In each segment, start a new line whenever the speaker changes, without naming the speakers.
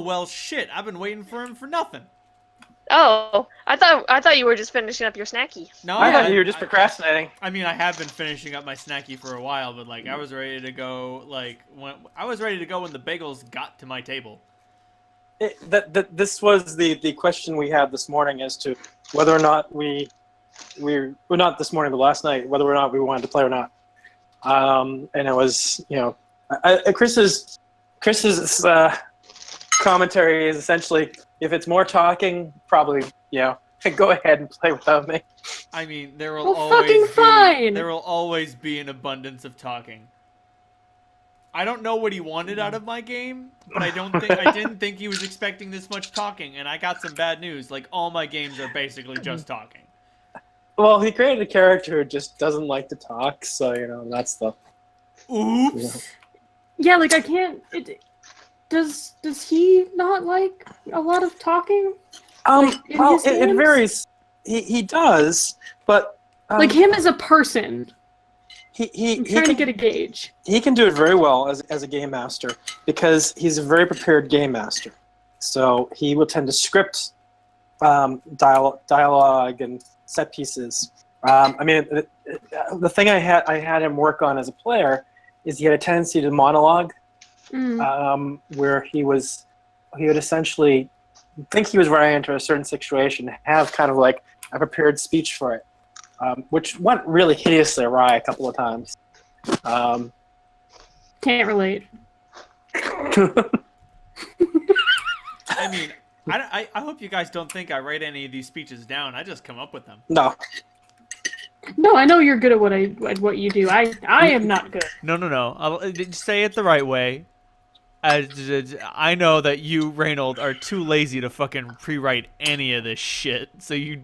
well, shit. I've been waiting for him for nothing.
Oh, I thought you were just finishing up your snacky.
No,
I thought you were just procrastinating.
I mean, I have been finishing up my snacky for a while, but like I was ready to go. Like when I was ready to go when the bagels got to my table.
This was the question we had this morning as to whether or not well, not this morning, but last night, whether or not we wanted to play or not. And it was, Chris's commentary is essentially, if it's more talking, probably, go ahead and play without me.
I mean, there
will
always be an abundance of talking. I don't know what he wanted out of my game, but I didn't think he was expecting this much talking, and I got some bad news. Like, all my games are basically just talking.
Well, he created a character who just doesn't like to talk, so, that's the...
Oops!
Yeah, like, I can't... Does he not like a lot of talking?
Well, it varies. He does, but...
like, him as a person.
I'm
trying to get a gauge.
He can do it very well as a game master because he's a very prepared game master. So he will tend to script dialogue and set pieces. The thing I had him work on as a player is he had a tendency to monologue, where he would essentially think he was running into a certain situation, have kind of like a prepared speech for it. Which went really hideously awry a couple of times.
Can't relate.
I mean, I hope you guys don't think I write any of these speeches down. I just come up with them.
No.
No, I know you're good at what you do. I am not good.
No. I'll say it the right way. I know that you, Reynold, are too lazy to fucking pre-write any of this shit. So you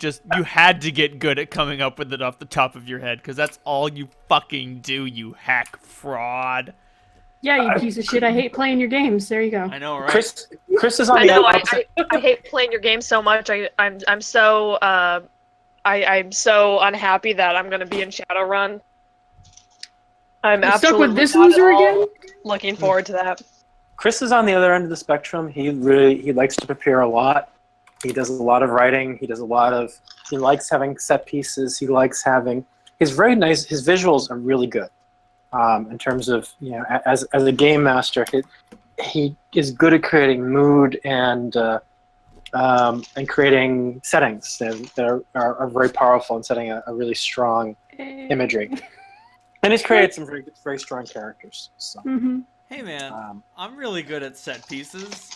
had to get good at coming up with it off the top of your head, because that's all you fucking do, you hack fraud.
Yeah, you piece of shit. I hate playing your games. There you go.
I know, right?
Chris is on the
opposite. I hate playing your game so much. I'm so I'm so unhappy that I'm gonna be in Shadowrun. I'm
You're
absolutely
stuck with this
not at
loser
all
again?
looking forward to that.
Chris is on the other end of the spectrum. He likes to prepare a lot. He does a lot of writing. He likes having set pieces. He's very nice. His visuals are really good. In terms of, as a game master, he is good at creating mood and creating settings that are very powerful and setting a really strong imagery. And he's created some very, very strong characters. So.
Hey man, I'm really good at set pieces.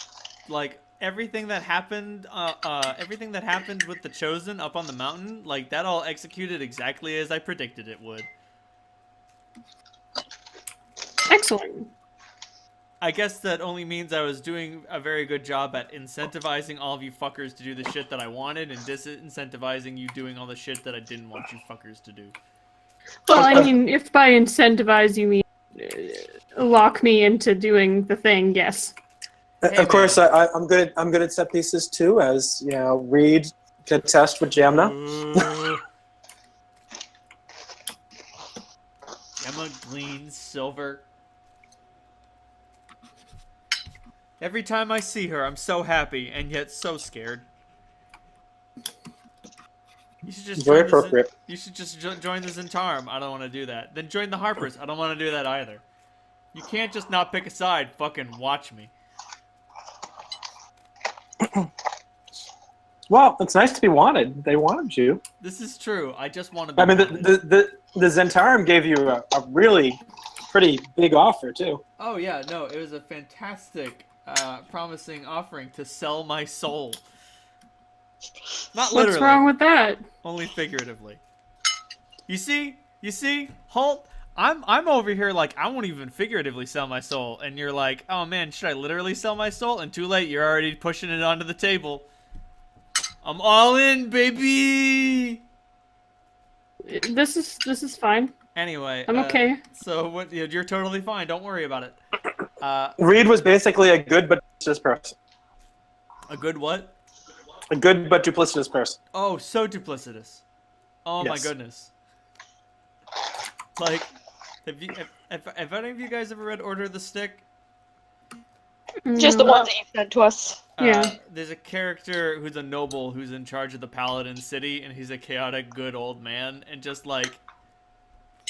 Like everything that happened with the Chosen up on the mountain, like that all executed exactly as I predicted it would.
Excellent.
I guess that only means I was doing a very good job at incentivizing all of you fuckers to do the shit that I wanted and disincentivizing you doing all the shit that I didn't want you fuckers to do.
Well, I mean, if by incentivize you mean lock me into doing the thing, yes.
Hey,
of course, I'm good at set pieces too, as Reed can test with Jamna.
Gemma gleans silver. Every time I see her, I'm so happy and yet so scared. You should just
very appropriate.
You should just join the Zentarum. I don't want to do that. Then join the Harpers. I don't want to do that either. You can't just not pick a side. Fucking watch me.
Well, it's nice to be wanted. They wanted you.
This is true. I just want to be
wanted. The Zentarum gave you a really pretty big offer, too.
Oh, yeah. No, it was a fantastic, promising offering to sell my soul. Not literally.
What's wrong with that?
Only figuratively. You see, Holt, I'm over here like I won't even figuratively sell my soul, and you're like, oh man, should I literally sell my soul? And too late, you're already pushing it onto the table. I'm all in, baby.
This is fine.
Anyway,
I'm okay.
So what? You're totally fine. Don't worry about it.
Reed was basically a good but duplicitous person.
A good what?
A good but duplicitous person.
Oh, so duplicitous. Oh yes. My goodness. Like, have any of you guys ever read Order of the Stick?
Just the ones that you sent to us.
Yeah.
There's a character who's a noble who's in charge of the Paladin city, and he's a chaotic good old man, and just like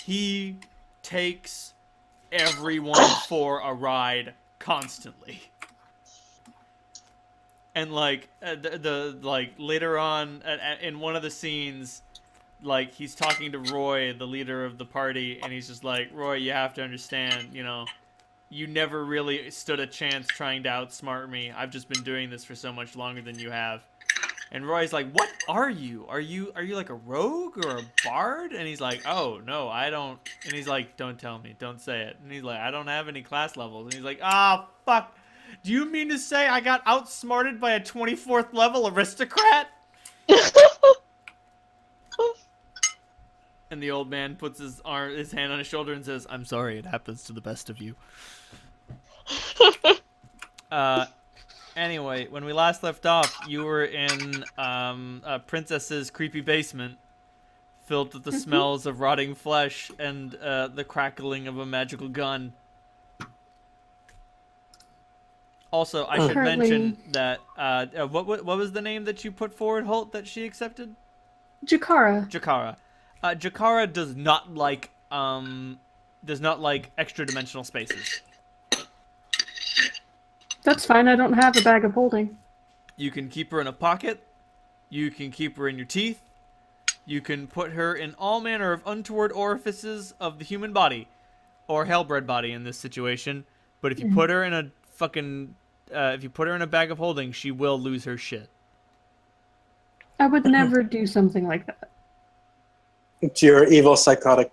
he takes everyone for a ride constantly. And like the like later on in one of the scenes, like he's talking to Roy, the leader of the party, and he's just like, Roy, you have to understand, you know, you never really stood a chance trying to outsmart me. I've just been doing this for so much longer than you have. And Roy's like, what are you? Are you like a rogue or a bard? And he's like, oh, no, I don't. And he's like, don't tell me. Don't say it. And he's like, I don't have any class levels. And he's like, ah, fuck. Do you mean to say I got outsmarted by a 24th level aristocrat? And the old man puts his hand on his shoulder and says, I'm sorry, it happens to the best of you. Anyway, when we last left off, you were in a princess's creepy basement filled with the smells of rotting flesh and the crackling of a magical gun. Also, I should mention that what was the name that you put forward, Holt, that she accepted?
Jakara.
Jakara. Jakara does not like extra dimensional spaces.
That's fine. I don't have a bag of holding.
You can keep her in a pocket. You can keep her in your teeth. You can put her in all manner of untoward orifices of the human body, or hellbred body in this situation. But if you put her in a if you put her in a bag of holding, she will lose her shit.
I would never do something like that.
It's your evil psychotic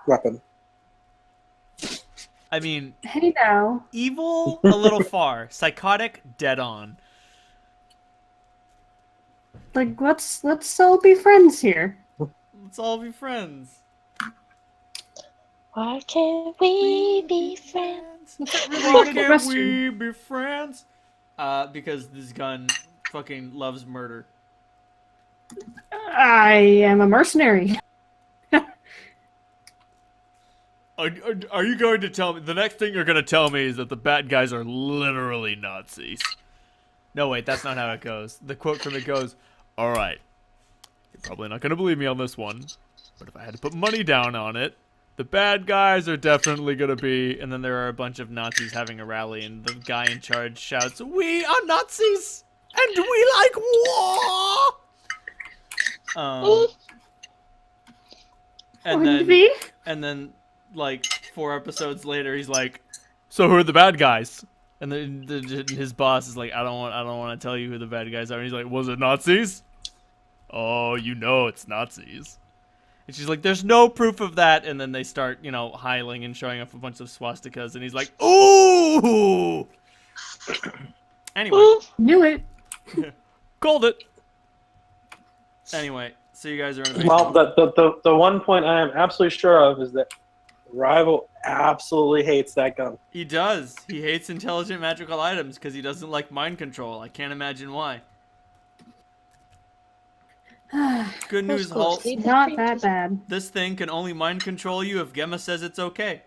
weapon.
I mean,
Hey now.
evil a little far, psychotic dead on.
Like, let's all be friends here.
Let's all be friends.
Why can't we be friends?
Why can't we be friends? Because this gun fucking loves murder.
I am a mercenary.
Are you going to tell me? The next thing you're going to tell me is that the bad guys are literally Nazis. No, wait, that's not how it goes. The quote from it goes, all right, you're probably not going to believe me on this one, but if I had to put money down on it, the bad guys are definitely going to be, and then there are a bunch of Nazis having a rally, and the guy in charge shouts, we are Nazis, and we like war! And then, like, 4 episodes later, he's like, so who are the bad guys? And then his boss is like, I don't want to tell you who the bad guys are. And he's like, was it Nazis? Oh, you know it's Nazis. And she's like, there's no proof of that. And then they start, you know, hiling and showing off a bunch of swastikas. And he's like, ooh! Anyway.
Knew it.
Called it. Anyway, so you guys are in a
Well, the one point I am absolutely sure of is that Rival absolutely hates that gun.
He does. He hates intelligent magical items because he doesn't like mind control. I can't imagine why. Good news, Holt.
Not that bad.
This thing can only mind control you if Gemma says it's okay.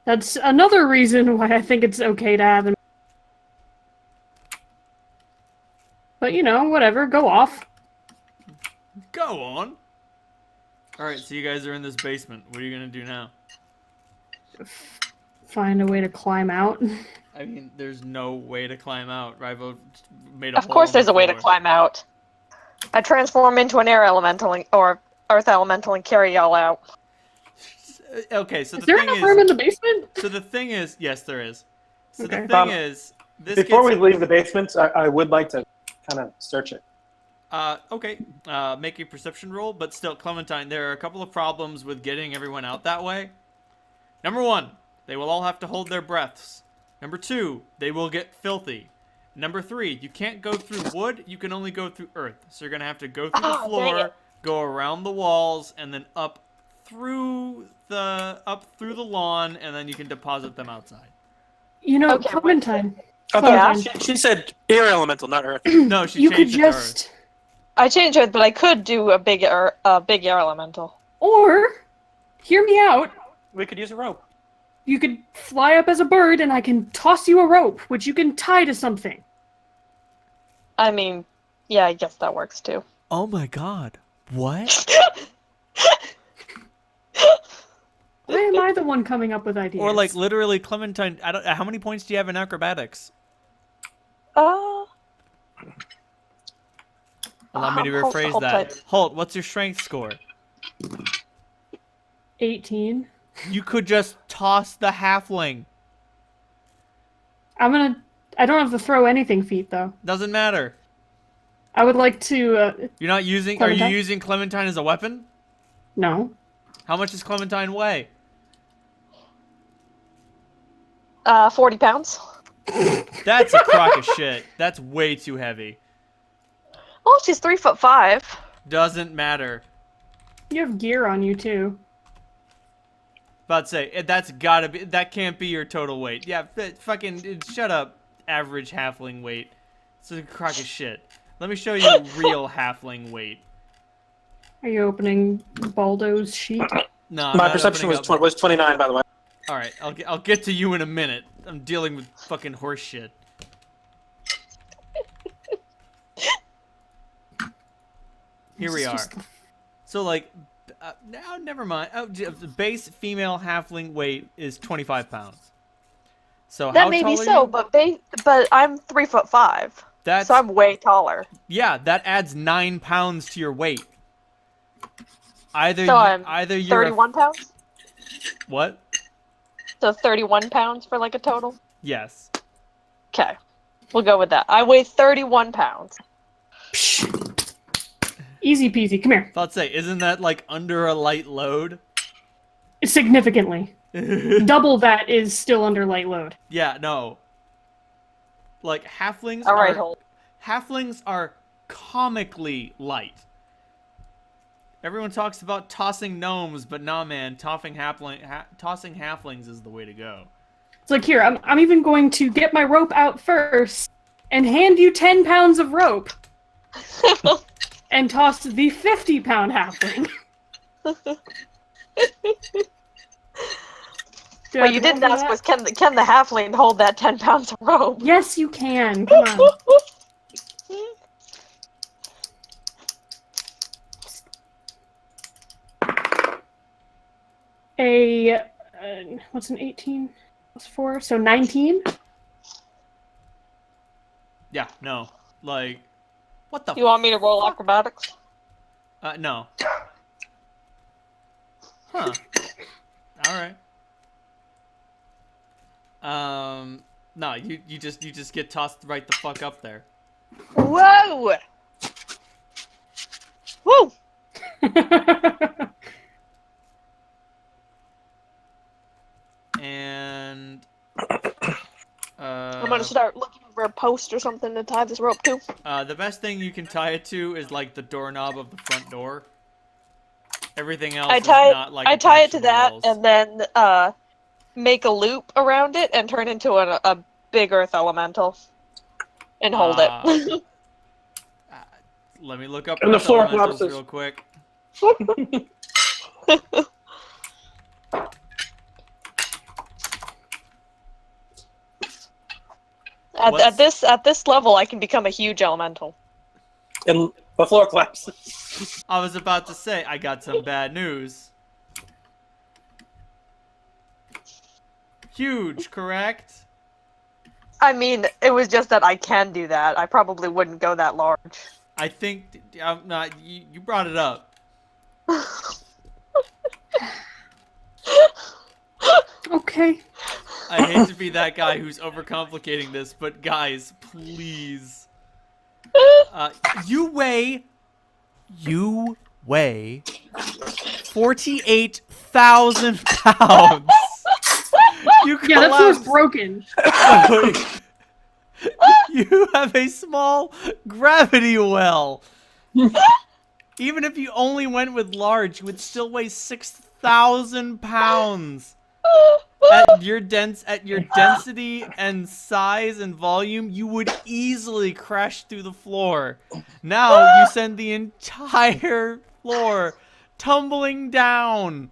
That's another reason why I think it's okay to have him. But, you know, whatever. Go off.
Go on. Alright, so you guys are in this basement. What are you going to do now?
Find a way to climb out.
I mean, there's no way to climb out. Rivo made a
Of course there's a way to climb out. I transform into an air elemental or earth elemental and carry y'all out.
Okay, so
Is there enough room in the basement?
So the thing is, yes, there is. So
Okay.
the thing is, this
Before we leave the basement, I would like to kind of search it.
Okay, make a perception roll, but still, Clementine, there are a couple of problems with getting everyone out that way. Number 1, they will all have to hold their breaths. Number 2, they will get filthy. Number 3, you can't go through wood, you can only go through earth. So you're going to have to go through the floor, go around the walls, and then up through the lawn, and then you can deposit them outside.
You know,
Okay,
Clementine.
I
Clementine.
thought she said air elemental, not earth.
No, she
You could
changed it to earth.
just...
I changed it, but I could do a big air elemental.
Or, hear me out.
We could use a rope.
you could fly up as a bird, and I can toss you a rope, which you can tie to something.
I mean, yeah, I guess that works too.
Oh my god. What?
Why am I the one coming up with ideas?
Or like literally Clementine, I don't how many points do you have in acrobatics?
Uh,
Allow me to
Hold-
rephrase
hold
that.
tight.
Holt, what's your strength score?
18.
You could just toss the halfling.
I don't have the throw anything feat, though.
Doesn't matter.
I would like to,
You're not using
Clementine?
Are you using Clementine as a weapon?
no.
How much does Clementine weigh?
40 pounds.
That's a crock of shit. That's way too heavy.
Well, she's 3'5".
Doesn't matter.
You have gear on you, too.
About to say, that's gotta be, that can't be your total weight. Yeah, fucking, shut up, average halfling weight. It's a crock of shit. Let me show you real halfling weight.
Are you opening Baldo's sheet?
No, I'm
My
not
perception
opening
was
up-
29, by the way.
Alright, I'll get to you in a minute. I'm dealing with fucking horse shit. Here we
It's
are.
just-
So, like, now never mind. Oh, the base female halfling weight is 25 pounds. So
That
how
may
tall
be
are
so,
you?
but I'm 3'5",
That's
so I'm way taller.
yeah. That adds 9 pounds to your weight. Either
So I'm
either you're
31 pounds.
what?
So 31 pounds for like a total.
Yes.
Okay, we'll go with that. I weigh 31 pounds.
Easy peasy. Come here.
Thought say, isn't that like under a light load?
Significantly. Double that is still under light load.
Yeah, no. Like halflings
All right,
are
hold.
halflings are comically light. Everyone talks about tossing gnomes, but nah, man, tossing halflings is the way to go.
It's like, here, I'm even going to get my rope out first and hand you 10 pounds of rope and toss the 50-pound halfling. Do I
What you
have to
didn't
roll for
ask
that?
was can the halfling hold that 10 pounds of rope?
Yes, you can. Come on. What's an 18 plus 4? So 19?
Yeah, no. Like, what the
You want me to roll acrobatics?
no. Huh. Alright. No, you just get tossed right the fuck up there.
Whoa! Woo!
And
I'm gonna start looking for a post or something to tie this rope to.
the best thing you can tie it to is like the doorknob of the front door. Everything else
I
is
tie
not like
I tie it
attached
to
the
that
walls.
and then make a loop around it and turn into a big earth elemental and hold it.
Let me look up
And the
earth
floor
elementals
collapses.
real quick.
At this level, I can become a huge elemental.
And the floor collapses.
I was about to say, I got some bad news. Huge, correct?
I mean, it was just that I can do that. I probably wouldn't go that large.
I think I'm not. You brought it up.
Okay.
I hate to be that guy who's overcomplicating this, but guys, please. You weigh 48,000 pounds. You
Yeah, that floor's
collapse.
broken.
You have a small gravity well. Even if you only went with large, you would still weigh 6,000 pounds. At your density and size and volume, you would easily crash through the floor. Now you send the entire floor tumbling down.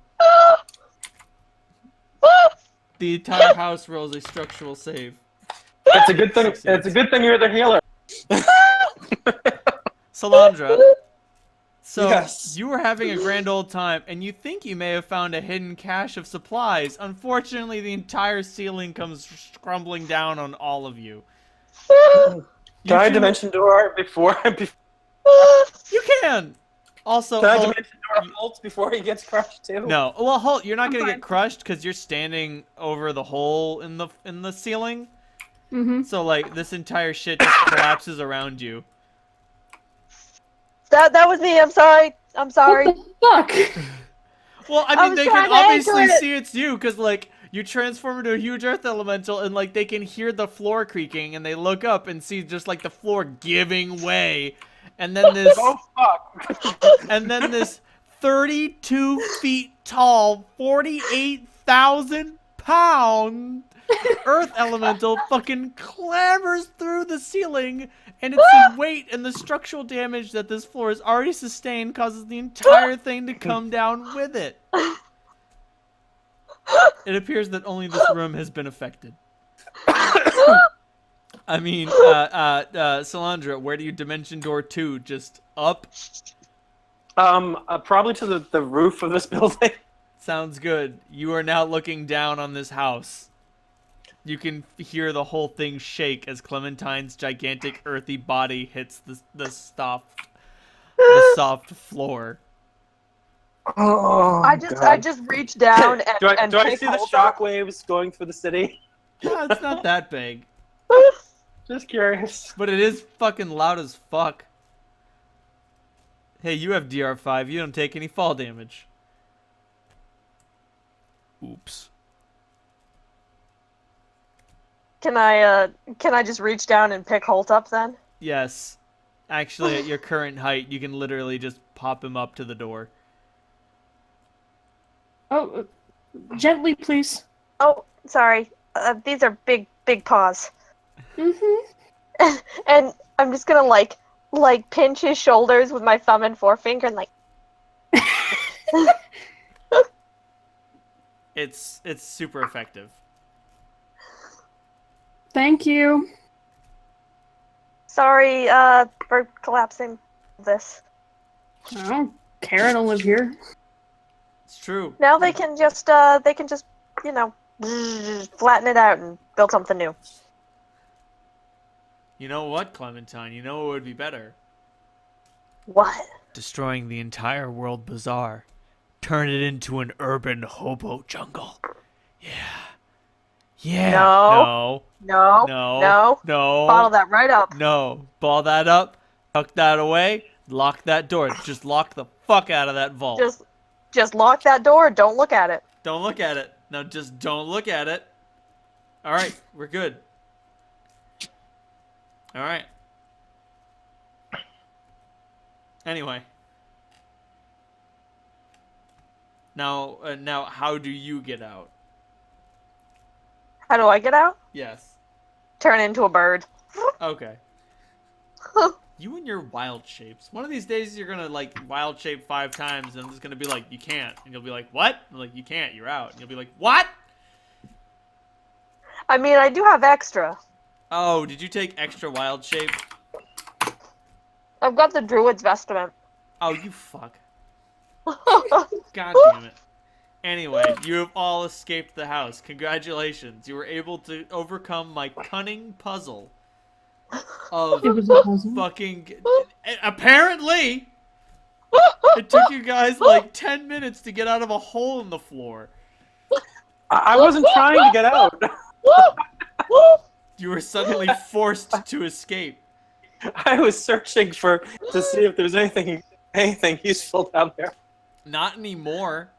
The entire house rolls a structural save.
It's a good thing.
Succeeds.
It's a good thing you're the healer.
Salandra. So
Yes.
you were having a grand old time, and you think you may have found a hidden cache of supplies. Unfortunately, the entire ceiling comes crumbling down on all of you.
Can I
two-
dimension door before?
You can. Also,
Can I
Holt,
dimension door Holt before he gets crushed too?
no. Well, Holt, you're not
I'm
gonna
fine.
get crushed because you're standing over the hole in the ceiling.
Mm-hmm.
So like this entire shit just collapses around you.
That was me. I'm sorry. I'm sorry.
What the fuck?
Well, I
I
mean,
was
they
trying
can
to
obviously
anchor it.
see it's you because like you transform into a huge earth elemental and like they can hear the floor creaking and they look up and see just like the floor giving way, and then this
Oh fuck!
and then this 32 feet tall, 48,000-pound earth elemental fucking clambers through the ceiling, and it's the weight and the structural damage that this floor has already sustained causes the entire thing to come down with it. It appears that only this room has been affected. I mean, Salandra, where do you dimension door 2? Just up?
Probably to the roof of this building.
Sounds good. You are now looking down on this house. You can hear the whole thing shake as Clementine's gigantic earthy body hits the soft floor.
Oh,
I just reached down and
do I
pick
see the
Holt up.
shockwaves going through the city?
No, it's not that big,
Just curious.
but it is fucking loud as fuck. Hey, you have DR5. You don't take any fall damage. Oops.
Can I just reach down and pick Holt up then?
Yes. Actually, at your current height, you can literally just pop him up to the door.
Oh, gently, please.
Oh, sorry. These are big paws.
Mm-hmm.
And I'm just gonna like pinch his shoulders with my thumb and forefinger and like.
It's super effective.
Thank you.
Sorry, for collapsing this.
I don't care. I don't live here.
It's true.
Now they can just you know flatten it out and build something new.
You know what, Clementine? You know what would be better?
What?
Destroying the entire world bazaar. Turn it into an urban hobo jungle. Yeah. Yeah.
No. No.
No.
No.
No.
Bottle that right up.
No. Ball that up. Tuck that away. Lock that door. Just lock the fuck out of that vault.
Just lock that door. Don't look at it.
Don't look at it. No, just don't look at it. All right. We're good. All right. Anyway. Now, how do you get out?
How do I get out?
Yes.
Turn into a bird.
Okay. You and your wild shapes. One of these days you're gonna like wild shape 5 times, and I'm just gonna be like, you can't, and you'll be like, what? I'm like, you can't. You're out. And you'll be like, what?
I mean, I do have extra.
Oh, did you take extra wild shape?
I've got the Druid's Vestment.
Oh, you fuck. God damn it. Anyway, you have all escaped the house. Congratulations. You were able to overcome my cunning puzzle of
It was a puzzle.
fucking... Apparently! It took you guys like 10 minutes to get out of a hole in the floor.
I wasn't trying to get out.
You were suddenly forced to escape.
I was searching to see if there was anything useful down there.
Not anymore.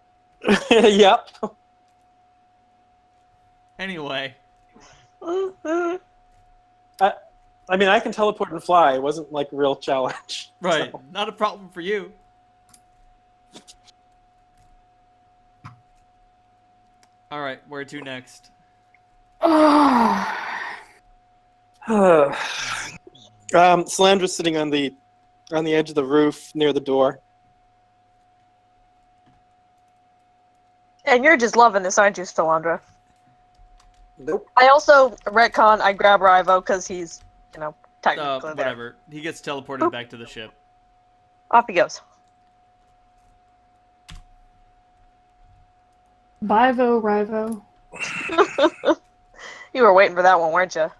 Yep.
Anyway.
I mean, I can teleport and fly. It wasn't like a real challenge.
Right.
So.
Not a problem for you. Alright, where to next?
Salandra's sitting on the edge of the roof near the door.
And you're just loving this, aren't you, Salandra?
Nope.
I also retcon. I grab Rivo because he's, technically there.
Whatever. He gets teleported back to the ship.
Off he goes.
Bivo, Rivo.
You were waiting for that one, weren't you?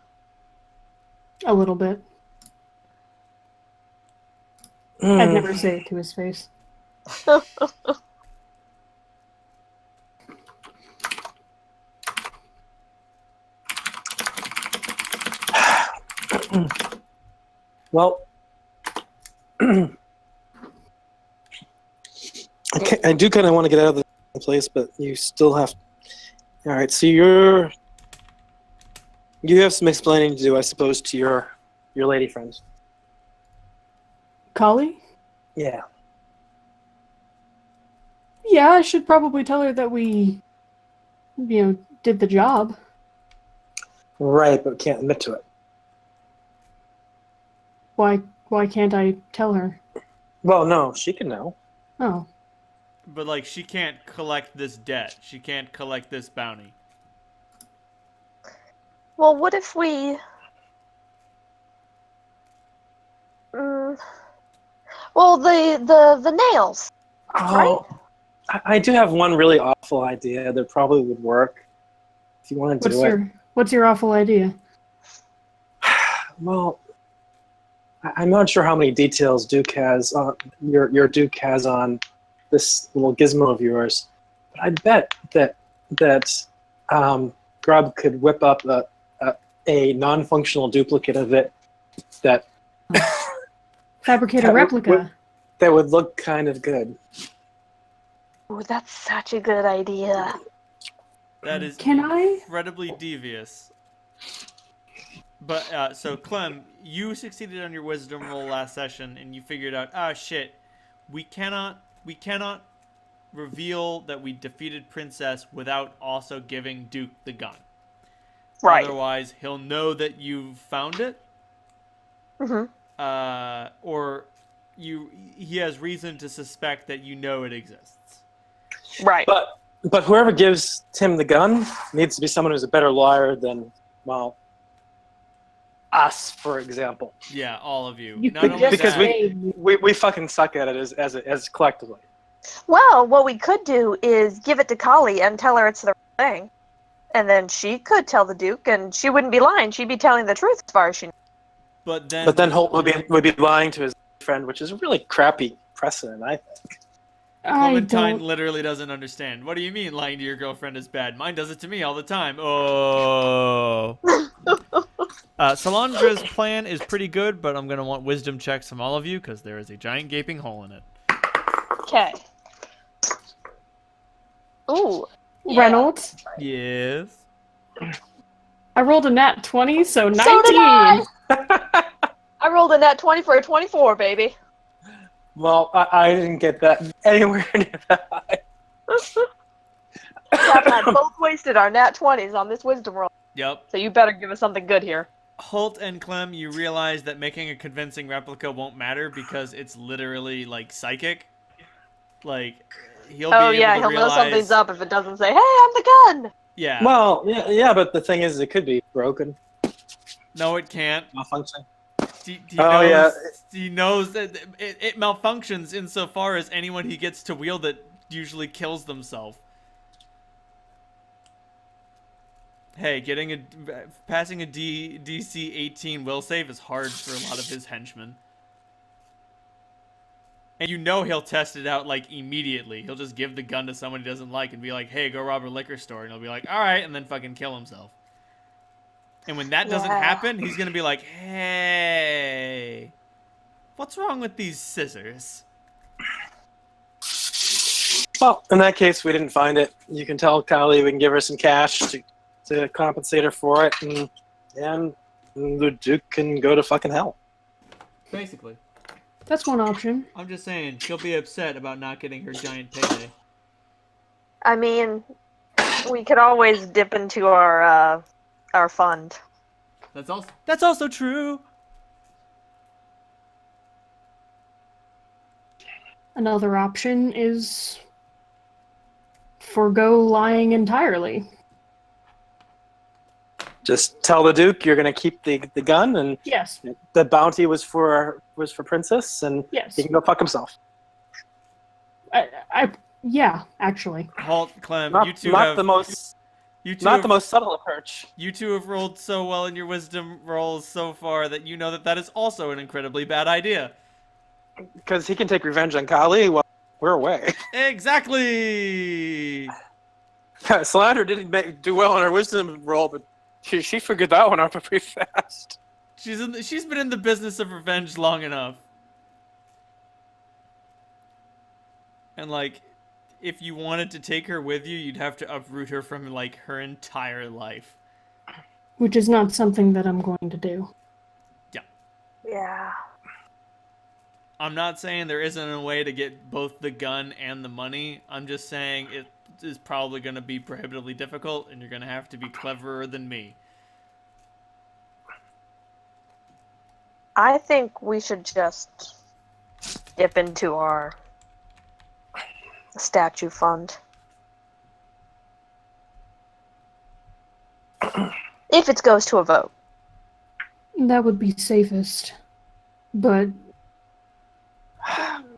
A little bit. I'd never say it to his face.
Well, I do kind of want to get out of the place, but you still have. All right, so you have some explaining to do, I suppose, to your lady friends.
Kali?
Yeah.
Yeah, I should probably tell her that we, did the job.
Right, but can't admit to it.
Why can't I tell her?
Well, no, she can know.
Oh.
But, like, she can't collect this debt. She can't collect this bounty.
Well, what if we... Well, the nails.
Oh, I do have one really awful idea that probably would work if you want to do it.
What's your awful idea?
Well, I'm not sure how many details Duke has your Duke has on this little gizmo of yours, but I bet that Grub could whip up a non-functional duplicate of it that
Fabricate a replica.
that would look kind of good.
Ooh, that's such a good idea.
That is
Can I?
incredibly devious. But, so, Clem, you succeeded on your wisdom roll last session, and you figured out, shit, we cannot reveal that we defeated Princess without also giving Duke the gun.
Right.
Otherwise, he'll know that you found it. Or he has reason to suspect that you know it exists.
Right.
But whoever gives Tim the gun needs to be someone who's a better liar than, well, us, for example.
Yeah, all of you.
You
Not
could
only
just
Because
that,
we fucking suck at it as collectively.
Well, what we could do is give it to Kali and tell her it's the right thing. And then she could tell the Duke, and she wouldn't be lying. She'd be telling the truth as far as she knows.
But then
Holt would be lying to his friend, which is a really crappy precedent, I think.
Clementine literally doesn't understand. What do you mean lying to your girlfriend is bad? Mine does it to me all the time. Oh. Solandra's plan is pretty good, but I'm going to want wisdom checks from all of you because there is a giant gaping hole in it.
Okay. Ooh. Yeah.
Reynolds?
Yes.
I rolled a nat 20, so 19.
So did I! I rolled a nat 20 for a 24, baby.
Well, I didn't get that anywhere near that high.
Cap and I both wasted our nat 20s on this wisdom roll.
Yep.
So you better give us something good here.
Holt and Clem, you realize that making a convincing replica won't matter because it's literally, like, psychic. Like, he'll be able to
he'll
realize...
know something's up if it doesn't say, hey, I'm the gun!
Yeah.
Well, yeah, but the thing is, it could be broken,
No, it can't.
malfunction.
He knows that it malfunctions insofar as anyone he gets to wield it usually kills themselves. Hey, passing a DC 18 will save is hard for a lot of his henchmen. And you know he'll test it out, like, immediately. He'll just give the gun to someone he doesn't like and be like, hey, go rob a liquor store. And he'll be like, alright, and then fucking kill himself. And when that doesn't happen, he's gonna be like, hey, what's wrong with these scissors?
Well, in that case, we didn't find it. You can tell Kylie we can give her some cash to compensate her for it, and the Duke can go to fucking hell.
Basically.
That's one option.
I'm just saying, she'll be upset about not getting her giant payday.
I mean, we could always dip into our fund.
That's also true.
Another option is forgo lying entirely.
Just tell the Duke you're going to keep the gun, and
Yes.
the bounty was for Princess, and
Yes.
he can go fuck himself.
Yeah, actually.
Halt, Clem.
Not,
you two
not
have
the most the most subtle approach.
You two have rolled so well in your wisdom rolls so far that you know that is also an incredibly bad idea.
Because he can take revenge on Kali while we're away.
Exactly.
Slander didn't do well on her wisdom roll, but she figured that one out pretty fast.
She's been in the business of revenge long enough. And like, if you wanted to take her with you, you'd have to uproot her from like her entire life.
Which is not something that I'm going to do.
Yeah.
I'm not saying there isn't a way to get both the gun and the money. I'm just saying it is probably going to be prohibitively difficult, and you're going to have to be cleverer than me.
I think we should just dip into our statue fund. If it goes to a vote.
That would be safest. But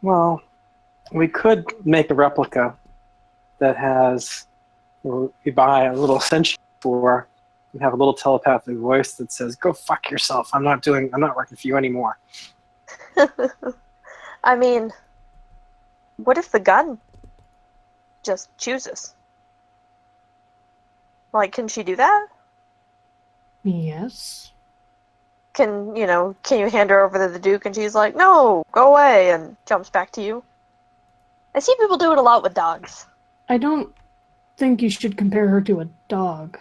Well, we could make a replica that has, or we buy a little sentient for, and have a little telepathic voice that says, "Go fuck yourself. I'm not working for you anymore."
I mean, what if the gun just chooses? Like, can she do that?
yes.
Can you hand her over to the Duke and she's like, no, go away, and jumps back to you? I see people do it a lot with dogs.
I don't think you should compare her to a dog.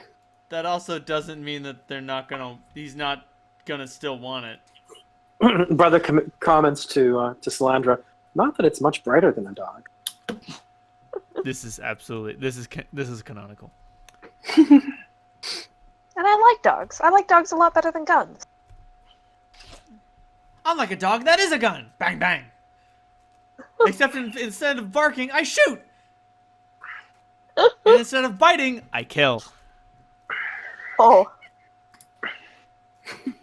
That also doesn't mean that he's not gonna still want it.
Brother comments to Salandra, not that it's much brighter than a dog.
This is canonical.
And I like dogs. I like dogs a lot better than guns.
I'm like a dog that is a gun. Bang bang. Except instead of barking, I shoot. And instead of biting, I kill.
Oh.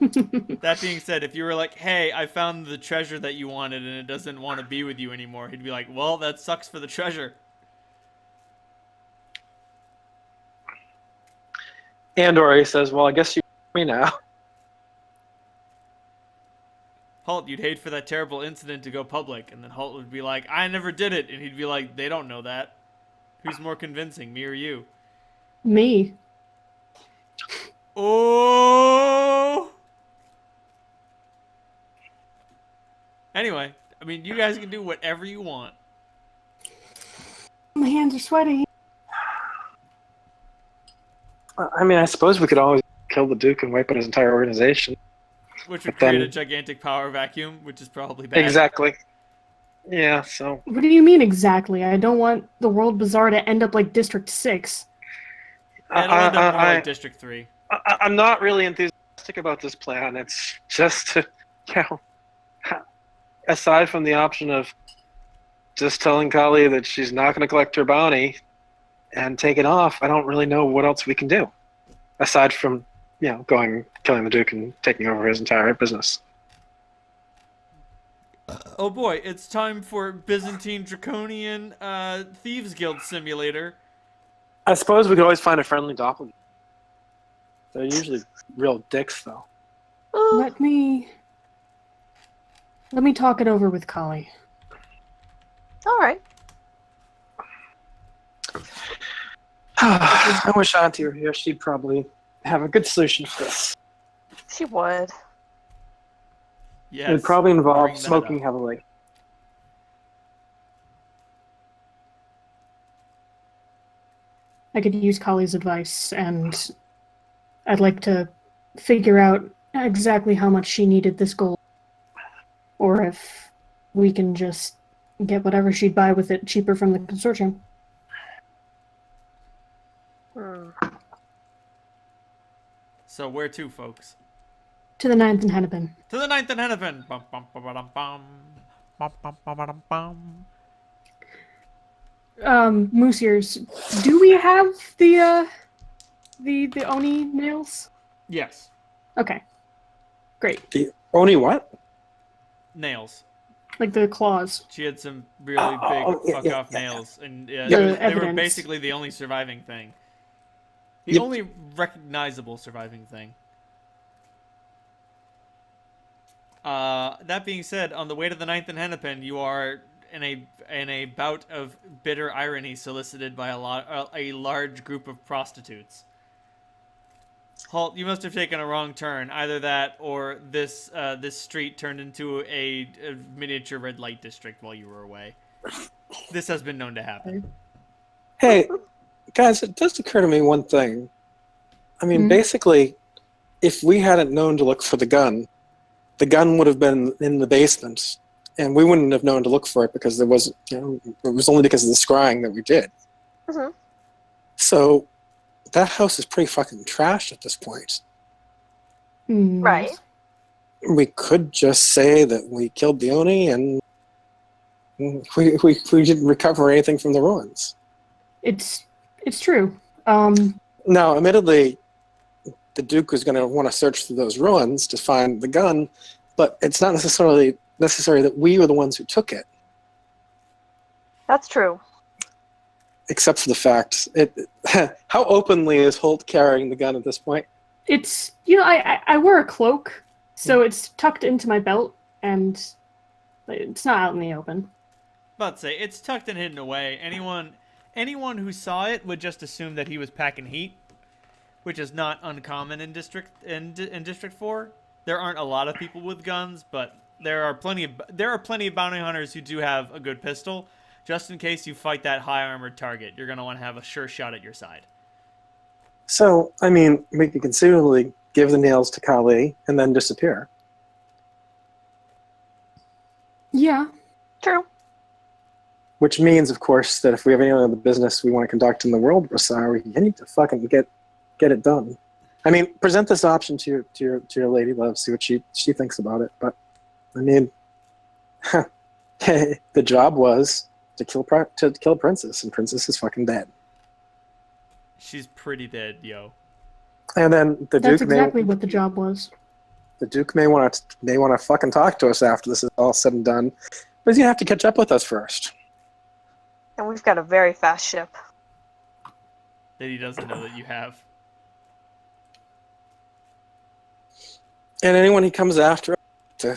That being said, if you were like, hey, I found the treasure that you wanted and it doesn't want to be with you anymore, he'd be like, well, that sucks for the treasure.
Andor, he says, well, I guess you me now.
Halt, you'd hate for that terrible incident to go public. And then Halt would be like, I never did it. And he'd be like, they don't know that. Who's more convincing, me or you?
Me.
Oh! Anyway, I mean, you guys can do whatever you want.
My hands are sweaty.
I mean, I suppose we could always kill the Duke and wipe out his entire organization.
Which would
But then-
create a gigantic power vacuum, which is probably bad.
Exactly. Yeah, so...
What do you mean exactly? I don't want the World Bazaar to end up like District 6.
It'll end up more like District 3.
I'm not really enthusiastic about this plan. It's just, aside from the option of just telling Kali that she's not going to collect her bounty and take it off, I don't really know what else we can do. Aside from, killing the Duke and taking over his entire business.
Oh boy, it's time for Byzantine Draconian Thieves Guild Simulator.
I suppose we could always find a friendly doppelganger. They're usually real dicks, though.
Let me talk it over with Kali.
All right.
I wish Auntie were here. She'd probably have a good solution for this.
She would.
Yes.
It would probably
bring
involve
that
smoking
up.
heavily.
I could use Kali's advice, and I'd like to figure out exactly how much she needed this gold. Or if we can just get whatever she'd buy with it cheaper from the consortium.
So where to, folks?
To the 9th and Hennepin.
To the 9th and Hennepin. Bum, bum, bum, bum, bum. Bum, bum, bum, bum, bum.
Moose ears, do we have the Oni nails?
Yes.
Okay. Great.
The Oni what?
Nails.
Like the claws.
She had some really big fuck-off nails, and
The
they were
evidence.
basically the only surviving thing. The
Yep.
only recognizable surviving thing. That being said, on the way to the 9th and Hennepin, you are in a bout of bitter irony solicited by a large group of prostitutes. Halt! You must have taken a wrong turn. Either that, or this street turned into a miniature red light district while you were away. This has been known to happen.
Hey, guys, it does occur to me one thing. I mean, basically, if we hadn't known to look for the gun would have been in the basement, and we wouldn't have known to look for it because it was only because of the scrying that we did.
Mm-hmm.
So that house is pretty fucking trashed at this point.
Right.
We could just say that we killed the Oni and we didn't recover anything from the ruins.
It's true.
Now, admittedly, the Duke was going to want to search through those ruins to find the gun, but it's not necessarily necessary that we were the ones who took it.
That's true.
Except for the fact, how openly is Holt carrying the gun at this point?
It's I wear a cloak, so it's tucked into my belt, and it's not out in the open.
About to say, it's tucked and hidden away. Anyone who saw it would just assume that he was packing heat, which is not uncommon in District 4. There aren't a lot of people with guns, but there are plenty of bounty hunters who do have a good pistol. Just in case you fight that high armored target, you're gonna want to have a sure shot at your side.
So, I mean, we could conceivably give the nails to Kali and then disappear.
Yeah.
True.
Which means, of course, that if we have any other business we want to conduct in the world, Rosar, we need to fucking get it done. I mean, present this option to your lady love, see what she thinks about it. But I mean, the job was to kill Princess, and Princess is fucking dead.
She's pretty dead, yo.
And then the
That's
Duke
exactly what the job was.
The Duke may want to fucking talk to us after this is all said and done, but he's gonna have to catch up with us first.
And we've got a very fast ship.
That he doesn't know that you have.
And anyone he comes after to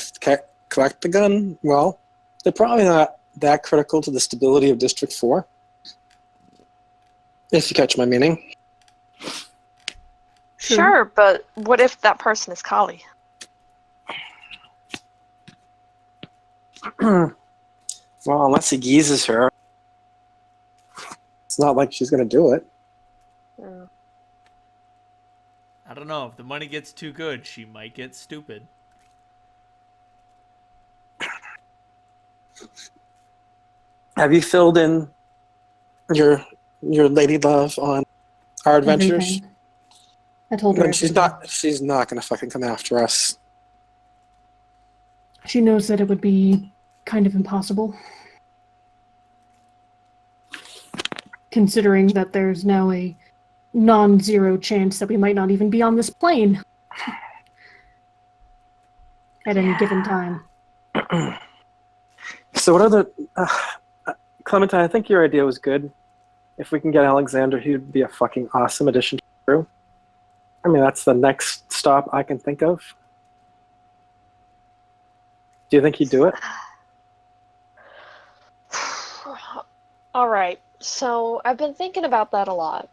collect the gun, well, they're probably not that critical to the stability of District 4. If you catch my meaning.
Sure, but what if that person is Kali?
Well, unless he geezes her, it's not like she's going to do it.
Mm.
I don't know. If the money gets too good, she might get stupid.
Have you filled in your lady love on our adventures?
Everything. I told her.
Then she's not going to fucking come after us.
She knows that it would be kind of impossible. Considering that there's now a non-zero chance that we might not even be on this plane at any given time.
So what other... Clementine, I think your idea was good. If we can get Alexander, he would be a fucking awesome addition to the crew. I mean, that's the next stop I can think of. Do you think he'd do it?
Alright, so I've been thinking about that a lot.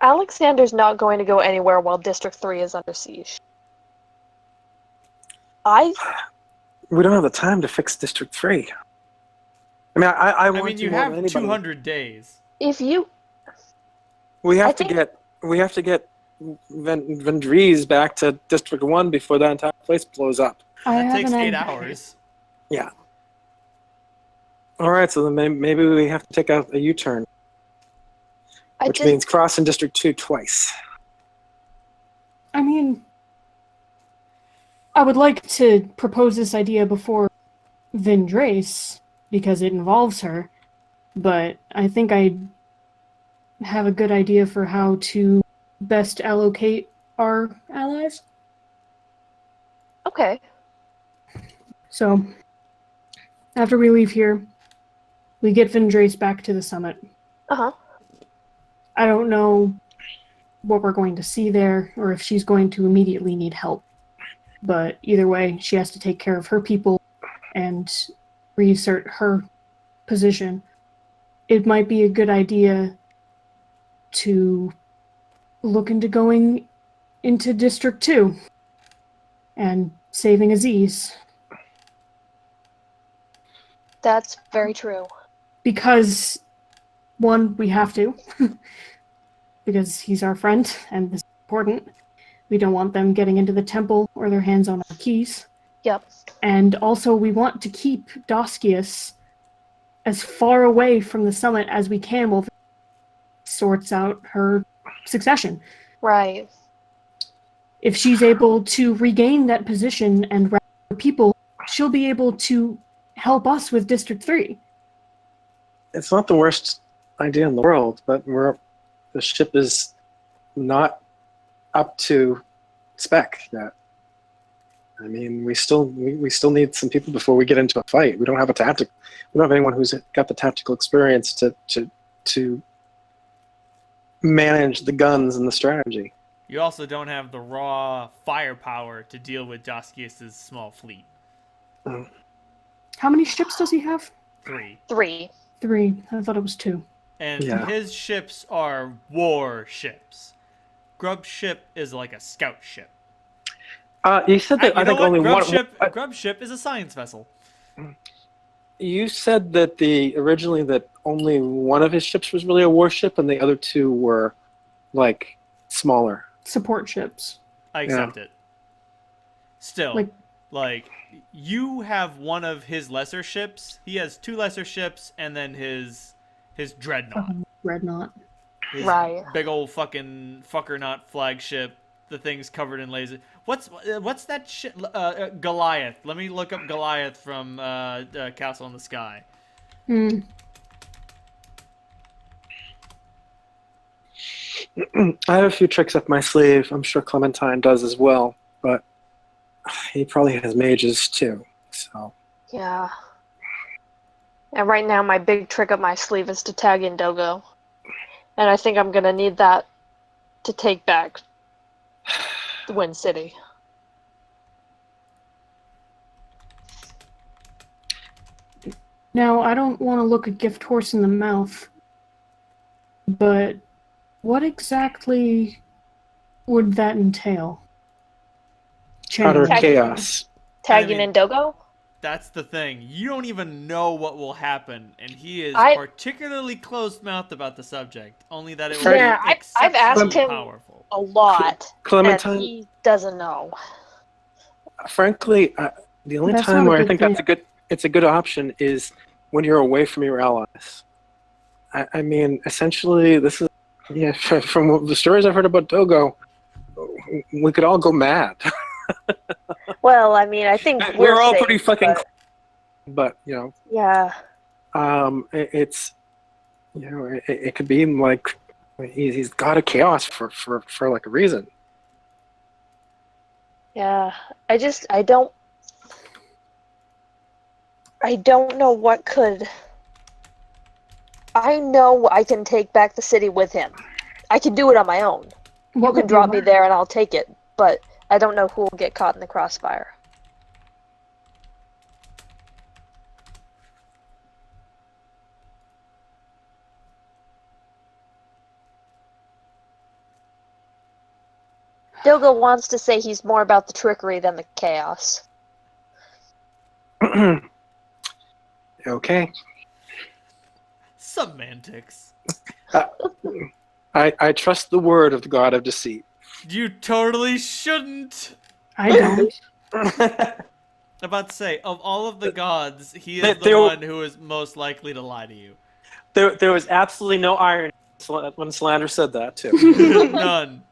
Alexander's not going to go anywhere while District 3 is under siege.
We don't have the time to fix District 3. I mean, I want
mean,
to
you
more than
have
anybody.
200 days.
If you...
We have to get Vendries back to District 1 before that entire place blows up.
That takes 8 hours.
Yeah. All right, so then maybe we have to take a U-turn, which means crossing District 2 twice.
I mean, I would like to propose this idea before Vendrace, because it involves her, but I think I have a good idea for how to best allocate our allies.
Okay.
So, after we leave here, we get Vindrace back to the summit.
Uh-huh.
I don't know what we're going to see there, or if she's going to immediately need help. But either way, she has to take care of her people and reassert her position. It might be a good idea to look into going into District 2 and saving Aziz.
That's very true.
Because, one, we have to. Because he's our friend, and this is important. We don't want them getting into the temple or their hands on our keys.
Yep.
And also, we want to keep Doskius as far away from the summit as we can while sorts out her succession.
Right.
If she's able to regain that position and rally her people, she'll be able to help us with District 3.
It's not the worst idea in the world, but the ship is not up to spec yet. I mean, we still need some people before we get into a fight. We don't have we don't have anyone who's got the tactical experience to manage the guns and the strategy.
You also don't have the raw firepower to deal with Doskius' small fleet.
How many ships does he have?
3.
3.
3. I thought it was 2.
And
Yeah.
his ships are war ships. Grub ship is like a scout ship.
You said that
You
I
know
think
what?
only
Grub ship is a science vessel.
You said that originally that only one of his ships was really a warship, and the other 2 were like smaller.
Support ships.
I accept it. Still,
Like-
like you have one of his lesser ships. He has 2 lesser ships, and then his dreadnought.
Dreadnought.
His
Right.
big old fucking fucker-not flagship. The thing's covered in lasers. What's that shit? Goliath. Let me look up Goliath from Castle in the Sky.
Hmm.
I have a few tricks up my sleeve. I'm sure Clementine does as well, but he probably has mages too. So
Yeah. And right now, my big trick up my sleeve is to tag in Dogo. And I think I'm going to need that to take back the Wind City.
Now, I don't want to look a gift horse in the mouth, but what exactly would that entail?
utter
Channeling.
chaos.
Tagging
I mean-
in Dogo?
That's the thing. You don't even know what will happen, and he is
I-
particularly closed-mouthed about the subject. Only that it will
Fred-
be
Yeah, I've asked
exceptionally
him-
powerful.
A lot.
Clementine,
And he doesn't know.
frankly, the only
That's
time
not a
where I
good
think it's a good option is when you're away from your allies. I mean, essentially, this is from the stories I've heard about Dogo, we could all go mad.
Well, I mean, I think
We're all
safe,
pretty fucking,
but-
but you know,
Yeah.
it's it could be like he's got a chaos for like a reason.
Yeah. I don't know what could. I know I can take back the city with him. I can do it on my own. You
What
can
would
drop
be
me there and I'll take it, but I don't know who will get caught in the crossfire. Dogo wants to say he's more about the trickery than the chaos.
Okay,
Semantics.
I trust the word of the god of deceit.
You totally shouldn't.
I don't.
I'm about to say, of all of the gods, he is the
There-
one who is most likely to lie to you.
There was absolutely no irony when Slander said that too.
None.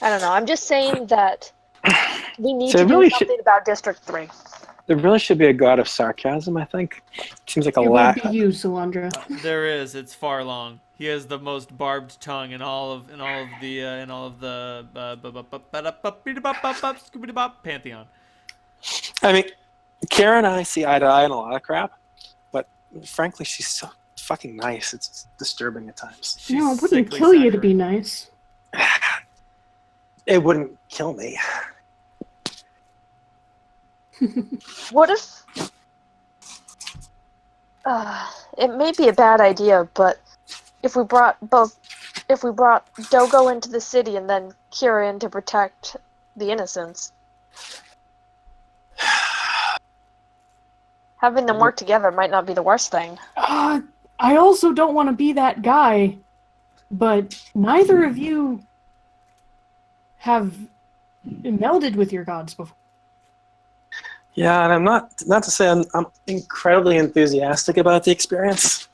I don't know. I'm just saying that we need
So
to
it
do
really
something about District 3.
There really should be a god of sarcasm, I think. Seems like a
It
lot.
would be you, Solandra.
There is. It's far long. He has the most barbed tongue in all of the pantheon.
I mean, Kara and I see eye to eye on a lot of crap, but frankly, she's so fucking nice. It's disturbing at times.
She's
No, it wouldn't
sickly
kill you to be
saccharine.
nice.
It wouldn't kill me.
What if... it may be a bad idea, but if we brought Dogo into the city and then Kira in to protect the innocents, having them work together might not be the worst thing.
I also don't want to be that guy, but neither of you have melded with your gods before.
Yeah, and I'm not to say I'm incredibly enthusiastic about the experience.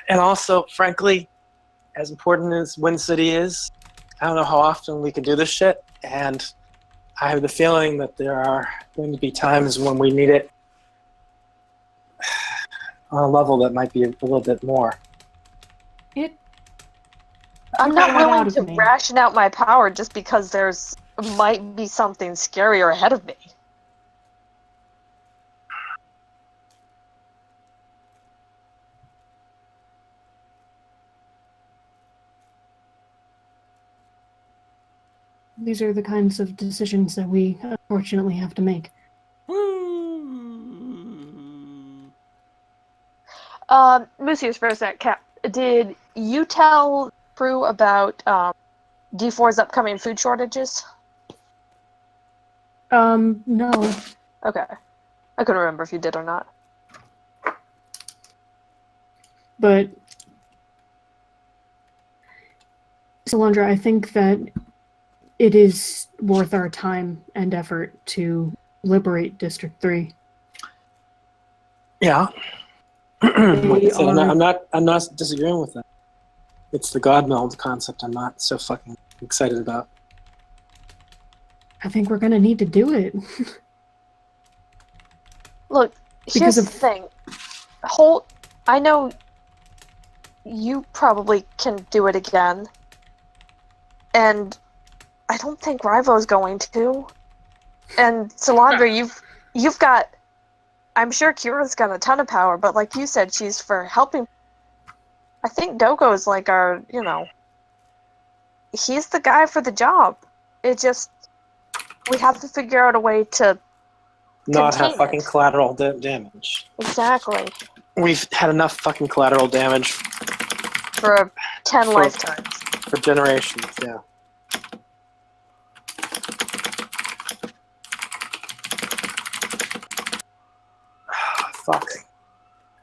And also, frankly, as important as Wind City is, I don't know how often we can do this shit, and I have the feeling that there are going to be times when we need it on a level that might be a little bit more.
I'm
Took
not
a lot
willing
out of
to
me.
ration out my power just because there's might be something scarier ahead of me.
These are the kinds of decisions that we unfortunately have to make.
Woo!
Lucius, for a sec, Cap, did you tell Prue about D4's upcoming food shortages?
No.
Okay. I couldn't remember if you did or not.
But Solandra, I think that it is worth our time and effort to liberate District 3.
Yeah. Like I said,
are-
I'm not disagreeing with that. It's the God meld concept I'm not so fucking excited about.
I think we're gonna need to do it.
Look, here's
Because
the
of-
thing. I know you probably can do it again. And I don't think Rivo's going to. And Solandra, you've got... I'm sure Kira's got a ton of power, but like you said, she's for helping. I think Dogo's like our, he's the guy for the job. It just... We have to figure out a way to
Not have
contain
fucking
it.
collateral damage.
Exactly.
We've had enough fucking collateral damage
For 10
For-
lifetimes.
for generations, yeah. Fuck.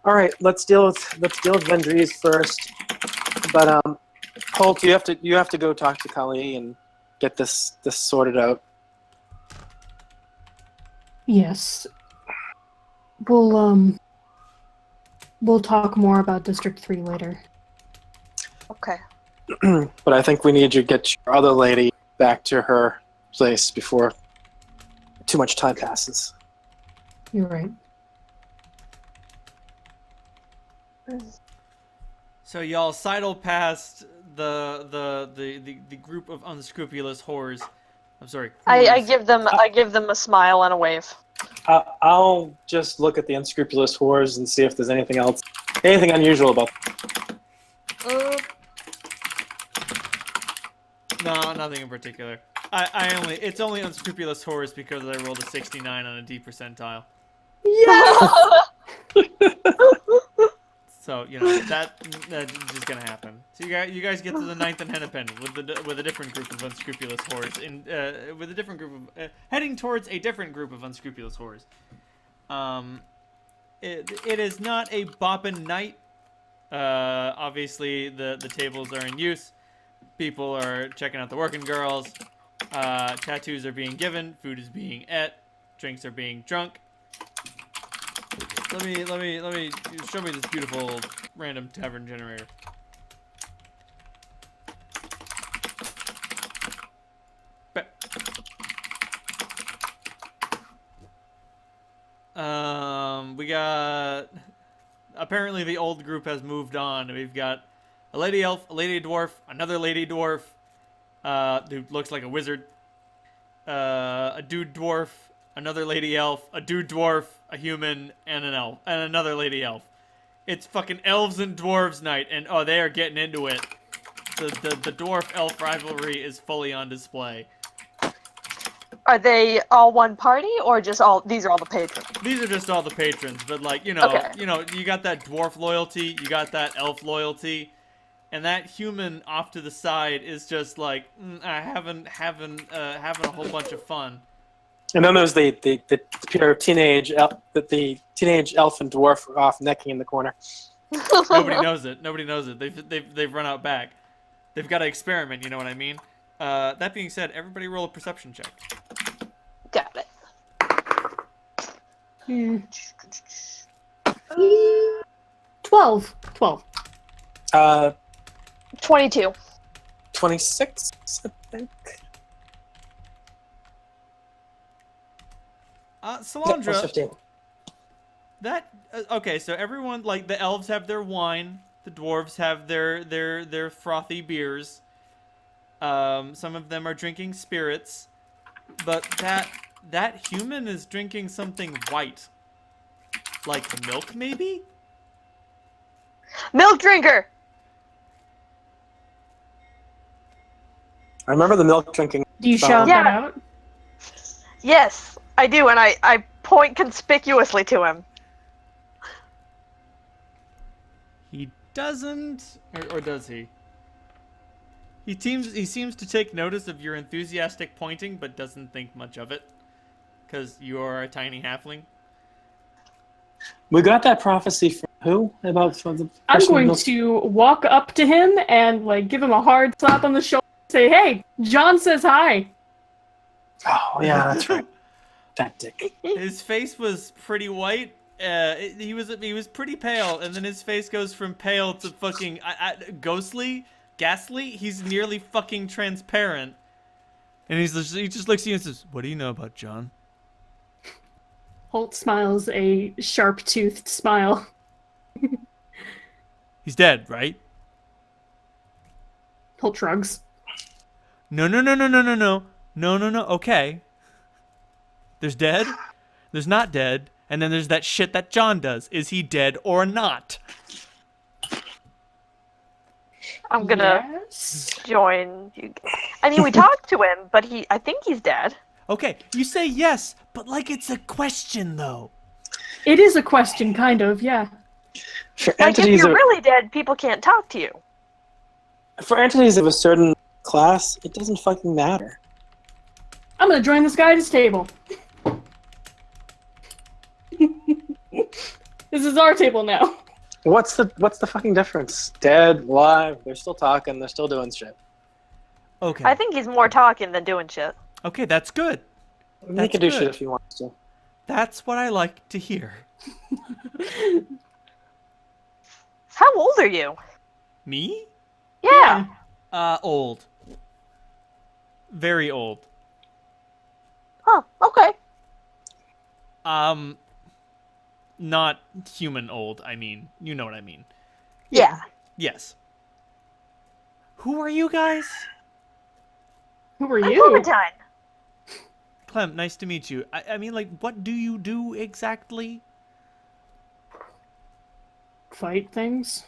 All right, let's deal with Vendries first. But Holt, you have to go talk to Kali and get this sorted out.
Yes. We'll talk more about District 3 later.
Okay.
But I think we need to get your other lady back to her place before too much time passes.
You're right.
So y'all sidle past the group of unscrupulous whores. I'm sorry.
I
whores.
give them a smile and a wave.
I'll just look at the unscrupulous whores and see if there's anything unusual about them.
No, nothing in particular. It's only unscrupulous whores because I rolled a 69 on a D percentile. So that's just gonna happen. So you guys get to the 9th and Hennepin with a different group of unscrupulous whores with a different group of heading towards a different group of unscrupulous whores. It is not a boppin' night. Obviously the tables are in use. People are checking out the working girls. Tattoos are being given. Food is being ate. Drinks are being drunk. Let me show me this beautiful random tavern generator. We got. Apparently, the old group has moved on. We've got a lady elf, a lady dwarf, another lady dwarf, who looks like a wizard, a dude dwarf, another lady elf, a dude dwarf, a human, and an elf, and another lady elf. It's fucking elves and dwarves night, and oh, they are getting into it. The dwarf elf rivalry is fully on display.
Are they all one party, or just all? These are all the patrons.
These are just all the patrons, but like you
Okay.
you got that dwarf loyalty, you got that elf loyalty, and that human off to the side is just like having a whole bunch of fun.
And then there's the teenage elf and dwarf off necking in the corner.
Nobody knows it. Nobody knows it. They've run out back. They've got to experiment. You know what I mean? That being said, everybody roll a perception check.
Got it.
12.
22.
26, I think. Yeah, plus
Salandra,
15.
that okay? So everyone, like the elves have their wine, the dwarves have their frothy beers. Some of them are drinking spirits, but that human is drinking something white, like milk, maybe.
Milk drinker.
I remember the milk drinking.
Do you
song.
shout
Yeah.
that out?
Yes, I do, and I point conspicuously to him.
He doesn't, or does he? He seems to take notice of your enthusiastic pointing, but doesn't think much of it, because you are a tiny halfling.
We got that prophecy from who? About the
I'm
person
going
who-
to walk up to him and like give him a hard slap on the shoulder and say, "Hey, John says hi."
Oh, yeah, that's right. That dick.
His face was pretty white. He was pretty pale, and then his face goes from pale to fucking ghostly, ghastly. He's nearly fucking transparent, and he just looks at you and says, "What do you know about John?"
Holt smiles a sharp-toothed smile.
He's dead, right?
Holt shrugs.
No. Okay. There's dead. There's not dead. And then there's that shit that John does. Is he dead or not?
I'm gonna
Yes.
join you. I mean, we talked to him, but I think he's dead.
Okay, you say yes, but like it's a question though.
It is a question, kind of, yeah.
For
Like, if
entities,
you're
of,
really dead, people can't talk to you.
for entities of a certain class, it doesn't fucking matter.
I'm gonna join this guy at his table. This is our table now.
What's the fucking difference? Dead, alive, they're still talking, they're still doing shit.
Okay.
I think he's more talking than doing shit.
Okay, that's good.
He
That's
can do
good.
shit if he wants to.
That's what I like to hear.
How old are you?
Me?
Yeah.
Old. Very old.
Huh. Okay.
Not human old, I mean. You know what I mean.
Yeah.
Yes. Who are you guys?
Who are
I'm
you?
Clementine.
Clem, nice to meet you. I mean, like, what do you do exactly?
Fight things?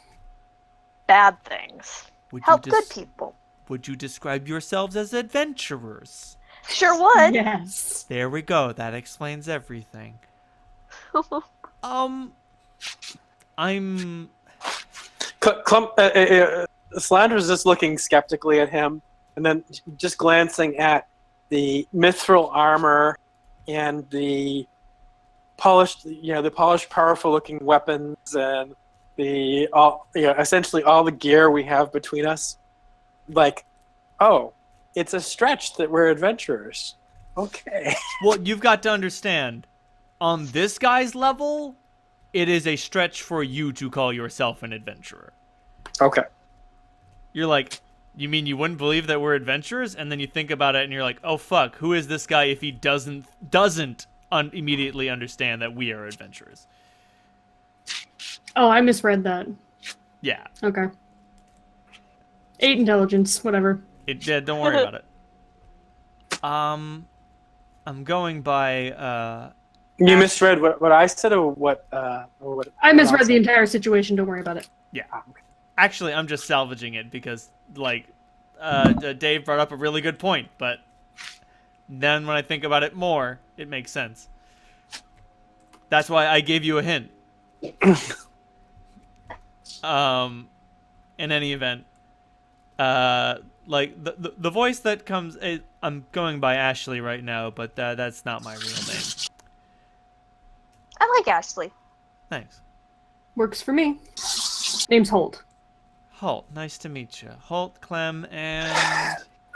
Bad things.
Would
Help
you
good people.
Would you describe yourselves as adventurers?
Sure would.
Yes.
There we go. That explains everything. I'm...
Slander's just looking skeptically at him, and then just glancing at the mithril armor and the polished, powerful-looking weapons and essentially all the gear we have between us. Like, oh, it's a stretch that we're adventurers. Okay.
Well, you've got to understand, on this guy's level, it is a stretch for you to call yourself an adventurer.
Okay.
You're like, you mean you wouldn't believe that we're adventurers? And then you think about it and you're like, oh fuck, who is this guy if he doesn't immediately understand that we are adventurers.
Oh, I misread that.
Yeah.
Okay. 8 intelligence, whatever.
Don't worry about it. I'm going by
You
Ash-
misread what I said, or what? Or what?
I
what
misread
else
the
said?
entire situation, don't worry about it.
Ah, okay.
Actually, I'm just salvaging it because, like, Dave brought up a really good point, but then when I think about it more, it makes sense. That's why I gave you a hint. In any event, like the voice that comes, I'm going by Ashley right now, but that's not my real name.
I like Ashley.
Thanks.
Works for me. Name's Holt.
Holt, nice to meet you. Holt, Clem, and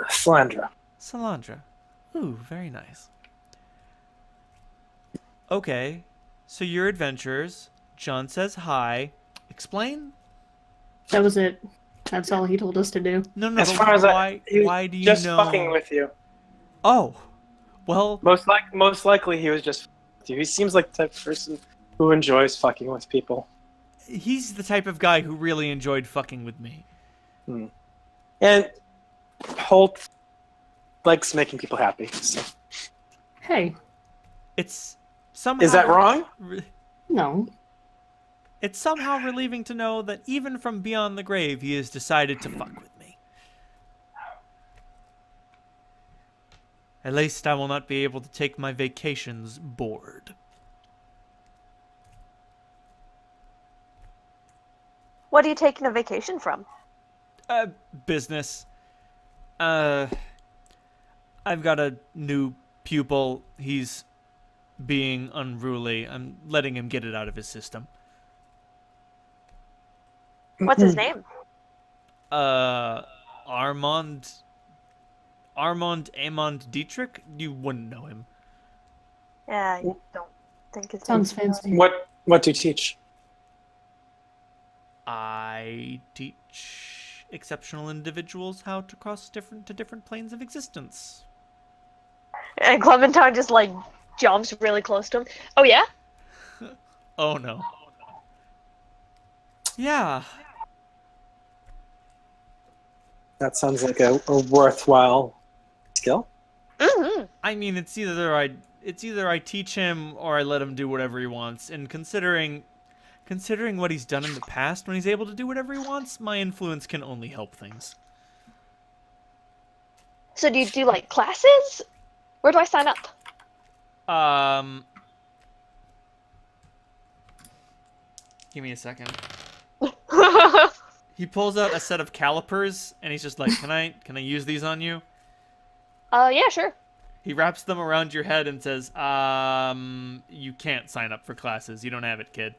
Slandra.
Salandra. Ooh, very nice. Okay, so your adventures. John says hi. Explain?
That was it. That's all he told us to do.
No,
As
but
far as he was
why do you
just
know?
fucking with you.
Oh, well,
Most likely he was just fucking with you. He seems like the type of person who enjoys fucking with people.
he's the type of guy who really enjoyed fucking with me.
And Holt likes making people happy. So.
Hey,
It's somehow.
Is that wrong?
no.
It's somehow relieving to know that even from beyond the grave, he has decided to fuck with me. At least I will not be able to take my vacations bored.
What are you taking a vacation from?
Business. I've got a new pupil. He's being unruly. I'm letting him get it out of his system.
What's his name?
Armand Amond Dietrich? You wouldn't know him.
Yeah, I don't think it's
Sounds fancy.
What do you teach?
I teach exceptional individuals how to cross different planes of existence.
And Clementine just like jumps really close to him. Oh yeah?
Oh no. Yeah.
That sounds like a worthwhile skill.
Mm-hmm.
I mean, it's either I teach him or I let him do whatever he wants. And considering what he's done in the past, when he's able to do whatever he wants, my influence can only help things.
So do you do like classes? Where do I sign up?
Give me a second. He pulls out a set of calipers and he's just like, "Can I use these on you?"
Yeah, sure.
He wraps them around your head and says, you can't sign up for classes. You don't have it, kid."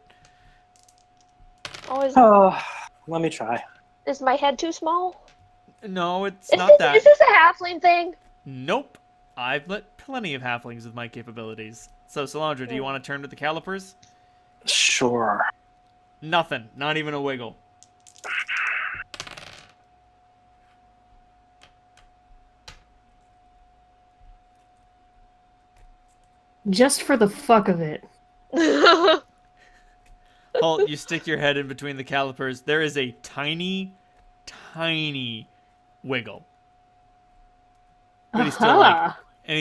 Oh, let me try.
Is my head too small?
No, it's
Is
not
this,
that.
is this a halfling thing?
Nope. I've met plenty of halflings with my capabilities. So, Salandra, do you want to turn to the calipers?
Sure.
Nothing. Not even a wiggle.
Just for the fuck of it.
Holt, you stick your head in between the calipers. There is a tiny, tiny wiggle. But he's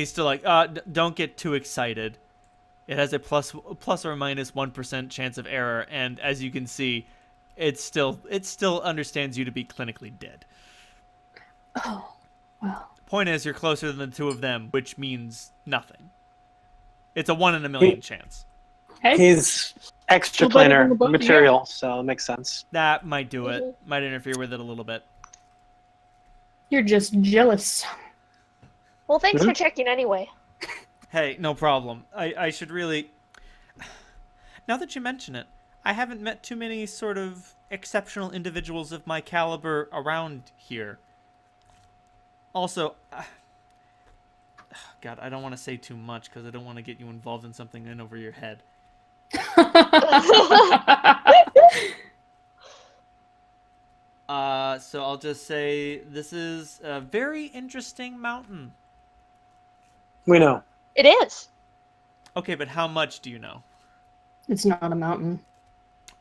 still like, don't get too excited. It has a plus or minus 1% chance of error, and as you can see, it still understands you to be clinically dead.
Oh, well.
Point is, you're closer than the two of them, which means nothing. It's a 1 in a million chance.
Hey,
He's
Still better than
extraplanar
the both of you.
material, so it makes sense.
That might do it. Might interfere with it a little bit.
you're just jealous.
Well, thanks for checking anyway.
Hey, no problem. I should really... Now that you mention it, I haven't met too many sort of exceptional individuals of my caliber around here. Also, God, I don't want to say too much because I don't want to get you involved in something in over your head. So I'll just say this is a very interesting mountain.
We know.
It is.
Okay, but how much do you know?
It's not a mountain.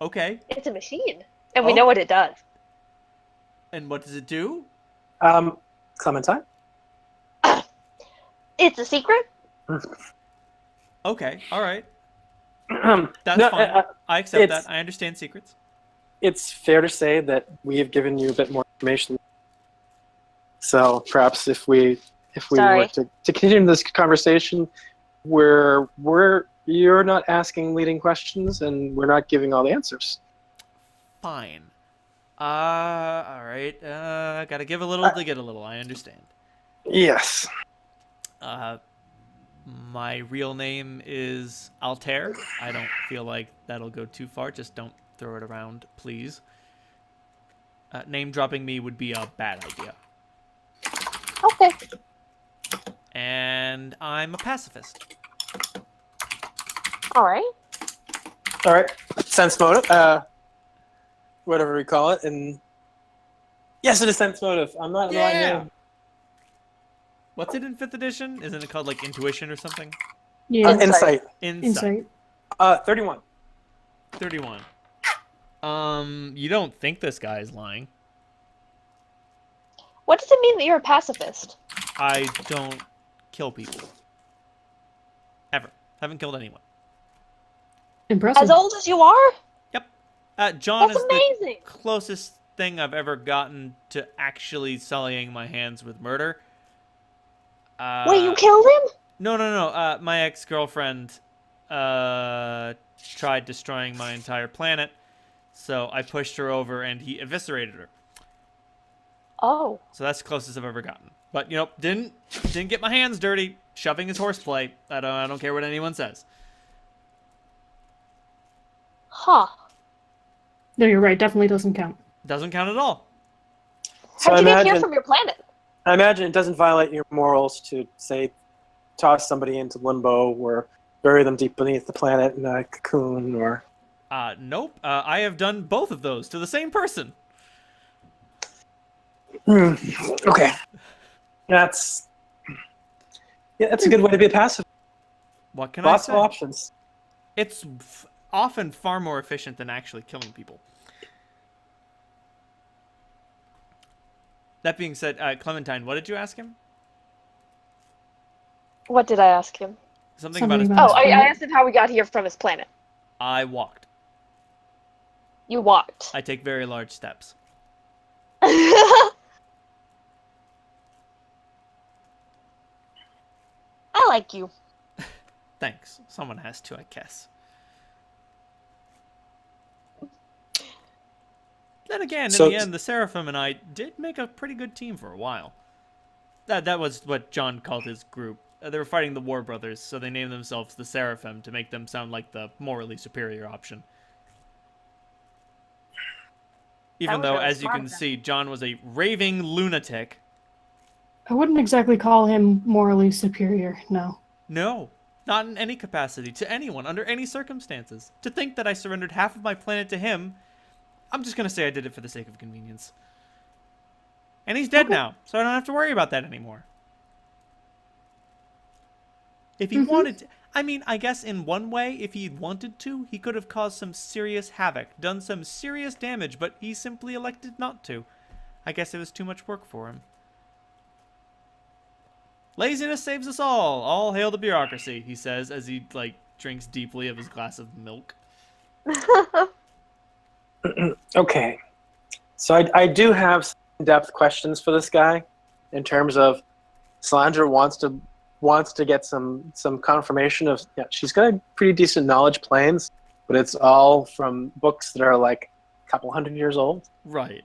Okay.
It's a machine, and we
Oh.
know what it does.
And what does it do?
Clementine?
It's a secret.
Okay, all right.
No,
That's fine. I accept
it's-
that. I understand secrets.
it's fair to say that we have given you a bit more information. So perhaps if we
Sorry.
were to continue this conversation, you're not asking leading questions and we're not giving all the answers.
Fine. All right. Gotta give a little to get a little. I understand.
Yes.
My real name is Altair. I don't feel like that'll go too far. Just don't throw it around, please. Name dropping me would be a bad idea.
Okay.
And I'm a pacifist.
All right.
All right. Sense motive. Whatever we call it. And yes, it is sense motive. I'm not lying.
Yeah. What's it in 5th edition? Isn't it called like intuition or something?
Yeah,
Insight.
Insight.
31.
31. You don't think this guy is lying?
What does it mean that you're a pacifist?
I don't kill people. Ever. Haven't killed anyone.
impressive.
As old as you are?
John
That's
is
amazing.
the closest thing I've ever gotten to actually sullying my hands with murder.
Wait, you killed him?
No. My ex-girlfriend tried destroying my entire planet, so I pushed her over and he eviscerated her.
Oh.
So that's the closest I've ever gotten. But didn't get my hands dirty shoving his horseplay. I don't care what anyone says.
Huh.
No, you're right. Definitely doesn't count.
Doesn't count at all.
So
How'd you get here
imagine-
from your planet?
I imagine it doesn't violate your morals to, say, toss somebody into limbo or bury them deep beneath the planet in a cocoon or...
Nope. I have done both of those to the same person.
Okay. That's a good way to be a pacifist.
What can
Lots
I
of
say?
options.
It's often far more efficient than actually killing people. That being said, Clementine, what did you ask him?
What did I ask him?
Something about his.
Something about-
Oh, I asked him how we got here from his planet.
I walked.
You walked.
I take very large steps.
I like you.
Thanks. Someone has to, I guess. Then again,
So-
in the end, the Seraphim and I did make a pretty good team for a while. That was what John called his group. They were fighting the War Brothers, so they named themselves the Seraphim to make them sound like the morally superior option. Even
was
though,
really
as you
smart
can
of them.
see, John was a raving lunatic.
I wouldn't exactly call him morally superior, no.
No, not in any capacity, to anyone, under any circumstances. To think that I surrendered half of my planet to him, I'm just going to say I did it for the sake of convenience. And he's dead now, so I don't have to worry about that anymore. If he wanted to, I mean, I guess in one way, if he'd wanted to, he could have caused some serious havoc, done some serious damage, but he simply elected not to. I guess it was too much work for him. Laziness saves us all. All hail the bureaucracy, he says as he, drinks deeply of his glass of milk.
Okay. So I do have some in-depth questions for this guy in terms of Salandra wants to get some confirmation of she's got a pretty decent knowledge planes, but it's all from books that are like a couple 100 years old.
Right.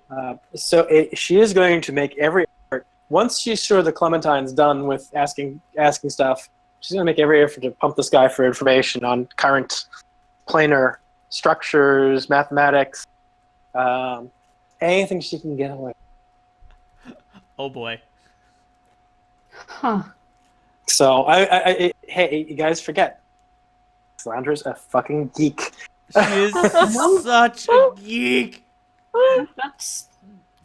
She is going to make every effort once she's sure the Clementine's done with asking stuff. She's going to make every effort to pump this guy for information on current planar structures, mathematics, anything she can get away.
Oh boy.
Huh.
So hey, you guys forget, Salandra's a fucking geek.
She is such a geek.
That's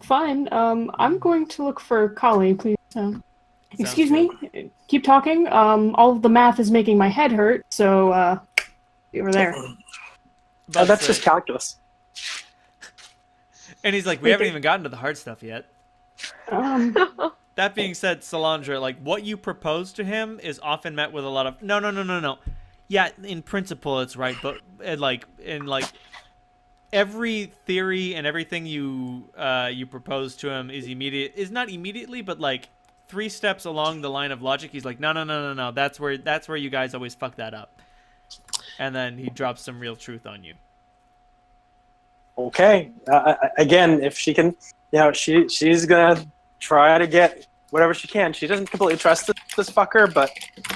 fine. I'm going to look for Kali, please. Excuse me? Keep talking. All of the math is making my head hurt, so, over there.
That's just calculus.
And he's like, we haven't even gotten to the hard stuff yet. That being said, Solandra, like, what you propose to him is often met with a lot of, no. Yeah, in principle it's right, but in every theory and everything you propose to him is not immediately, but like 3 steps along the line of logic. He's like, no. That's where you guys always fuck that up. And then he drops some real truth on you.
Okay. Again, if she can, she's gonna try to get whatever she can. She doesn't completely trust this fucker, but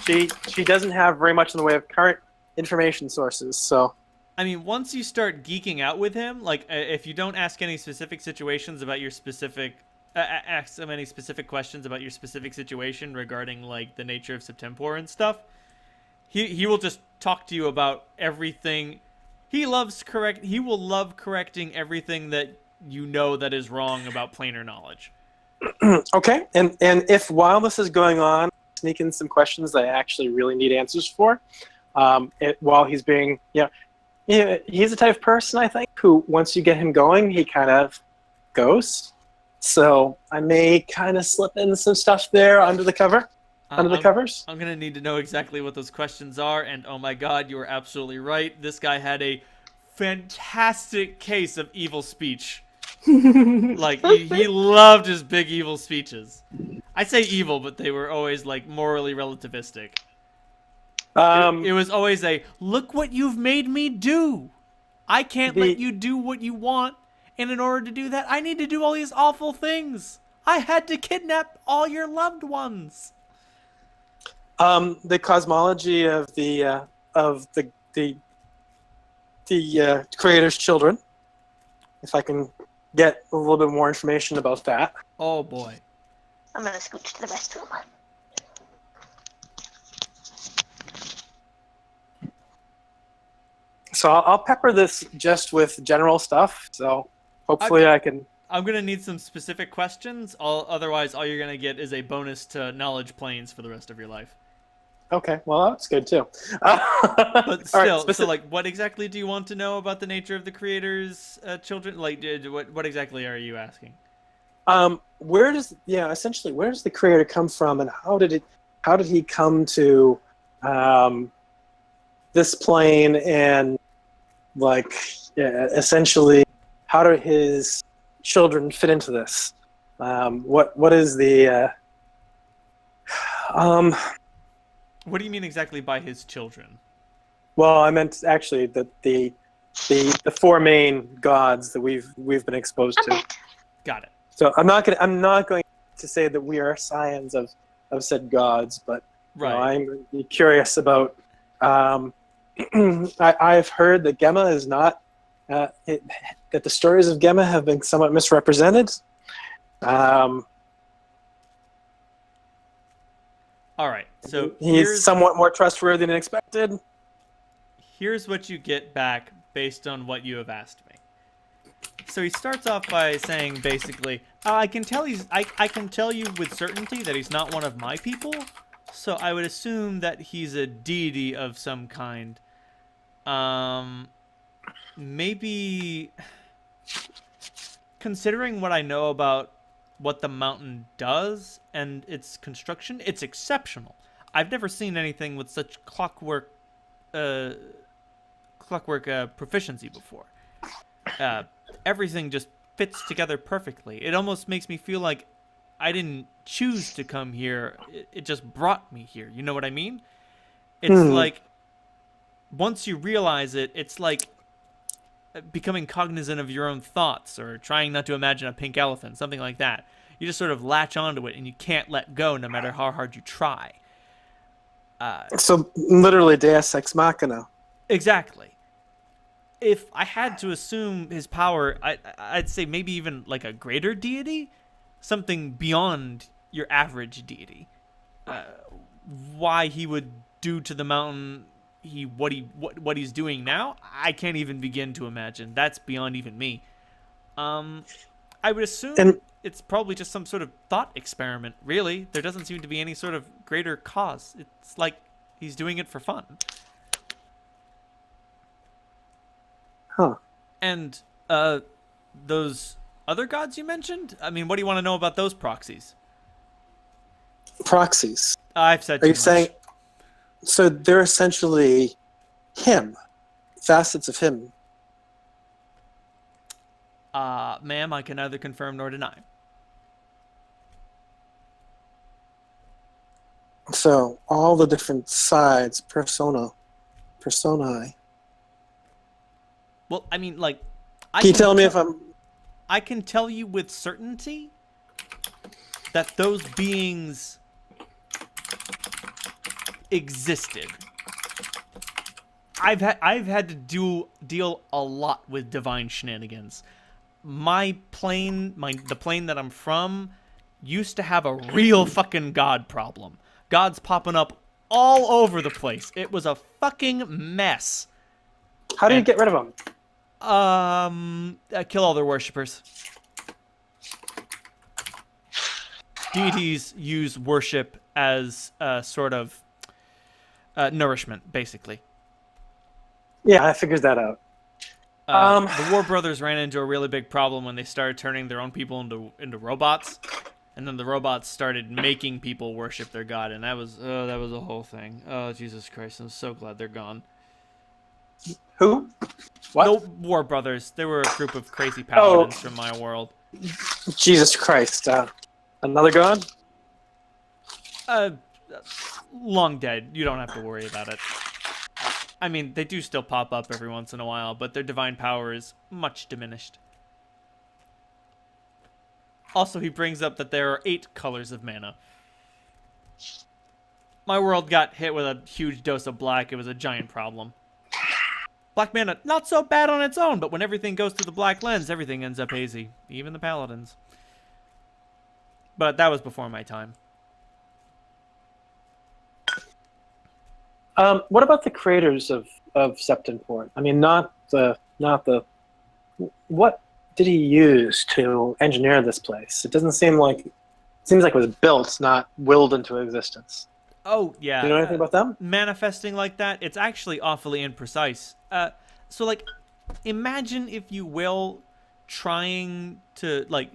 she doesn't have very much in the way of current information sources. So,
I mean, once you start geeking out with him, like if you don't ask any specific situations about your specific, ask him any specific questions about your specific situation regarding like the nature of Septemport and stuff, he will just talk to you about everything. He will love correcting everything that you know that is wrong about planar knowledge.
Okay, and if while this is going on, sneak in some questions that I actually really need answers for, while he's being, he's the type of person, I think, who once you get him going, he kind of goes. So I may kind of slip in some stuff there under the covers.
I'm gonna need to know exactly what those questions are, and oh my god, you are absolutely right. This guy had a fantastic case of evil speech. Like, he loved his big evil speeches. I say evil, but they were always, like, morally relativistic. It was always a, look what you've made me do. I can't let you do what you want, and in order to do that, I need to do all these awful things. I had to kidnap all your loved ones.
The cosmology of the creator's children, if I can get a little bit more information about that.
Oh boy.
I'm gonna scooch to the restroom.
So I'll pepper this just with general stuff. So hopefully I can.
I'm gonna need some specific questions. Otherwise, all you're gonna get is a bonus to knowledge planes for the rest of your life.
Okay, well that's good too.
But still,
right,
so like, what exactly do you want to know about the nature of the creator's children? Like, what exactly are you asking?
Essentially, where does the creator come from, and how did he come to this plane, and essentially, how do his children fit into this? What is the
What do you mean exactly by his children?
Well, I meant actually that the 4 main gods that we've been exposed to.
Got it.
So I'm not going to say that we are scions of said gods, but
right.
I'm curious about. I've heard that Gemma is not that the stories of Gemma have been somewhat misrepresented.
All right, so
he's somewhat more trustworthy than expected.
Here's what you get back based on what you have asked me. So he starts off by saying basically, I can tell you with certainty that he's not one of my people, so I would assume that he's a deity of some kind. Maybe considering what I know about what the mountain does and its construction, it's exceptional. I've never seen anything with such clockwork proficiency before. Everything just fits together perfectly. It almost makes me feel like I didn't choose to come here. It just brought me here. You know what I mean? It's like, once you realize it, it's like becoming cognizant of your own thoughts, or trying not to imagine a pink elephant, something like that. You just sort of latch onto it, and you can't let go no matter how hard you try.
So literally Deus Ex Machina.
Exactly. If I had to assume his power, I'd say maybe even like a greater deity, something beyond your average deity. Why he would do to the mountain what he's doing now, I can't even begin to imagine. That's beyond even me. I would assume it's probably just some sort of thought experiment, really. There doesn't seem to be any sort of greater cause. It's like he's doing it for fun.
Huh.
And those other gods you mentioned? I mean, what do you want to know about those proxies?
Proxies.
I've said
Are
too
you
much.
saying? So they're essentially him, facets of him.
Ma'am, I can neither confirm nor deny.
So all the different sides, personae.
Well, I mean, like,
Can you tell me if I'm?
I can tell you with certainty that those beings existed. I've had to deal a lot with divine shenanigans. My plane, the plane that I'm from, used to have a real fucking god problem. Gods popping up all over the place. It was a fucking mess.
How do you get rid of them?
Kill all their worshippers. Deities use worship as a sort of nourishment, basically.
Yeah, I figured that out.
The War Brothers ran into a really big problem when they started turning their own people into robots, and then the robots started making people worship their god, and that was a whole thing. Oh, Jesus Christ! I'm so glad they're gone.
Who? What?
The War Brothers. They were a group of crazy paladins from my world.
Jesus Christ! Another god?
Long dead. You don't have to worry about it. I mean, they do still pop up every once in a while, but their divine power is much diminished. Also, he brings up that there are 8 colors of mana. My world got hit with a huge dose of black. It was a giant problem. Black mana, not so bad on its own, but when everything goes through the black lens, everything ends up hazy. Even the paladins. But that was before my time.
What about the creators of Septemport? I mean, not the. What did he use to engineer this place? It doesn't seem like. It seems like it was built, not willed into existence.
Oh, yeah.
Do you know anything about them?
Manifesting like that, it's actually awfully imprecise. So, like, imagine, if you will, trying to, like,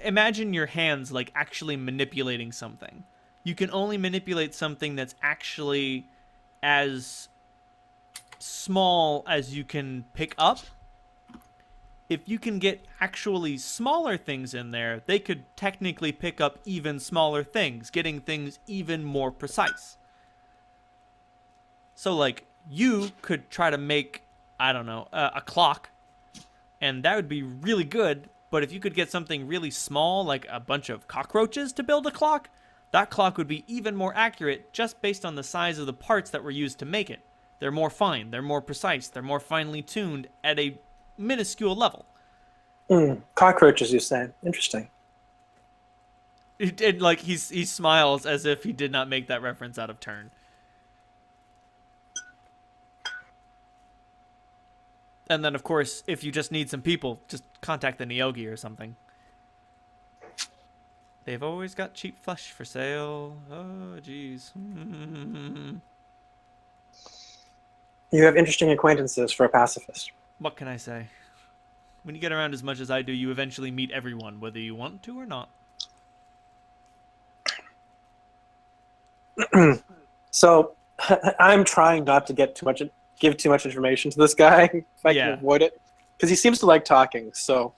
imagine your hands, like, actually manipulating something. You can only manipulate something that's actually as small as you can pick up. If you can get actually smaller things in there, they could technically pick up even smaller things, getting things even more precise. So, like, you could try to make, I don't know, a clock, and that would be really good, but if you could get something really small, like a bunch of cockroaches to build a clock, that clock would be even more accurate just based on the size of the parts that were used to make it. They're more fine, they're more precise, they're more finely tuned at a minuscule level.
Cockroaches, you say? Interesting.
Like, he smiles as if he did not make that reference out of turn. And then, of course, if you just need some people, just contact the Neogi or something. They've always got cheap flesh for sale. Oh, jeez.
You have interesting acquaintances for a pacifist.
What can I say? When you get around as much as I do, you eventually meet everyone, whether you want to or not.
So, I'm trying not to give too much information to this guy if I can avoid it, because he seems to like talking. So,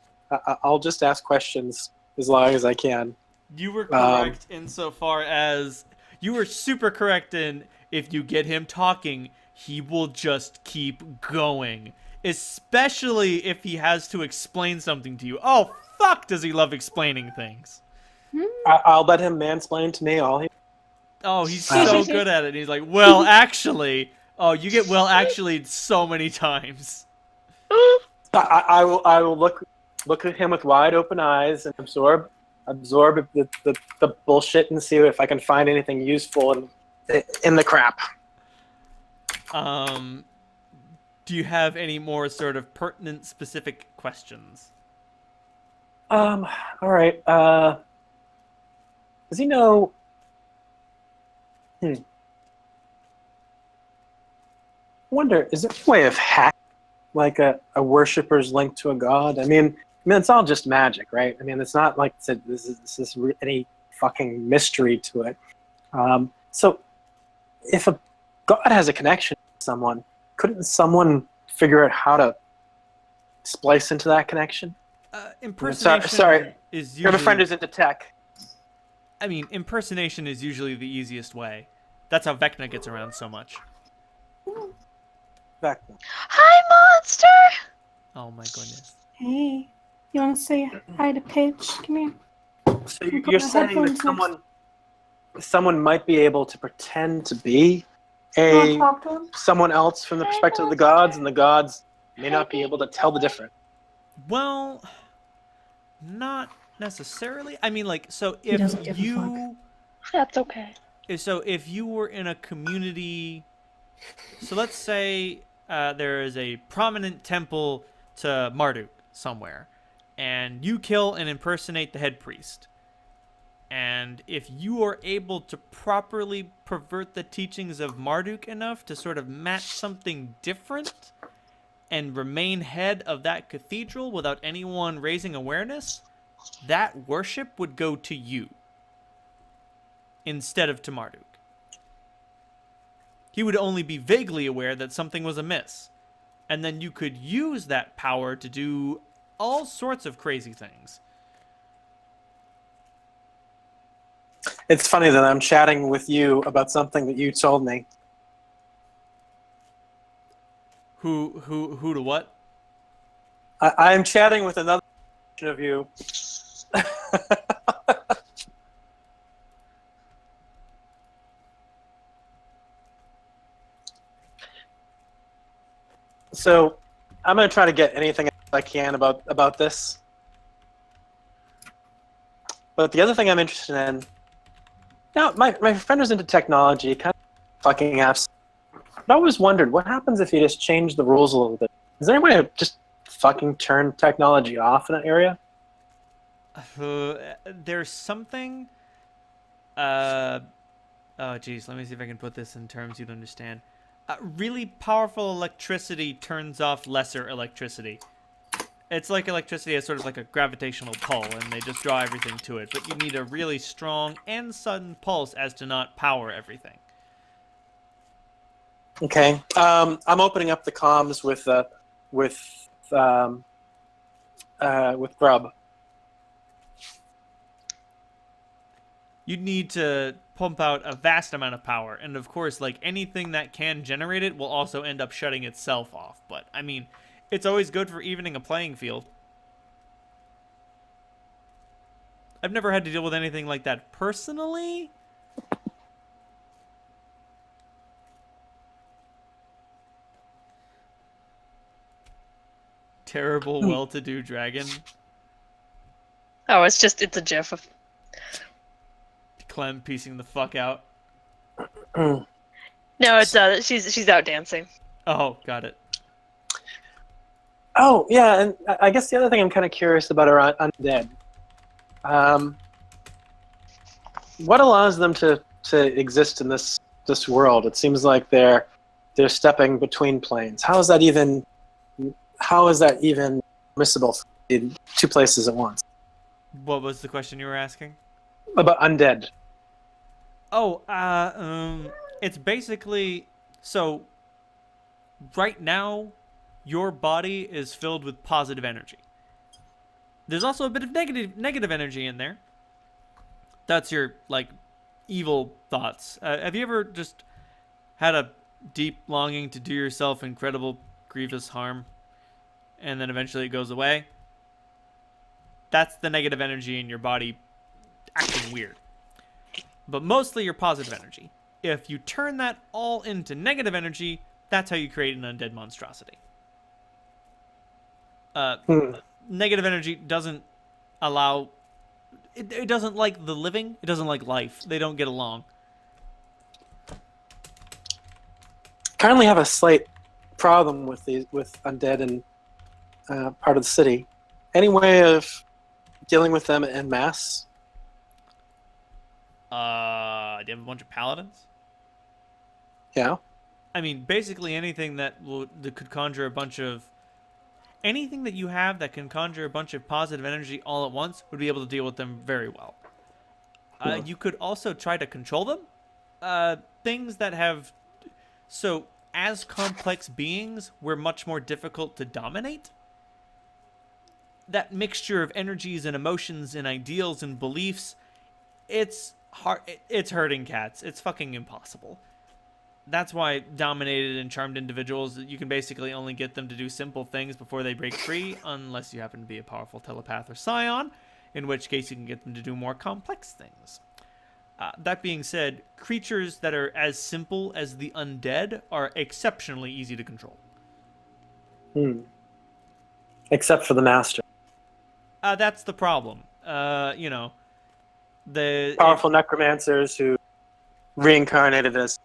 I'll just ask questions as long as I can.
You were correct insofar as you were super correct in if you get him talking, he will just keep going. Especially if he has to explain something to you. Oh, fuck, does he love explaining things.
I'll let him mansplain to me all he...
Oh, he's so good at it. He's like, well, actually... Oh, you get well actually so many times.
I will look at him with wide open eyes and absorb the bullshit and see if I can find anything useful in the crap.
Do you have any more sort of pertinent, specific questions?
All right. Does he know? I wonder, is there a way of hacking like a worshipper's link to a god? I mean, it's all just magic, right? I mean, it's not like this is any fucking mystery to it. So, if a god has a connection to someone, couldn't someone figure out how to splice into that connection?
Impersonation
Sorry.
is
You have a friend
usually.
who's into tech.
I mean, impersonation is usually the easiest way. That's how Vecna gets around so much.
Back.
Hi, monster!
Oh my goodness.
Hey, you want to say hi to Paige? Come here.
So
Can we put
you're
our
saying that
headphones
someone might be able to pretend to be
You want to talk to him?
someone else from the perspective of the gods, and the gods may not be able to tell the difference.
Well, not necessarily. I mean, like, so
He doesn't give
if
a fuck.
you,
That's okay.
so if you were in a community, so let's say there is a prominent temple to Marduk somewhere, and you kill and impersonate the head priest. And if you are able to properly pervert the teachings of Marduk enough to sort of match something different and remain head of that cathedral without anyone raising awareness, that worship would go to you instead of to Marduk. He would only be vaguely aware that something was amiss. And then you could use that power to do all sorts of crazy things.
It's funny that I'm chatting with you about something that you told me.
Who to what?
I'm chatting with another version of you. So I'm going to try to get anything I can about this. But the other thing I'm interested in, now my friend was into technology, kind of fucking apps. But I always wondered, what happens if you just change the rules a little bit? Is there any way to just fucking turn technology off in an area?
There's something. Oh, geez. Let me see if I can put this in terms you'd understand. Really powerful electricity turns off lesser electricity. It's like electricity has sort of like a gravitational pull, and they just draw everything to it. But you need a really strong and sudden pulse as to not power everything.
Okay. I'm opening up the comms with Grub.
You'd need to pump out a vast amount of power, and of course, like anything that can generate it will also end up shutting itself off. But I mean, it's always good for evening a playing field. I've never had to deal with anything like that personally. Terrible, well-to-do dragon.
Oh, it's a gif of.
Clem piecing the fuck out.
No, it's she's out dancing.
Oh, got it.
Oh, yeah, and I guess the other thing I'm kind of curious about are undead. What allows them to exist in this world? It seems like they're stepping between planes. How is that even permissible in two places at once?
What was the question you were asking?
About undead.
Oh, it's basically so. Right now, your body is filled with positive energy. There's also a bit of negative energy in there. That's your like evil thoughts. Have you ever just had a deep longing to do yourself incredible, grievous harm, and then eventually it goes away? That's the negative energy in your body acting weird. But mostly your positive energy. If you turn that all into negative energy, that's how you create an undead monstrosity. Negative energy doesn't allow... It doesn't like the living. It doesn't like life. They don't get along.
Currently have a slight problem with undead and part of the city. Any way of dealing with them en masse?
Do you have a bunch of paladins?
Yeah.
I mean, basically anything that could conjure a bunch of anything that you have that can conjure a bunch of positive energy all at once would be able to deal with them very well. You could also try to control them. Things that have so as complex beings, we're much more difficult to dominate. That mixture of energies and emotions and ideals and beliefs, it's hard. It's hurting cats. It's fucking impossible. That's why dominated and charmed individuals, you can basically only get them to do simple things before they break free, unless you happen to be a powerful telepath or scion, in which case you can get them to do more complex things. That being said, creatures that are as simple as the undead are exceptionally easy to control.
Except for the master.
That's the problem. The
Powerful necromancers who reincarnated as...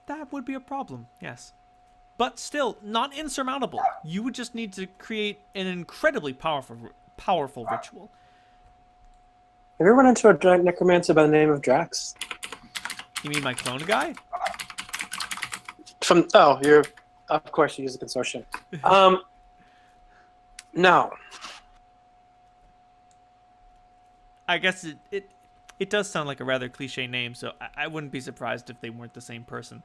That would be a problem, yes. But still, not insurmountable. You would just need to create an incredibly powerful ritual.
Have you ever run into a necromancer by the name of Drax?
You mean my clone guy?
Of course you use the consortium. No.
I guess it does sound like a rather cliche name, so I wouldn't be surprised if they weren't the same person.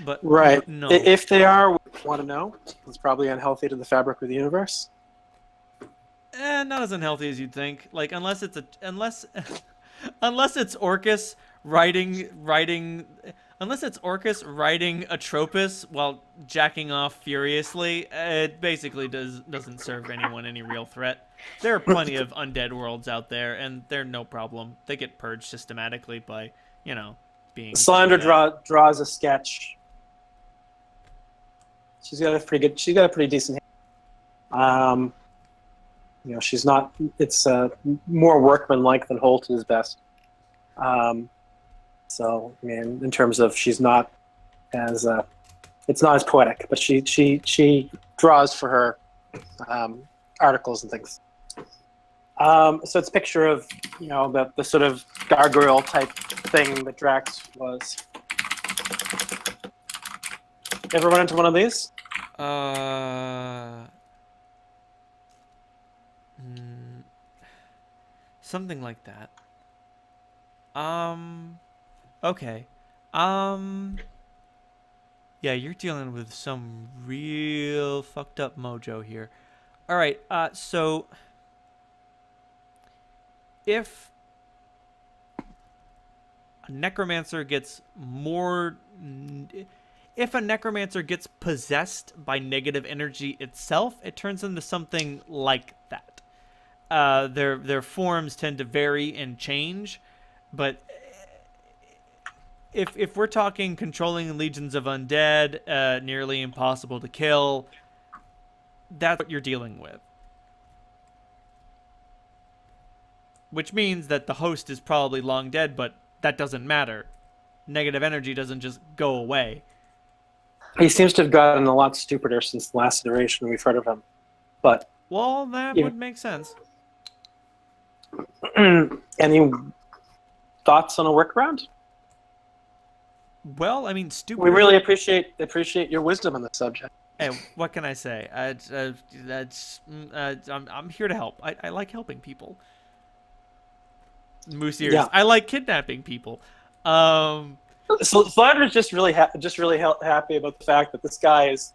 But
right.
No.
If they are, we want to know. It's probably unhealthy to the fabric of the universe.
Not as unhealthy as you'd think. Like unless it's Orcus riding Atropus while jacking off furiously, it basically doesn't serve anyone any real threat. There are plenty of undead worlds out there, and they're no problem. They get purged systematically by, being...
Slandra draws a sketch. She's got a pretty decent hand. She's not... It's more workmanlike than Holt is best. So, I mean, in terms of she's not as... it's not as poetic, but she draws for her articles and things. So it's a picture of, the sort of gargoyle type thing that Drax was. Ever run into one of these?
Something like that. Okay. Yeah, you're dealing with some real fucked up mojo here. All right, so if a necromancer gets possessed by negative energy itself, it turns into something like that. Their forms tend to vary and change, but if we're talking controlling legions of undead, nearly impossible to kill, that's what you're dealing with. Which means that the host is probably long dead, but that doesn't matter. Negative energy doesn't just go away.
He seems to have gotten a lot stupider since the last iteration we've heard of him. But
well, that would make sense.
Any thoughts on a workaround?
Well, I mean, stupid.
We really appreciate your wisdom on this subject.
Hey, what can I say? I'm here to help. I like helping people. Moose ears.
Yeah.
I like kidnapping people.
So Flander's just really happy about the fact that this guy is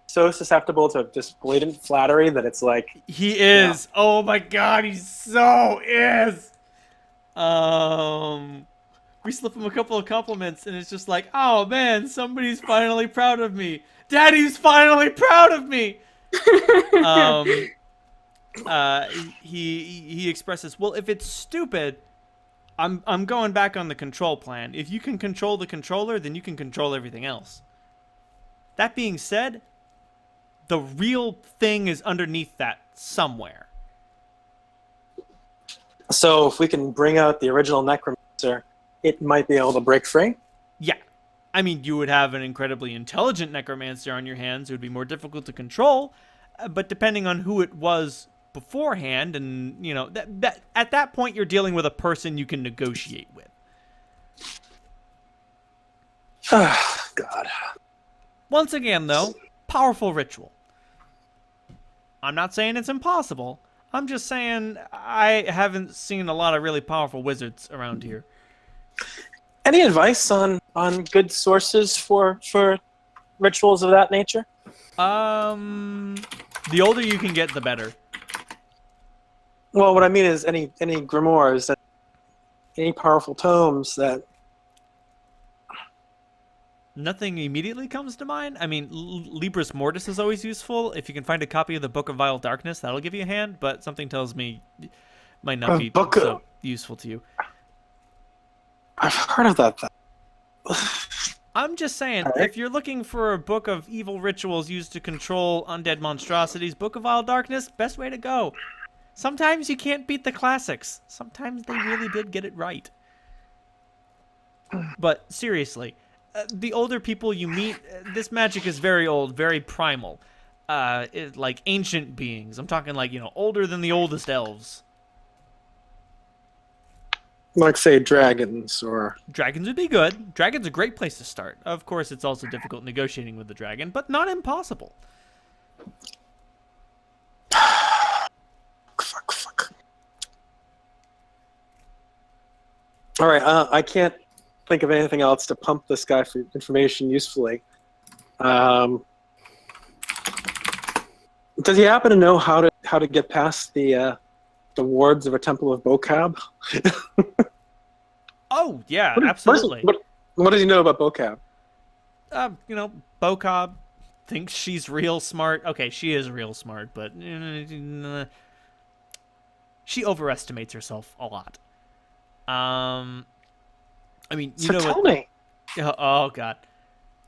so susceptible to just blatant flattery that it's like
he is. Yeah. Oh my god, he so is. We slip him a couple of compliments, and it's just like, oh man, somebody's finally proud of me. Daddy's finally proud of me. He expresses, well, if it's stupid, I'm going back on the control plan. If you can control the controller, then you can control everything else. That being said, the real thing is underneath that somewhere.
So if we can bring out the original necromancer, it might be able to break free?
Yeah. I mean, you would have an incredibly intelligent necromancer on your hands. It would be more difficult to control. But depending on who it was beforehand, and that at that point you're dealing with a person you can negotiate with.
God.
Once again, though, powerful ritual. I'm not saying it's impossible. I'm just saying I haven't seen a lot of really powerful wizards around here.
Any advice on good sources for rituals of that nature?
The older you can get, the better.
Well, what I mean is any grimoires, any powerful tomes that.
Nothing immediately comes to mind. I mean, Libris Mortis is always useful. If you can find a copy of the Book of Vile Darkness, that'll give you a hand, but something tells me it might not be so useful to you.
I've heard of that.
I'm just saying, if you're looking for a book of evil rituals used to control undead monstrosities, Book of Vile Darkness, best way to go. Sometimes you can't beat the classics. Sometimes they really did get it right. But seriously, the older people you meet, this magic is very old, very primal. Like ancient beings. I'm talking like, older than the oldest elves.
Like, say, dragons or...
Dragons would be good. Dragon's a great place to start. Of course, it's also difficult negotiating with the dragon, but not impossible.
Fuck. All right, I can't think of anything else to pump this guy for information usefully. Does he happen to know how to get past the wards of a temple of Bokab?
Oh yeah, absolutely.
What does he know about Bokab?
Bokab thinks she's real smart. Okay, she is real smart, but she overestimates herself a lot. I mean,
Tell me.
Oh god.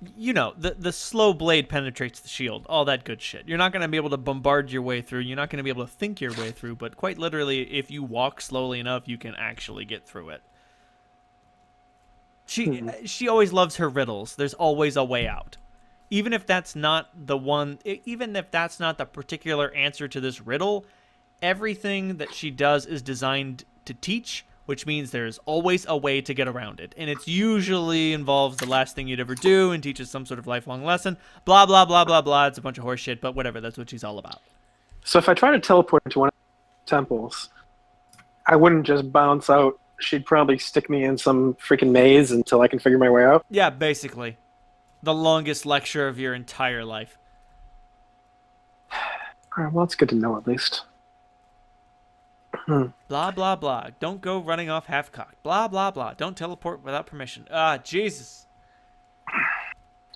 The slow blade penetrates the shield, all that good shit. You're not going to be able to bombard your way through. You're not going to be able to think your way through, but quite literally, if you walk slowly enough, you can actually get through it. She always loves her riddles. There's always a way out. Even if that's not the particular answer to this riddle, everything that she does is designed to teach, which means there's always a way to get around it. And it usually involves the last thing you'd ever do and teaches some sort of lifelong lesson. Blah, blah, blah, blah, blah. It's a bunch of horse shit, but whatever. That's what she's all about.
So if I try to teleport into one of the temples, I wouldn't just bounce out. She'd probably stick me in some freaking maze until I can figure my way out.
Yeah, basically. The longest lecture of your entire life.
All right, well, it's good to know at least.
Blah, blah, blah. Don't go running off half-cocked. Blah, blah, blah. Don't teleport without permission. Jesus.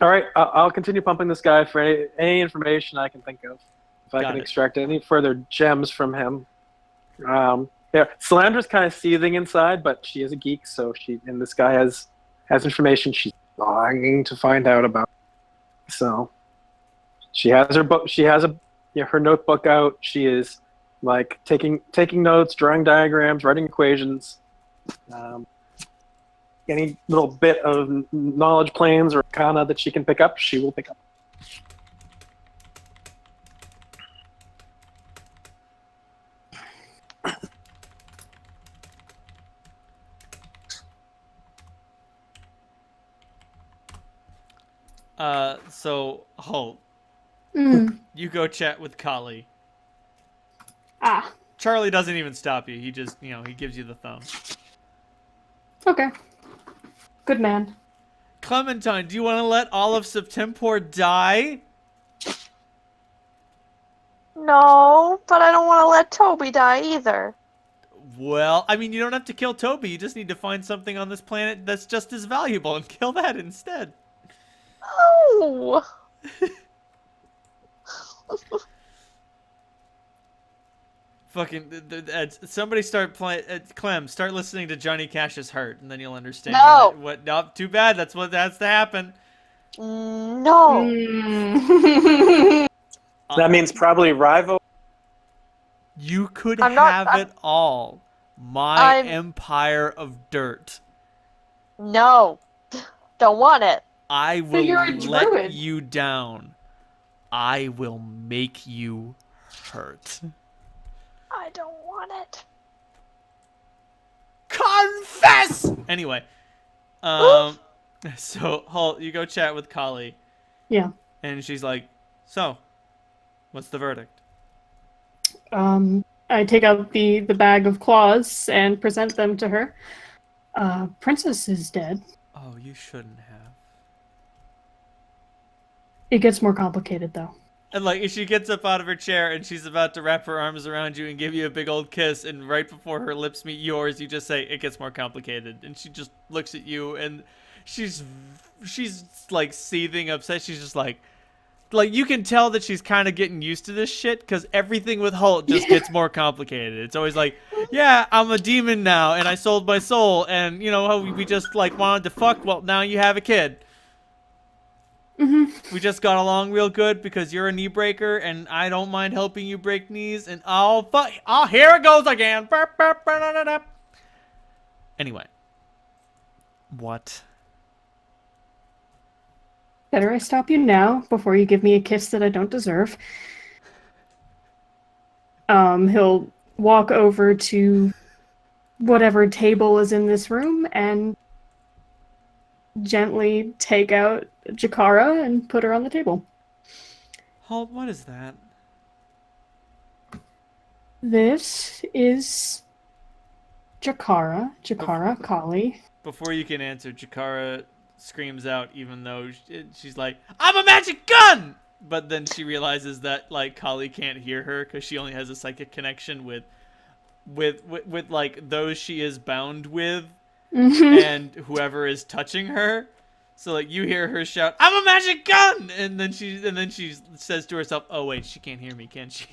All right, I'll continue pumping this guy for any information I can think of. If I can extract any further gems from him. Salandra's kind of seething inside, but she is a geek, so and this guy has information she's longing to find out about. So she has her book. She has her notebook out. She is like taking notes, drawing diagrams, writing equations. Any little bit of knowledge planes or arcana that she can pick up, she will pick up.
So, Holt, you go chat with Kali. Charlie doesn't even stop you. He just, he gives you the thumb.
Okay. Good man.
Clementine, do you want to let all of Septemport die?
No, but I don't want to let Toby die either.
Well, I mean, you don't have to kill Toby. You just need to find something on this planet that's just as valuable and kill that instead.
Oh!
Fucking, somebody start playing, Clem, start listening to Johnny Cash's Hurt, and then you'll understand.
No!
No, too bad, that's what has to happen.
No!
That means probably Rivo.
You could have it all. My empire of dirt.
No. Don't want it.
I will let you down. I will make you hurt.
I don't want it.
Confess! Anyway. So, Halt, you go chat with Kali.
Yeah.
And she's like, so, what's the verdict?
I take out the bag of claws and present them to her. Princess is dead.
Oh, you shouldn't have.
It gets more complicated, though.
And like, she gets up out of her chair and she's about to wrap her arms around you and give you a big old kiss, and right before her lips meet yours, you just say, it gets more complicated. And she just looks at you and she's like seething upset. She's just like you can tell that she's kind of getting used to this shit, because everything with Holt just gets more complicated. It's always like, yeah, I'm a demon now and I sold my soul, and you know how we just like wanted to fuck, well now you have a kid. We just got along real good because you're a knee breaker and I don't mind helping you break knees, and here it goes again. Anyway. What?
Better I stop you now before you give me a kiss that I don't deserve. He'll walk over to whatever table is in this room and gently take out Jakara and put her on the table.
Halt, what is that?
This is Jakara Kali.
Before you can answer, Jakara screams out, even though she's like, I'm a magic gun! But then she realizes that like Kali can't hear her because she only has a psychic connection with like those she is bound with and whoever is touching her. So like you hear her shout, I'm a magic gun! And then she says to herself, oh wait, she can't hear me, can she?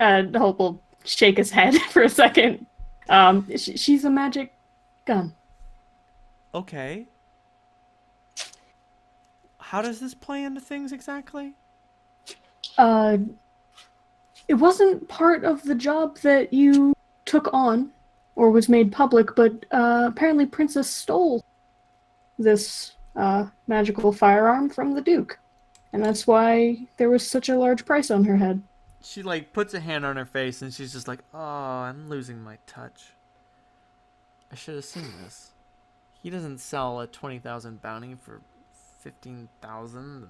Hope will shake his head for a second. She's a magic gun.
Okay. How does this play into things exactly?
It wasn't part of the job that you took on or was made public, but apparently Princess stole this magical firearm from the Duke. And that's why there was such a large price on her head.
She like puts a hand on her face and she's just like, oh, I'm losing my touch. I should have seen this. He doesn't sell a 20,000 bounty for 15,000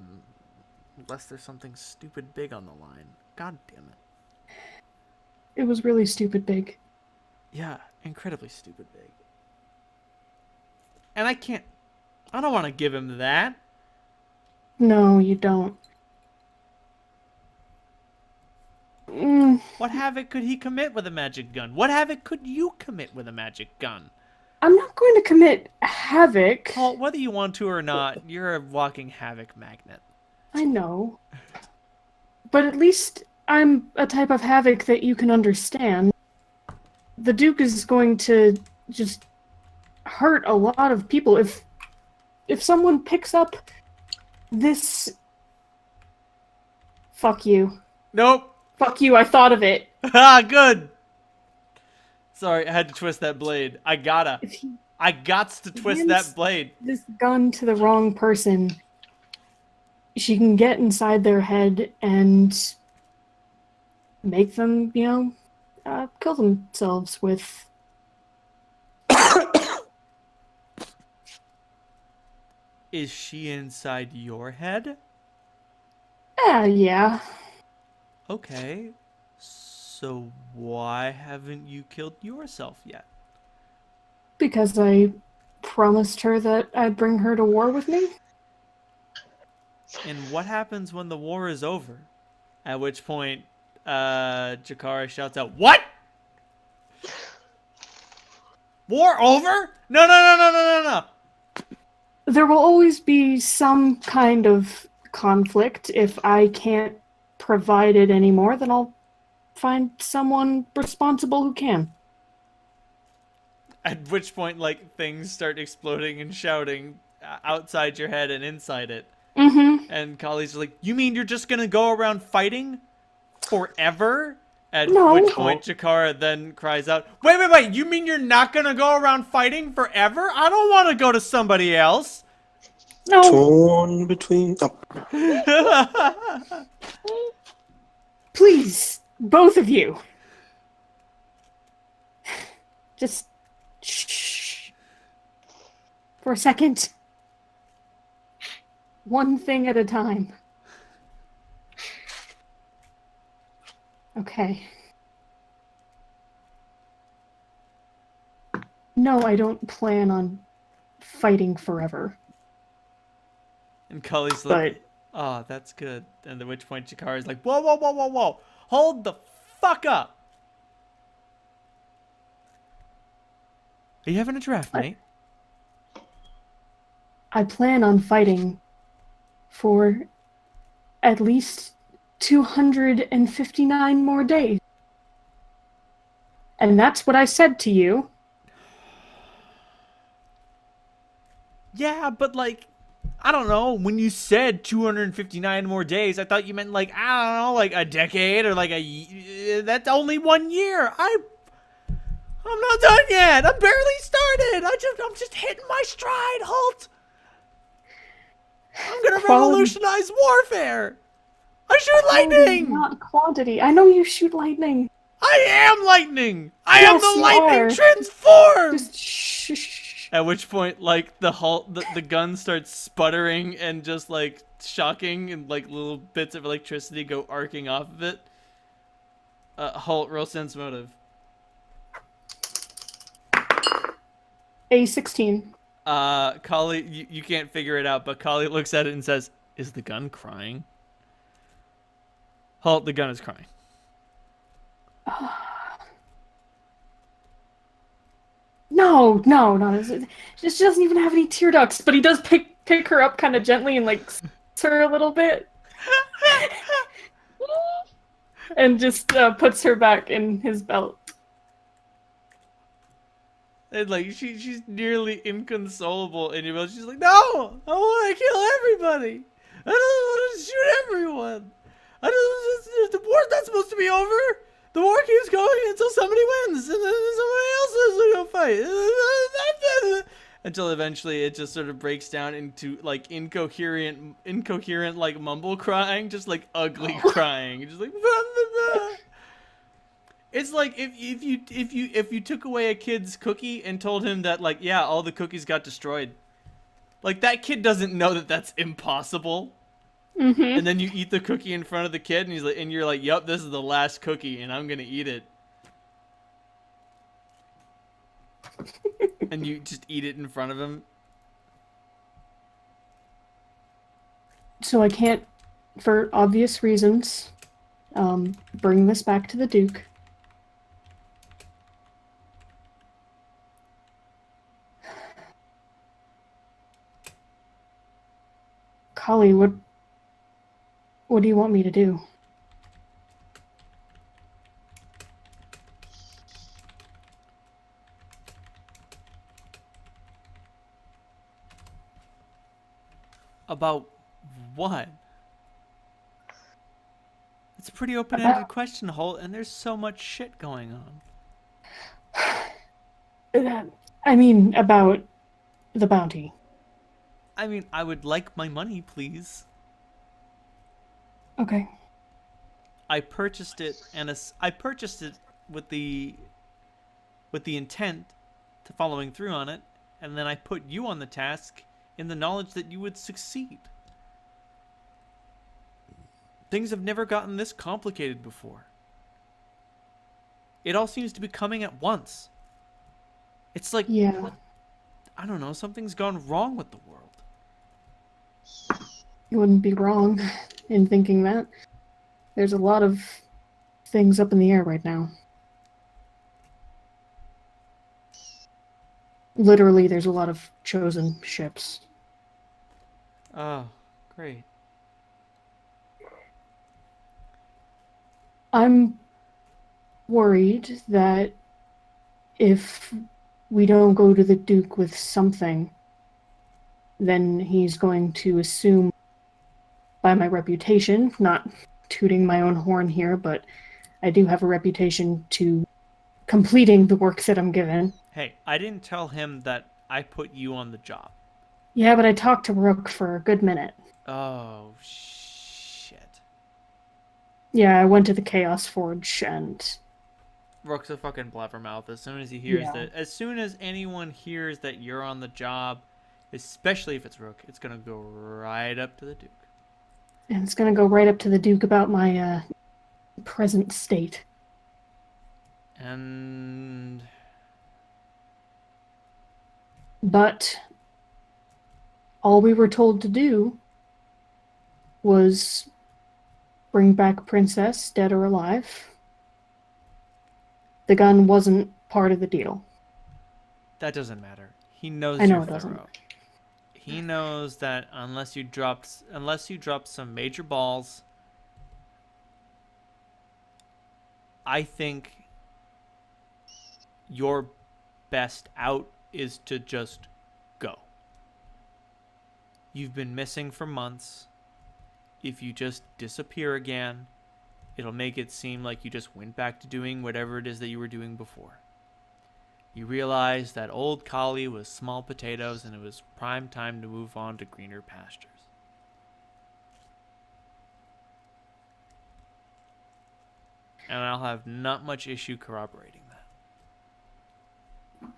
unless there's something stupid big on the line. God damn it.
It was really stupid big.
Yeah, incredibly stupid big. And I don't want to give him that.
No, you don't.
What havoc could he commit with a magic gun? What havoc could you commit with a magic gun?
I'm not going to commit havoc.
Paul, whether you want to or not, you're a walking havoc magnet.
I know. But at least I'm a type of havoc that you can understand. The Duke is going to just hurt a lot of people. If someone picks up this... Fuck you.
Nope.
Fuck you, I thought of it.
Ah, good. Sorry, I had to twist that blade. I gotta. I gots to twist that blade.
This gun to the wrong person. She can get inside their head and make them, kill themselves with...
Is she inside your head?
Yeah.
Okay. So why haven't you killed yourself yet?
Because I promised her that I'd bring her to war with me.
And what happens when the war is over? At which point, Jakara shouts out, what? War over? No.
There will always be some kind of conflict. If I can't provide it anymore, then I'll find someone responsible who can.
At which point, like, things start exploding and shouting outside your head and inside it.
Mm-hmm.
And Kali's like, you mean you're just gonna go around fighting forever? At
No.
which point Jakara then cries out, wait, you mean you're not gonna go around fighting forever? I don't want to go to somebody else.
No.
Torn between...
Please, both of you. Just shh. For a second. One thing at a time. Okay. No, I don't plan on fighting forever.
And Cully's like, oh, that's good. And at which point Chikari's like, whoa, whoa, whoa, whoa, whoa. Hold the fuck up. Are you having a draft, mate?
I plan on fighting for at least 259 more days. And that's what I said to you.
Yeah, but like, I don't know. When you said 259 more days, I thought you meant like, I don't know, like a decade or like that's only 1 year. I'm not done yet. I'm barely started. I'm just hitting my stride, Holt. I'm gonna revolutionize warfare. I shoot lightning.
Not quantity. I know you shoot lightning.
I am lightning. I am
Yes,
the
you
lightning
are.
transformed.
Just shh.
At which point, like the gun starts sputtering and just like shocking, and like little bits of electricity go arcing off of it. Holt, roll sense motive.
A16.
Kali, you can't figure it out, but Kali looks at it and says, "Is the gun crying?" Holt, the gun is crying.
No. It just doesn't even have any tear ducts, but he does pick her up kind of gently and like s her a little bit. And just puts her back in his belt.
And like she's nearly inconsolable, and she's like, "No, I want to kill everybody. I don't want to shoot everyone. The war's not supposed to be over. The war keeps going until somebody wins, and then somebody else has to go fight." Until eventually it just sort of breaks down into like incoherent like mumble crying, just like ugly crying, just like. It's like if you took away a kid's cookie and told him that like, yeah, all the cookies got destroyed. Like that kid doesn't know that that's impossible.
Mm-hmm.
And then you eat the cookie in front of the kid, and you're like, "Yep, this is the last cookie, and I'm gonna eat it." And you just eat it in front of him.
So I can't, for obvious reasons, bring this back to the Duke. Kali, what do you want me to do?
About what? It's a pretty open-ended question, Holt, and there's so much shit going on.
I mean, about the bounty.
I mean, I would like my money, please.
Okay.
I purchased it, with the intent to following through on it, and then I put you on the task in the knowledge that you would succeed. Things have never gotten this complicated before. It all seems to be coming at once. It's like,
yeah,
I don't know, something's gone wrong with the world.
You wouldn't be wrong in thinking that. There's a lot of things up in the air right now. Literally, there's a lot of chosen ships.
Oh, great.
I'm worried that if we don't go to the Duke with something, then he's going to assume by my reputation, not tooting my own horn here, but I do have a reputation to completing the work that I'm given.
Hey, I didn't tell him that I put you on the job.
Yeah, but I talked to Rook for a good minute.
Oh, shit.
Yeah, I went to the Chaos Forge and
Rook's a fucking blabbermouth. As soon as he hears
Yeah.
that, as soon as anyone hears that you're on the job, especially if it's Rook, it's gonna go right up to the Duke.
And it's gonna go right up to the Duke about my present state.
And
But all we were told to do was bring back Princess, dead or alive. The gun wasn't part of the deal.
that doesn't matter. He knows
I know
you're
it doesn't.
thorough. He knows that unless you drop some major balls, I think your best out is to just go. You've been missing for months. If you just disappear again, it'll make it seem like you just went back to doing whatever it is that you were doing before. You realize that old Kali was small potatoes and it was prime time to move on to greener pastures. And I'll have not much issue corroborating that.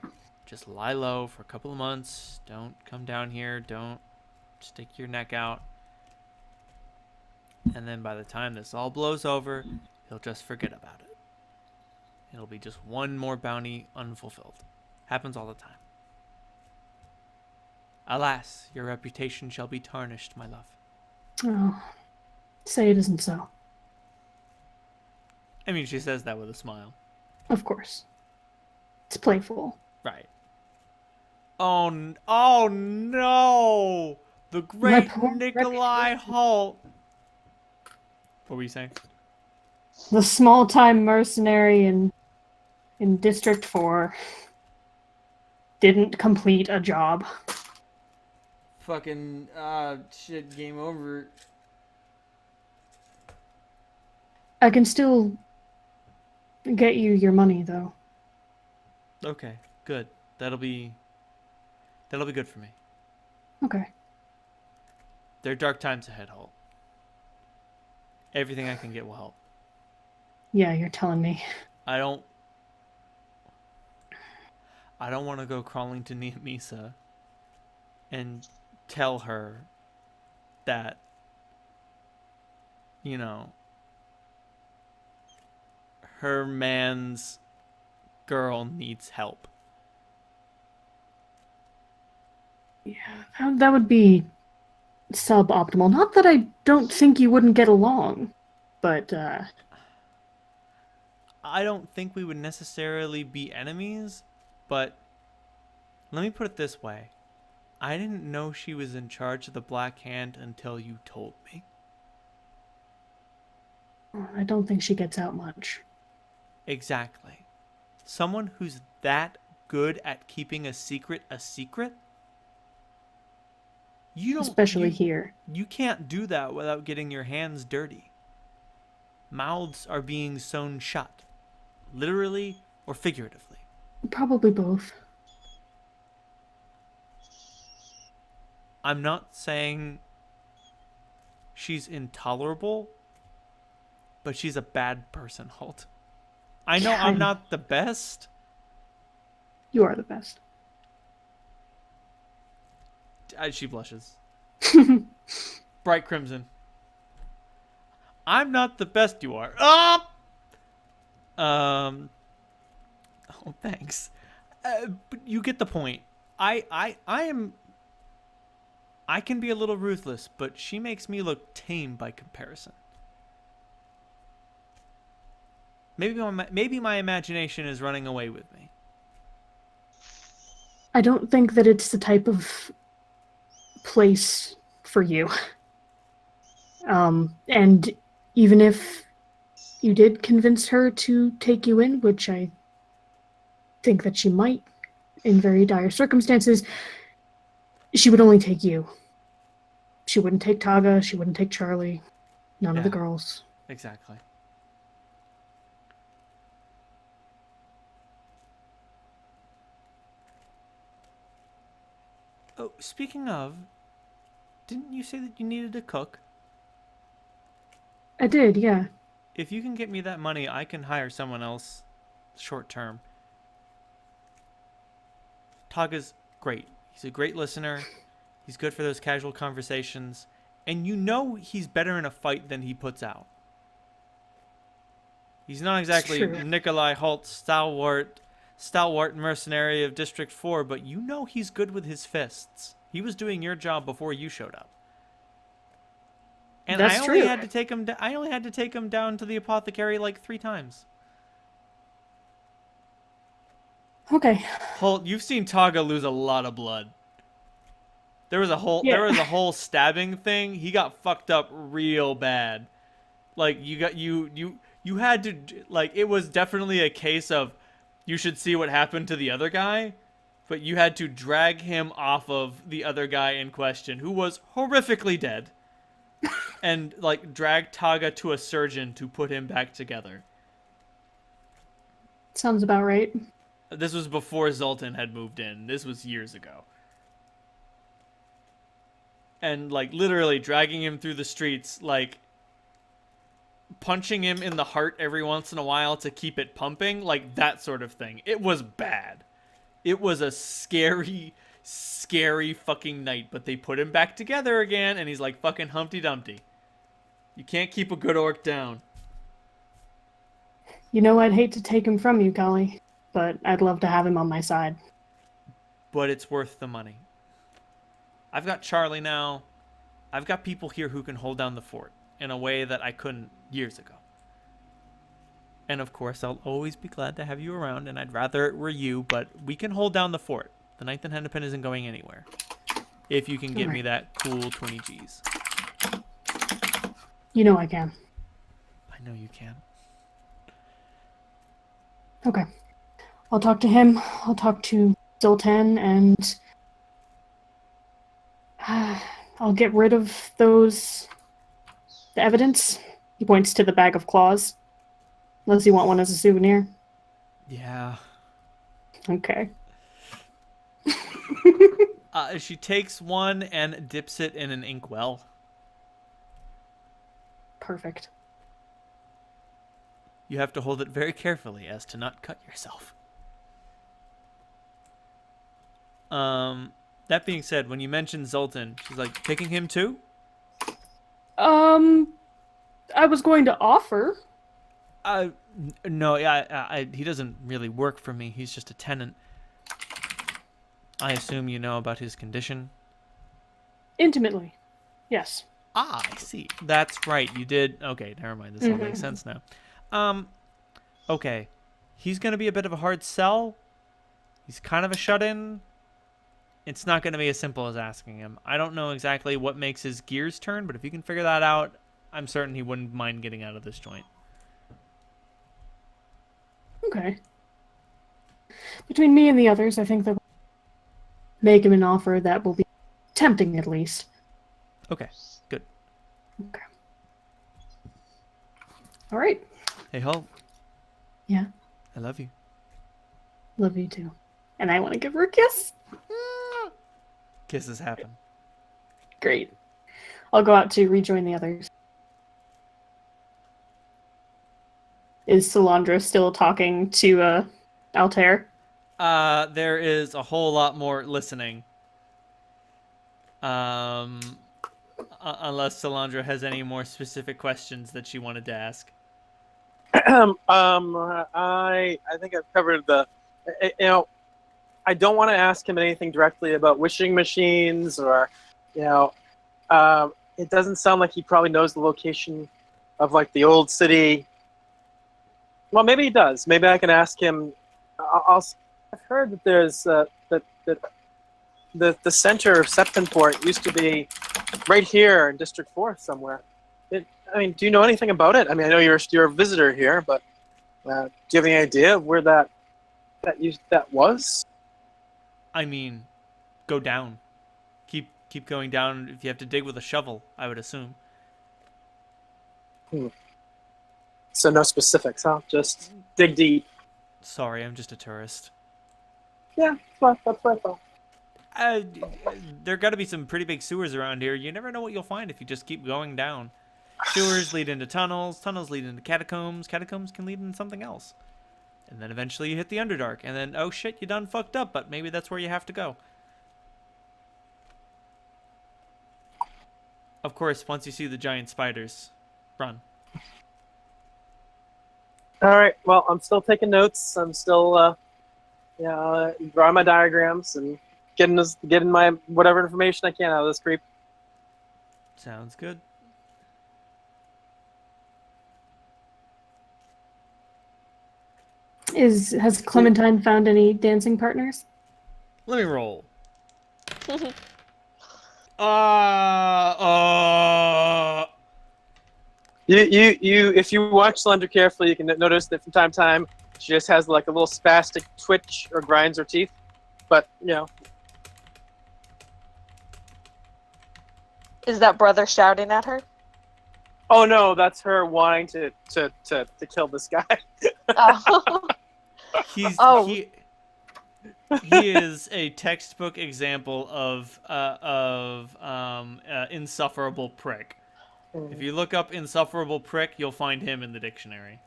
Just lie low for a couple of months. Don't come down here. Don't stick your neck out. And then by the time this all blows over, he'll just forget about it. It'll be just one more bounty unfulfilled. Happens all the time. Alas, your reputation shall be tarnished, my love.
Oh, say it isn't so.
I mean, she says that with a smile.
Of course. It's playful.
Right. Oh no! The great
poor
Nikolai Holt. What were you saying?
The small-time mercenary in District 4 didn't complete a job.
Fucking, shit, game over.
I can still get you your money, though.
Okay, good. That'll be good for me.
Okay.
There are dark times ahead, Holt. Everything I can get will help.
Yeah, you're telling me.
I don't want to go crawling to Misa and tell her that, you know, her man's girl needs help.
Yeah, that would be suboptimal. Not that I don't think you wouldn't get along, but,
I don't think we would necessarily be enemies, but let me put it this way. I didn't know she was in charge of the Black Hand until you told me.
I don't think she gets out much.
Exactly. Someone who's that good at keeping a secret a secret?
Especially here.
You can't do that without getting your hands dirty. Mouths are being sewn shut, literally or figuratively.
Probably both.
I'm not saying she's intolerable, but she's a bad person, Holt. I know I'm not the best.
You are the best.
She blushes. Bright crimson. I'm not the best, you are. Oh, thanks. But you get the point. I can be a little ruthless, but she makes me look tame by comparison. Maybe my imagination is running away with me.
I don't think that it's the type of place for you. And even if you did convince her to take you in, which I think that she might in very dire circumstances, she would only take you. She wouldn't take Taga, she wouldn't take Charlie, none of the girls.
Exactly. Oh, speaking of, didn't you say that you needed a cook?
I did, yeah.
If you can get me that money, I can hire someone else short term. Taga's great. He's a great listener. He's good for those casual conversations. And you know he's better in a fight than he puts out. He's not exactly
True.
Nikolai Holt, stalwart mercenary of District 4, but you know he's good with his fists. He was doing your job before you showed up. And
That's
I only
true.
had to take him. I only had to take him down to the apothecary like 3 times.
Okay.
Holt, you've seen Taga lose a lot of blood. There was a
Yeah.
whole stabbing thing. He got fucked up real bad. Like you had to, like, it was definitely a case of you should see what happened to the other guy, but you had to drag him off of the other guy in question, who was horrifically dead, and like drag Taga to a surgeon to put him back together.
Sounds about right.
This was before Zoltan had moved in. This was years ago. And like literally dragging him through the streets, like punching him in the heart every once in a while to keep it pumping, like that sort of thing. It was bad. It was a scary, scary fucking night, but they put him back together again, and he's like fucking Humpty Dumpty. You can't keep a good orc down.
You know, I'd hate to take him from you, Kali, but I'd love to have him on my side.
But it's worth the money. I've got Charlie now. I've got people here who can hold down the fort in a way that I couldn't years ago. And of course, I'll always be glad to have you around, and I'd rather it were you, but we can hold down the fort. The Ninth and Hennepin isn't going anywhere. If you can give me that cool 20 Gs.
You know I can.
I know you can.
Okay. I'll talk to him. I'll talk to Zoltan, and I'll get rid of the evidence. He points to the bag of claws. Unless you want one as a souvenir.
Yeah.
Okay.
She takes one and dips it in an inkwell.
Perfect.
You have to hold it very carefully as to not cut yourself. That being said, when you mentioned Zoltan, she's like, picking him too?
I was going to offer.
No, he doesn't really work for me. He's just a tenant. I assume you know about his condition?
Intimately. Yes.
Ah, I see. That's right. You did. Okay, never mind. This all makes sense now. Okay. He's going to be a bit of a hard sell. He's kind of a shut-in. It's not going to be as simple as asking him. I don't know exactly what makes his gears turn, but if you can figure that out, I'm certain he wouldn't mind getting out of this joint.
Okay. Between me and the others, I think that we'll make him an offer that will be tempting at least.
Okay, good.
Okay. All right.
Hey, Hull.
Yeah.
I love you.
Love you too. And I want to give her a kiss.
Kisses happen.
Great. I'll go out to rejoin the others. Is Solandra still talking to Altair?
There is a whole lot more listening. Unless Solandra has any more specific questions that she wanted to ask.
I think I've covered I don't want to ask him anything directly about wishing machines or, it doesn't sound like he probably knows the location of like the old city. Well, maybe he does. Maybe I can ask him. I've heard that there's that the center of Septemport used to be right here in District 4 somewhere. Do you know anything about it? I mean, I know you're a visitor here, but do you have any idea of where that was?
I mean, go down. Keep going down. If you have to dig with a shovel, I would assume.
So no specifics, huh? Just dig deep.
Sorry, I'm just a tourist.
Yeah, that's what I thought.
There got to be some pretty big sewers around here. You never know what you'll find if you just keep going down. Sewers lead into tunnels. Tunnels lead into catacombs. Catacombs can lead into something else. And then eventually you hit the Underdark. And then, oh shit, you done fucked up, but maybe that's where you have to go. Of course, once you see the giant spiders, run.
All right. Well, I'm still taking notes. I'm still, drawing my diagrams and getting my whatever information I can out of this creep.
Sounds good.
Has Clementine found any dancing partners?
Let me roll.
If you watch Slender carefully, you can notice that from time to time she just has like a little spastic twitch or grinds her teeth. But
Is that brother shouting at her?
oh no, that's her wanting to kill this guy.
Oh.
He's
Oh.
he is a textbook example of insufferable prick. If you look up insufferable prick, you'll find him in the dictionary.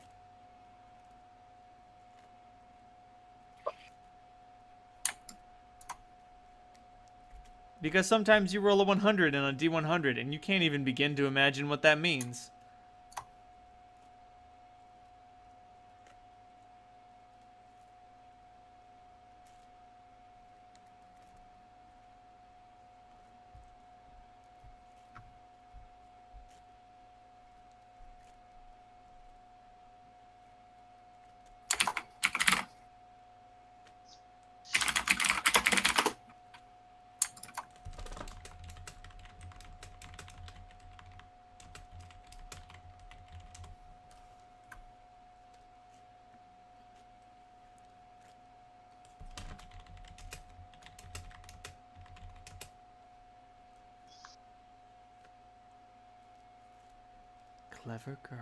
Because sometimes you roll a 100 and a D100, and you can't even begin to imagine what that means. Clever girl.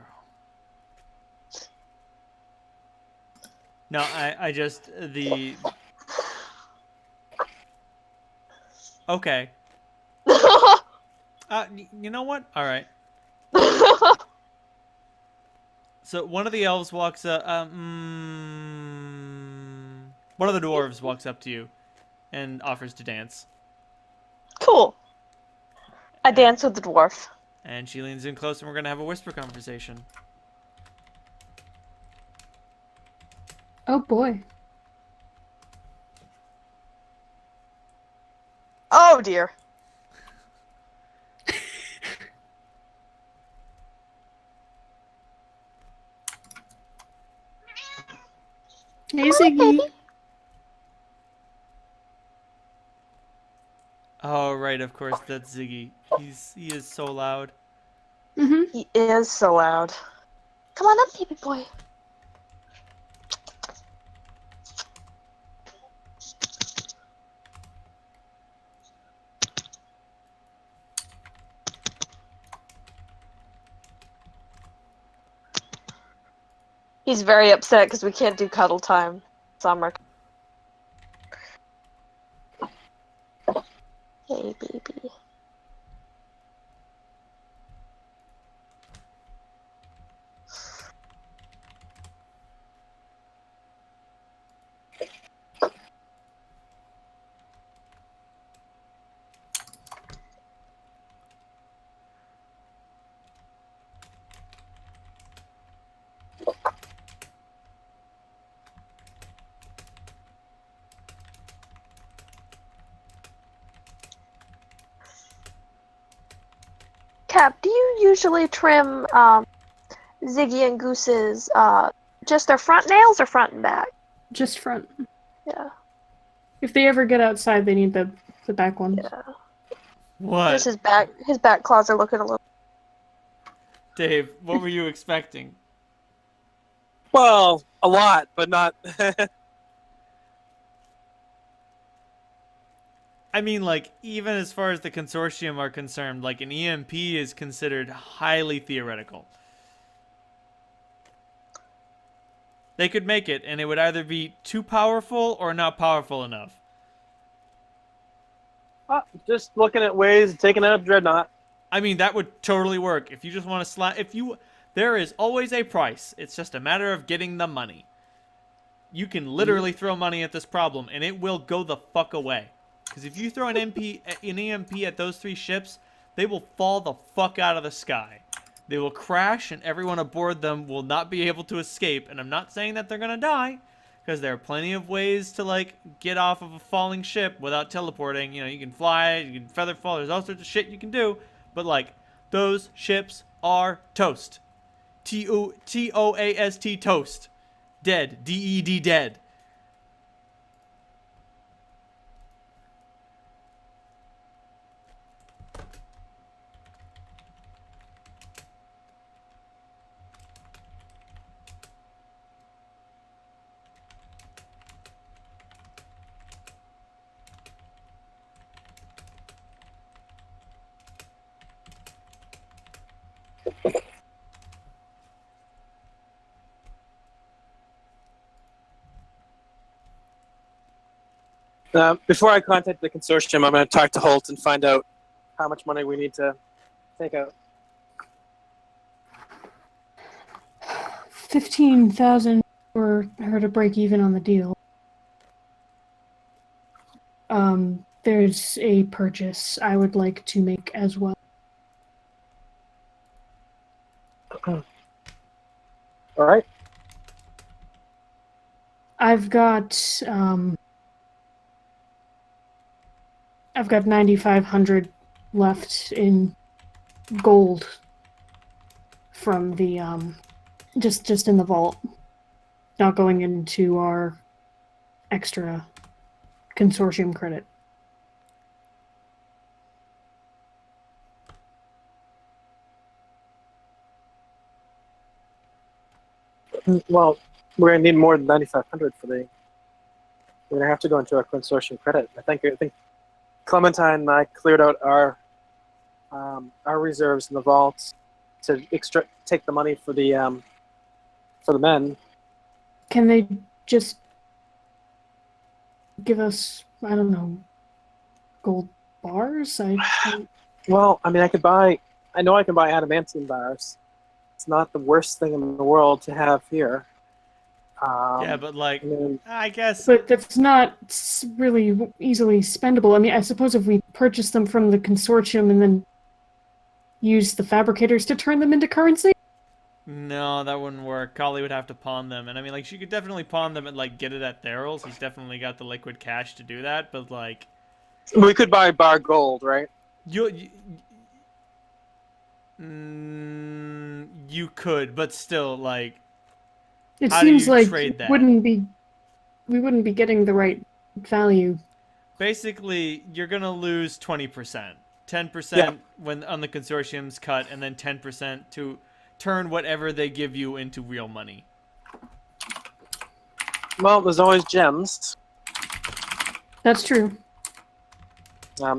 No, I just, okay. You know what? All right. So one of the elves walks up, one of the dwarves walks up to you and offers to dance.
Cool. I dance with the dwarf.
And she leans in close, and we're going to have a whisper conversation.
Oh boy.
Oh dear.
Hey, Ziggy.
Oh, right, of course, that's Ziggy. He is so loud.
Mm-hmm.
He is so loud. Come on up, baby boy. He's very upset because we can't do cuddle time. Summer. Hey, baby. Cap, do you usually trim Ziggy and Goose's just their front nails or front and back?
Just front.
Yeah.
If they ever get outside, they need the back ones.
Yeah.
What?
Just his back claws are looking a little.
Dave, what were you expecting?
Well, a lot, but not.
I mean, like, even as far as the consortium are concerned, like, an EMP is considered highly theoretical. They could make it, and it would either be too powerful or not powerful enough.
Just looking at ways of taking out a dreadnought.
I mean, that would totally work. If you just want to there is always a price. It's just a matter of getting the money. you can literally throw money at this problem, and it will go the fuck away. Because if you throw an EMP at those 3 ships, they will fall the fuck out of the sky. They will crash, and everyone aboard them will not be able to escape. And I'm not saying that they're gonna die, because there are plenty of ways to, like, get off of a falling ship without teleporting. You know, you can fly, you can feather fall, there's all sorts of shit you can do. But, like, those ships are toast. Toast. Toast. Dead. DED dead.
Before I contact the consortium, I'm going to talk to Holt and find out how much money we need to take out.
15,000 for her to break even on the deal. There's a purchase I would like to make as well.
All right.
I've got 9,500 left in gold from the just in the vault, not going into our extra consortium credit.
Well, we're going to need more than 9,500 for the. We're going to have to go into our consortium credit. I think Clementine and I cleared out our reserves in the vault to take the money for the men.
Can they just give us, I don't know, gold bars?
Well, I mean, I know I can buy adamantium bars. It's not the worst thing in the world to have here.
Yeah, but, like, I guess...
But that's not really easily spendable. I mean, I suppose if we purchase them from the consortium and then use the fabricators to turn them into currency?
No, that wouldn't work. Kali would have to pawn them. And, I mean, like, she could definitely pawn them and, like, get it at Theryl's. He's definitely got the liquid cash to do that, but, like...
We could buy bar gold, right?
You could, but still, like...
It
How
seems
do you
like
trade that?
we wouldn't be getting the right value.
Basically, you're gonna lose 20%. 10% when on the consortium's cut, and then 10% to turn whatever they give you into real money.
Well, there's always gems.
That's true.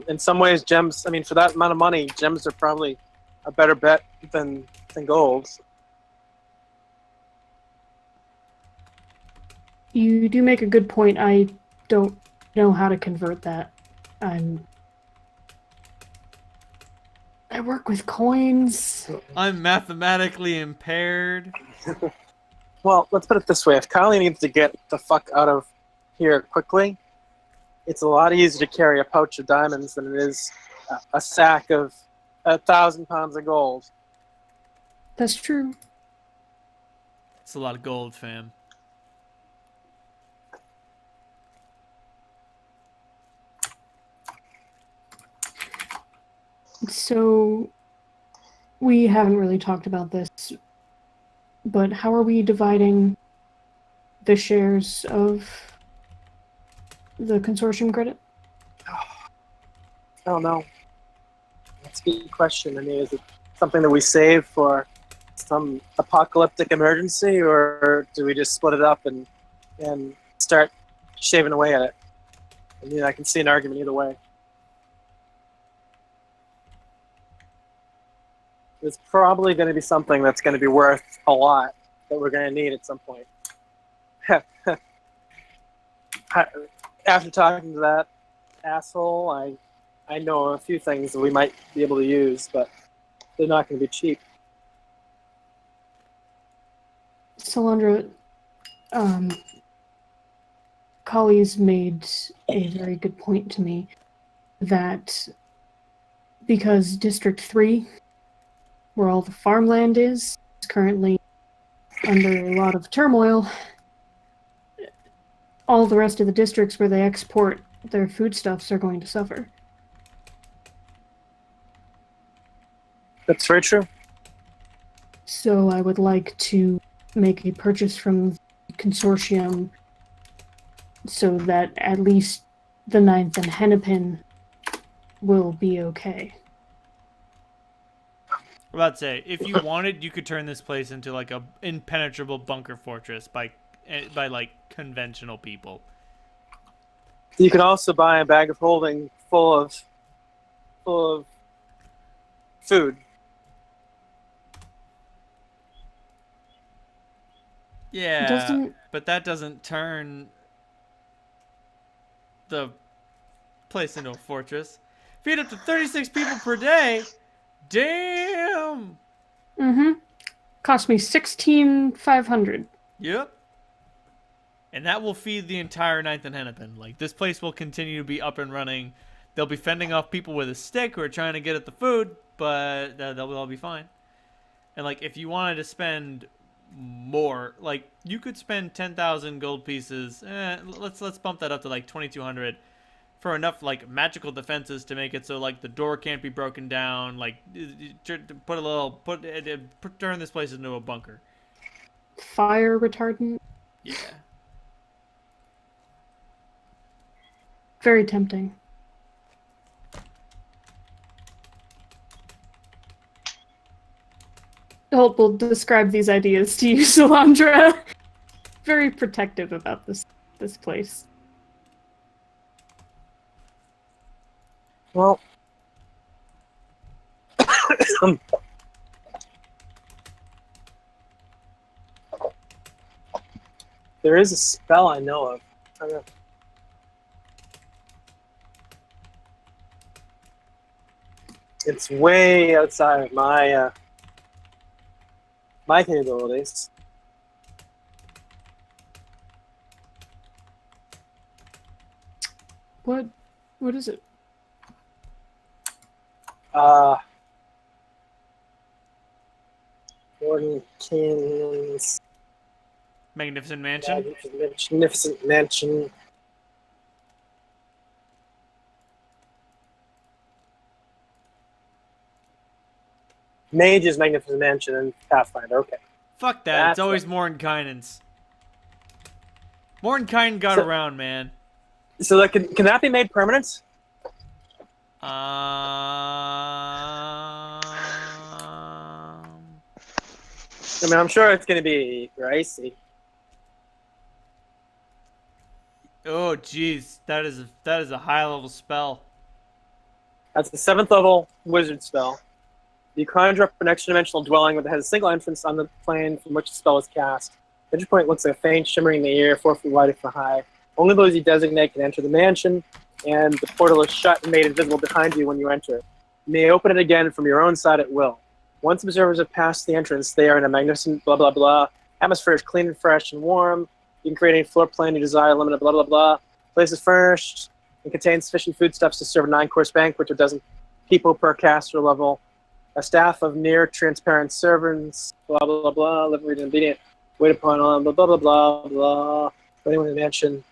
In some ways, gems. I mean, for that amount of money, gems are probably a better bet than gold.
You do make a good point. I don't know how to convert that. I work with coins.
I'm mathematically impaired.
Well, let's put it this way. If Kylie needs to get the fuck out of here quickly, it's a lot easier to carry a pouch of diamonds than it is a sack of 1,000 pounds of gold.
That's true.
It's a lot of gold, fam.
So, we haven't really talked about this, but how are we dividing the shares of the consortium credit?
I don't know. That's a good question. I mean, is it something that we save for some apocalyptic emergency, or do we just split it up and start shaving away at it? I mean, I can see an argument either way. It's probably going to be something that's going to be worth a lot that we're going to need at some point. After talking to that asshole, I know a few things that we might be able to use, but they're not going to be cheap.
Solandra, Kali's made a very good point to me that because District 3, where all the farmland is currently under a lot of turmoil, all the rest of the districts where they export their foodstuffs are going to suffer.
That's very true.
So I would like to make a purchase from the consortium so that at least the 9th and Hennepin will be okay.
I'm about to say, if you wanted, you could turn this place into like a impenetrable bunker fortress by like conventional people.
You could also buy a bag of holding full of food.
Yeah, but that doesn't turn the place into a fortress. Feed up to 36 people per day. Damn.
Cost me 16,500.
Yep. And that will feed the entire 9th and Hennepin. Like, this place will continue to be up and running. They'll be fending off people with a stick who are trying to get at the food, but they'll all be fine. And, like, if you wanted to spend more, like, you could spend 10,000 gold pieces. Let's bump that up to, like, 2,200 for enough, like, magical defenses to make it so, like, the door can't be broken down. Like, turn this place into a bunker.
Fire retardant?
Yeah.
Very tempting. Hope will describe these ideas to you, Solandra. Very protective about this place.
Well, there is a spell I know of. It's way outside of my my capabilities.
What is it?
Gordon Canyon's
Magnificent Mansion.
Magnificent Mansion. Mage's Magnificent Mansion and Pathfinder. Okay.
Fuck that.
That's
it's always Mordenkainen's. Mordenkainen got around, man.
So that can that be made permanent? I mean, I'm sure it's going to be pricey.
Oh, jeez, that is a high level spell.
That's the 7th level wizard spell. You conjure up an extra dimensional dwelling that has a single entrance on the plane from which the spell is cast. The entry point looks like a faint shimmering in the air, 4 feet wide and high. Only those you designate can enter the mansion, and the portal is shut and made invisible behind you when you enter. You may open it again from your own side at will. Once observers have passed the entrance, they are in a magnificent blah blah blah. Atmosphere is clean and fresh and warm. You can create any floor plan you desire, limited blah blah blah. Place is furnished and contains sufficient foodstuffs to serve a 9-course banquet with 12 people per caster level. A staff of near transparent servants, blah blah blah, liveried and obedient, wait upon blah blah blah blah blah. Anyone in the mansion.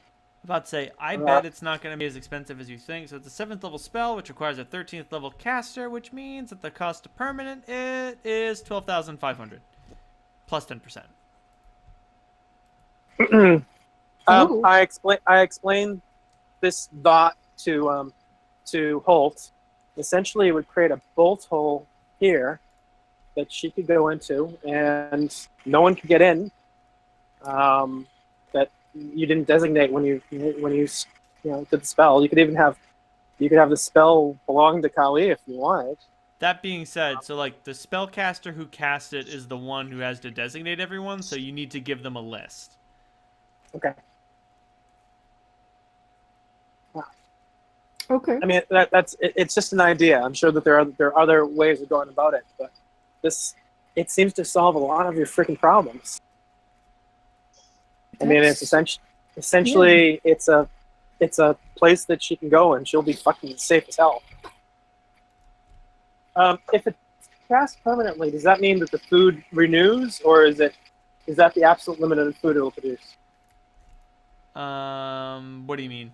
About to say, I bet it's not going to be as expensive as you think. So it's a 7th level spell, which requires a 13th level caster, which means that the cost of permanent it is 12,500 plus 10%.
I explained this thought to Holt. Essentially, it would create a bolt hole here that she could go into, and no one could get in. That you didn't designate when you did the spell. You could have the spell belong to Kali if you wanted.
That being said, so like the spellcaster who cast it is the one who has to designate everyone, so you need to give them a list.
Okay.
Okay.
I mean, it's just an idea. I'm sure that there are other ways of going about it, but it seems to solve a lot of your freaking problems. I mean, it's Essentially, it's a place that she can go and she'll be fucking safe as hell. If it's cast permanently, does that mean that the food renews, or is that the absolute limit of the food it'll produce?
What do you mean?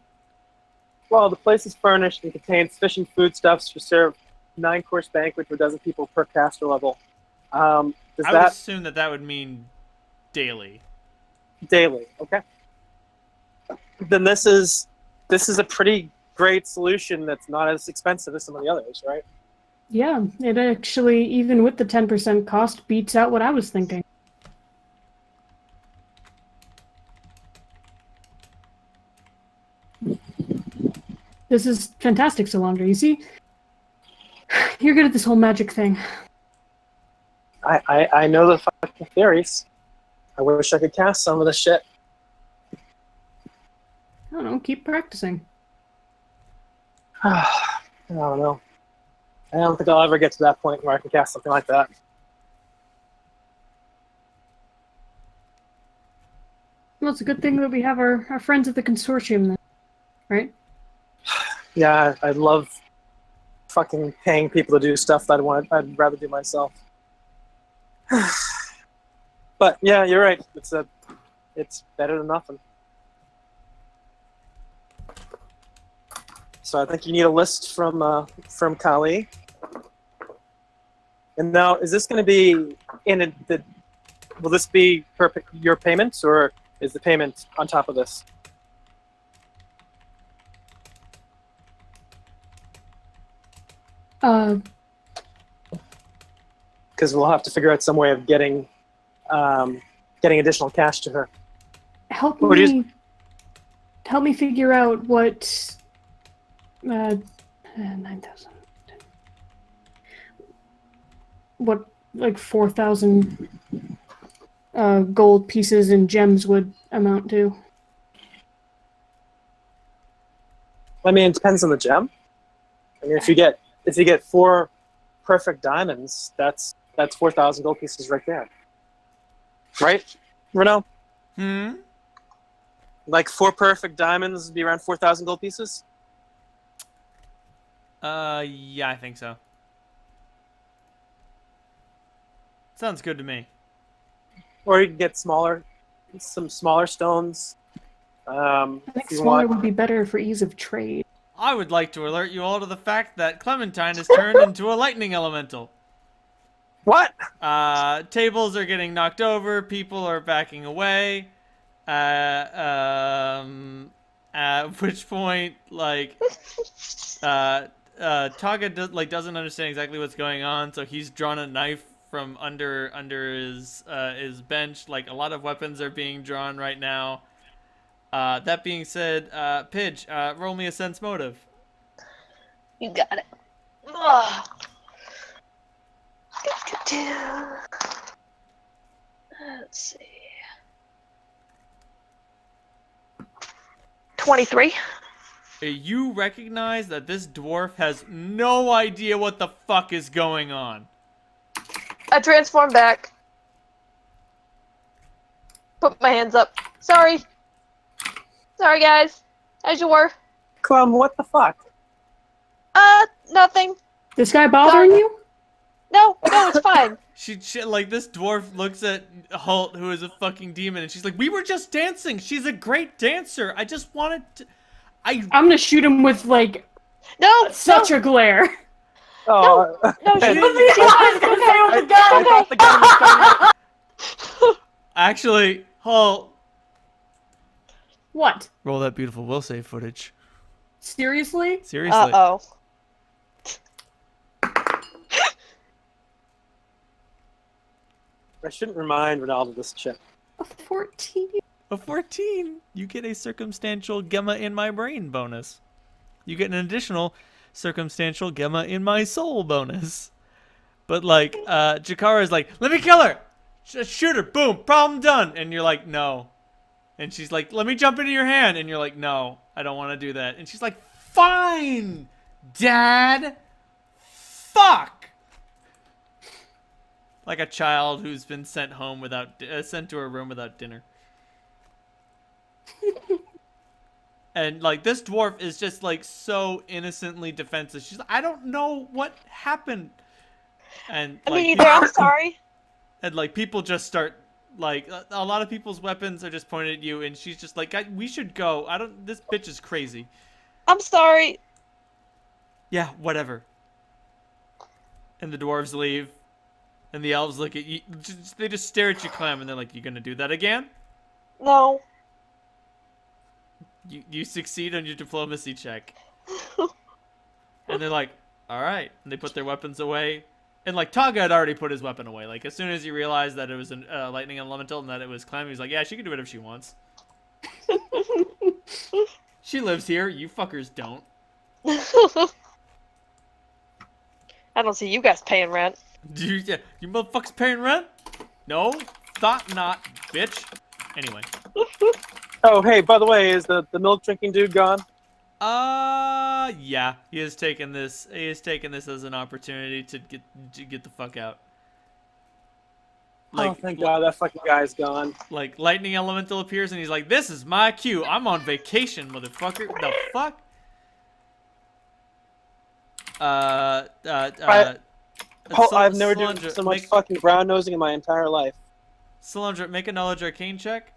Well, the place is furnished and contains sufficient foodstuffs to serve 9-course banquet for a dozen people per caster level. Does
I would
that
assume that would mean daily.
daily? Okay. Then this is a pretty great solution that's not as expensive as some of the others, right?
Yeah, it actually, even with the 10% cost, beats out what I was thinking. This is fantastic, Solandra. You see? You're good at this whole magic thing.
I know the fucking theories. I wish I could cast some of this shit.
I don't know, keep practicing.
I don't know. I don't think I'll ever get to that point where I can cast something like that.
Well, it's a good thing that we have our friends at the consortium then, right?
Yeah, I love fucking paying people to do stuff that I'd rather do myself. But yeah, you're right. It's better than nothing. So I think you need a list from Kali. And now, is this going to be will this be your payments, or is the payment on top of this? Because we'll have to figure out some way of getting additional cash to her.
Help
Or do you-
me figure out what 9,000. What, like 4,000 gold pieces and gems would amount to.
I mean, it depends on the gem. I mean, if you get 4 perfect diamonds, that's 4,000 gold pieces right there. Right, Renaud? Like 4 perfect diamonds would be around 4,000 gold pieces?
Yeah, I think so. Sounds good to me.
Or you can get some smaller stones.
I think
if you
smaller
want.
would be better for ease of trade.
I would like to alert you all to the fact that Clementine has turned into a lightning elemental.
What?
Tables are getting knocked over. People are backing away. At which point, like, Taga doesn't understand exactly what's going on, so he's drawn a knife from under his bench. Like, a lot of weapons are being drawn right now. That being said, Pidge, roll me a sense motive.
You got it. Ugh. Let's see. 23.
You recognize that this dwarf has no idea what the fuck is going on.
I transform back. Put my hands up. Sorry. Sorry, guys. As you were.
Clum, what the fuck?
Nothing.
This guy bothering you?
No, it's fine.
She like, this dwarf looks at Halt, who is a fucking demon, and she's like, "We were just dancing. She's a great dancer. I just wanted to."
I'm gonna shoot him with, like,
No,
such a glare.
Oh,
no, she
I thought the gun was coming.
Actually, Halt,
What?
roll that beautiful will save footage.
Seriously?
Seriously.
Uh-oh.
I shouldn't remind Ronaldo of this shit.
A 14?
A 14. You get a circumstantial Gemma in my brain bonus. You get an additional circumstantial Gemma in my soul bonus. But, like, Jakara's like, "Let me kill her! Shoot her! Boom! Problem done!" And you're like, "No." And she's like, "Let me jump into your hand." And you're like, "No, I don't want to do that." And she's like, "Fine, Dad! Fuck!" Like a child who's been sent home without, sent to her room without dinner. And like this dwarf is just like so innocently defenseless. She's like, I don't know what happened. And
I
like
mean,
people,
I'm sorry.
and like people just start like a lot of people's weapons are just pointed at you, and she's just like, we should go. I don't. This bitch is crazy.
I'm sorry.
Yeah, whatever. And the dwarves leave, and the elves look at you. They just stare at you, Clem, and they're like, "You gonna do that again?"
No.
You succeed on your diplomacy check. And they're like, all right. And they put their weapons away. And like Taga had already put his weapon away. Like as soon as he realized that it was a lightning elemental and that it was Clem, he was like, yeah, she can do whatever she wants. She lives here. You fuckers don't.
I don't see you guys paying rent.
You motherfuckers paying rent? No, thought not, bitch. Anyway.
Oh, hey, by the way, is the milk drinking dude gone?
Yeah. He has taken this as an opportunity to get the fuck out.
Oh, thank God, that fucking guy's gone.
Like lightning elemental appears and he's like, "This is my cue. I'm on vacation, motherfucker." The fuck?
I've never done so much fucking brown nosing in my entire life.
Solandra, make a knowledge arcane check.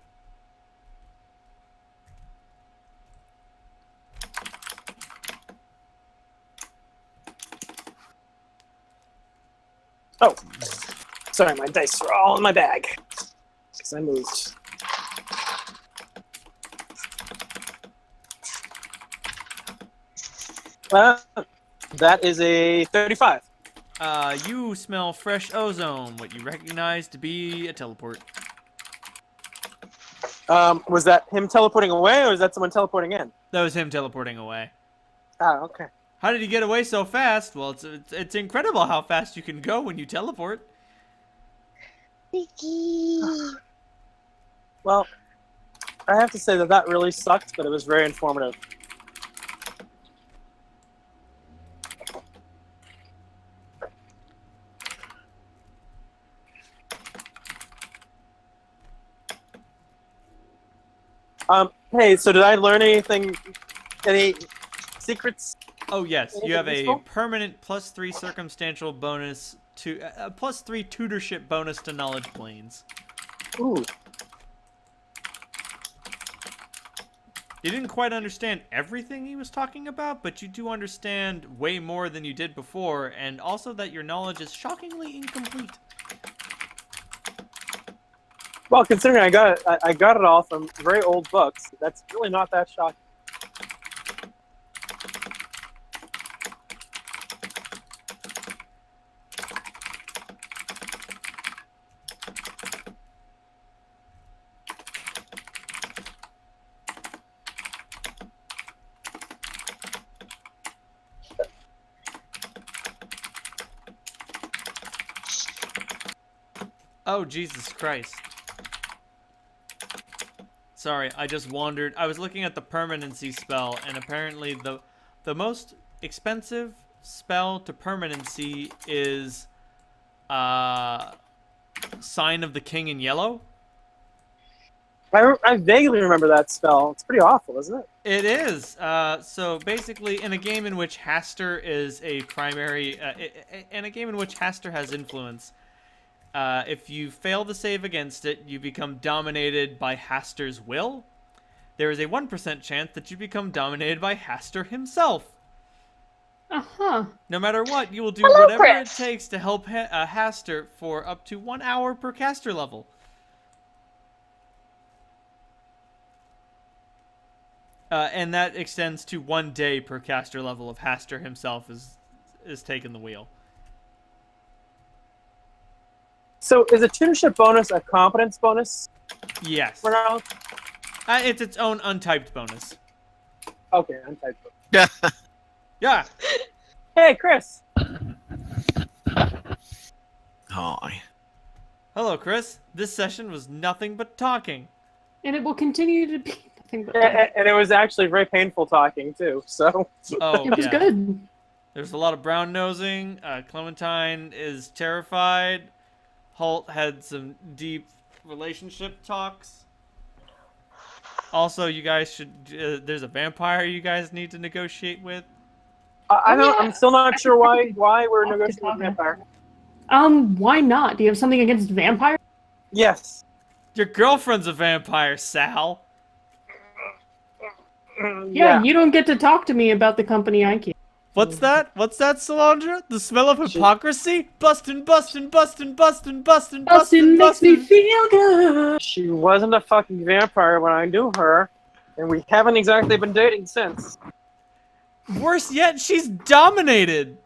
Oh, sorry, my dice are all in my bag. Because I moved. That is a 35.
You smell fresh ozone, what you recognize to be a teleport.
Was that him teleporting away, or was that someone teleporting in?
That was him teleporting away.
Ah, okay.
How did he get away so fast? Well, it's incredible how fast you can go when you teleport.
Well, I have to say that really sucked, but it was very informative. Hey, so did I learn anything? Any secrets?
Oh yes, you have a
useful?
permanent +3 circumstantial bonus to +3 tutorship bonus to knowledge planes.
Ooh.
You didn't quite understand everything he was talking about, but you do understand way more than you did before, and also that your knowledge is shockingly incomplete.
Well, considering I got it all from very old books, that's really not that shocking.
Oh, Jesus Christ. Sorry, I just wandered. I was looking at the permanency spell, and apparently the most expensive spell to permanency is Sign of the King in Yellow.
I vaguely remember that spell. It's pretty awful, isn't it?
It is. So basically, in a game in which Haster is a primary, in a game in which Haster has influence, if you fail to save against it, you become dominated by Haster's will. There is a 1% chance that you become dominated by Haster himself.
Uh-huh.
No matter what, you will do
Hello,
whatever
Chris.
it takes to help Haster for up to 1 hour per caster level. And that extends to 1 day per caster level if Haster himself is taking the wheel.
So is a tutorship bonus a competence bonus
Yes.
for now?
It's its own untyped bonus.
Okay, untyped.
Yeah.
Yeah.
Hey, Chris.
Hi.
Hello, Chris. This session was nothing but talking.
And it will continue to be nothing but
And it was actually very painful talking too. So
Oh,
it was
yeah.
good.
There's a lot of brown nosing. Clementine is terrified. Holt had some deep relationship talks. Also, you guys should. There's a vampire you guys need to negotiate with.
I don't. I'm still not sure why we're
Talk to
negotiating with
Taka.
vampire.
Why not? Do you have something against vampires?
Yes.
Your girlfriend's a vampire, Sal.
Yeah, you don't get to talk to me about the company I keep.
What's that? What's that, Solandra? The smell of hypocrisy? Bustin', bustin', bustin', bustin', bustin', bustin',
Austin makes me
bustin'.
feel good.
She wasn't a fucking vampire when I knew her, and we haven't exactly been dating since.
Worse yet, she's dominated.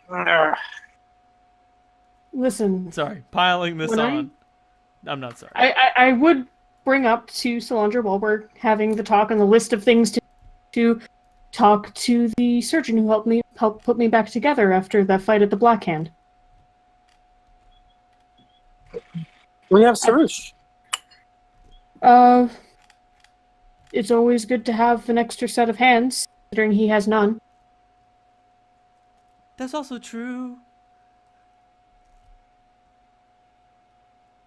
Ugh.
Listen,
Sorry, piling this
When
on. I'm not sorry.
I would bring up to Solandra while we're having the talk on the list of things to talk to the surgeon who helped put me back together after that fight at the Black Hand.
We have Sarush.
It's always good to have an extra set of hands, considering he has none.
That's also true.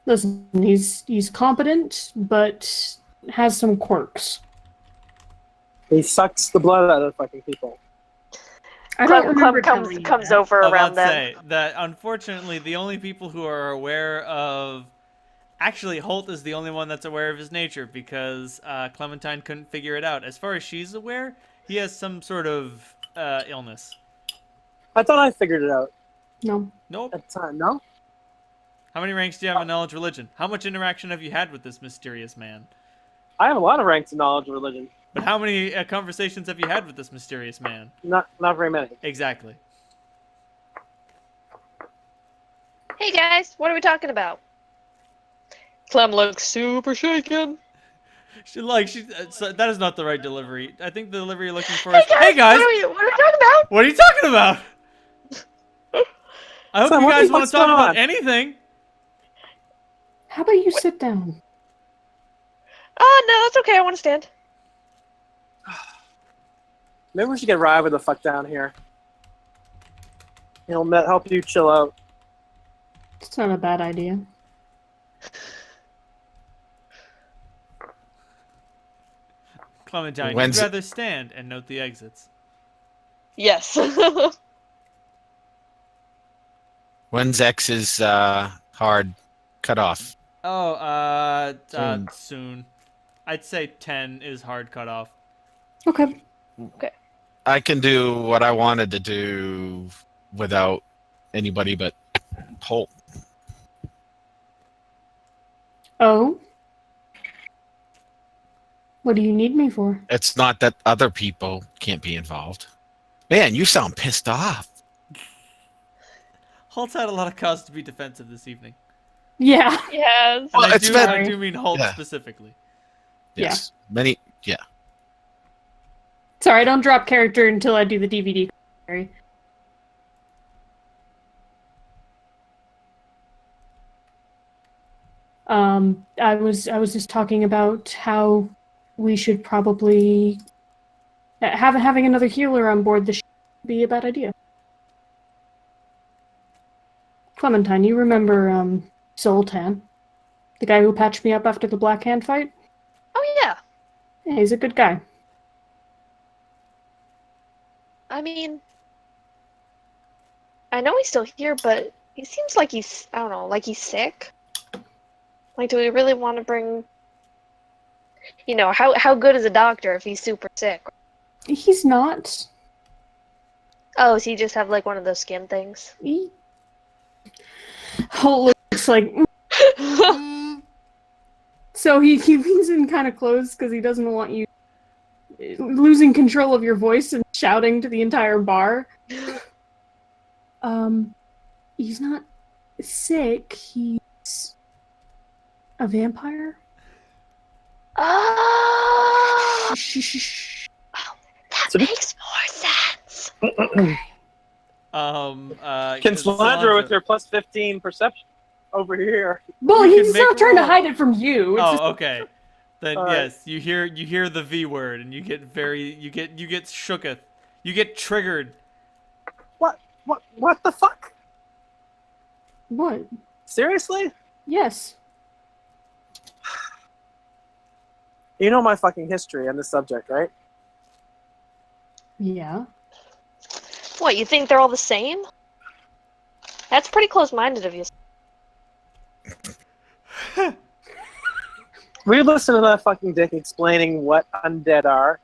Listen, he's competent, but has some quirks.
He sucks the blood out of fucking people.
I don't remember
Clem
telling you
comes
that.
over
I'm
around
about to
then.
say that unfortunately the only people who are aware of actually Holt is the only one that's aware of his nature because Clementine couldn't figure it out. As far as she's aware, he has some sort of illness.
I thought I figured it out
No.
Nope.
at the time. No.
How many ranks do you have in knowledge religion? How much interaction have you had with this mysterious man?
I have a lot of ranks in knowledge of religion.
But how many conversations have you had with this mysterious man?
Not very many.
Exactly.
Hey guys, what are we talking about? Clem looks super shaken.
That is not the right delivery. I think the delivery you're looking for
Hey
is,
guys,
hey guys,
what are we talking about?
what are you talking about? I hope
Son,
you
what
guys
the
want
fuck's
to talk
going
about
on?
anything.
How about you sit down?
No, that's okay. I want to stand.
Maybe we should get Ryver the fuck down here. He'll help you chill out.
It's not a bad idea.
Clementine,
When's
you'd
it-
rather stand and note the exits.
Yes.
When's X's hard cut off?
Oh,
Soon.
soon. I'd say 10 is hard cutoff.
Okay.
I can do what I wanted to do without anybody but Holt.
Oh? What do you need me for?
It's not that other people can't be involved. Man, you sound pissed off.
Holt's had a lot of cause to be defensive this evening.
Yeah.
Yes.
And
Well,
I,
it's
do,
been-
I do mean Holt
Yeah.
specifically.
Yes. Many. Yeah.
Sorry, I don't drop character until I do the DVD commentary. I was just talking about how we should probably having another healer on board the ship would be a bad idea. Clementine, you remember Zoltan, the guy who patched me up after the Black Hand fight?
Oh yeah.
Yeah, he's a good guy.
I mean, I know he's still here, but he seems like he's, I don't know, like he's sick. Like, do we really want to bring, you know, how good is a doctor if he's super sick?
He's not.
Oh, does he just have like one of those skin things?
He Holt looks like. So he leans in kind of close because he doesn't want you losing control of your voice and shouting to the entire bar. He's not sick. He's a vampire.
Oh,
Shh.
that
So-
makes more sense.
Can Solandra
Solandra-
with your plus 15 perception over here?
Well,
You can
he's
make
not
a
trying to
roll.
hide it from you. It's just-
Oh, okay. Then
All right.
yes, you hear the V word and you get shooketh. You get triggered.
What the fuck?
What?
Seriously?
Yes.
You know my fucking history on this subject, right?
Yeah.
What, you think they're all the same? That's pretty close-minded of you.
We listen to that fucking dick explaining what undead are.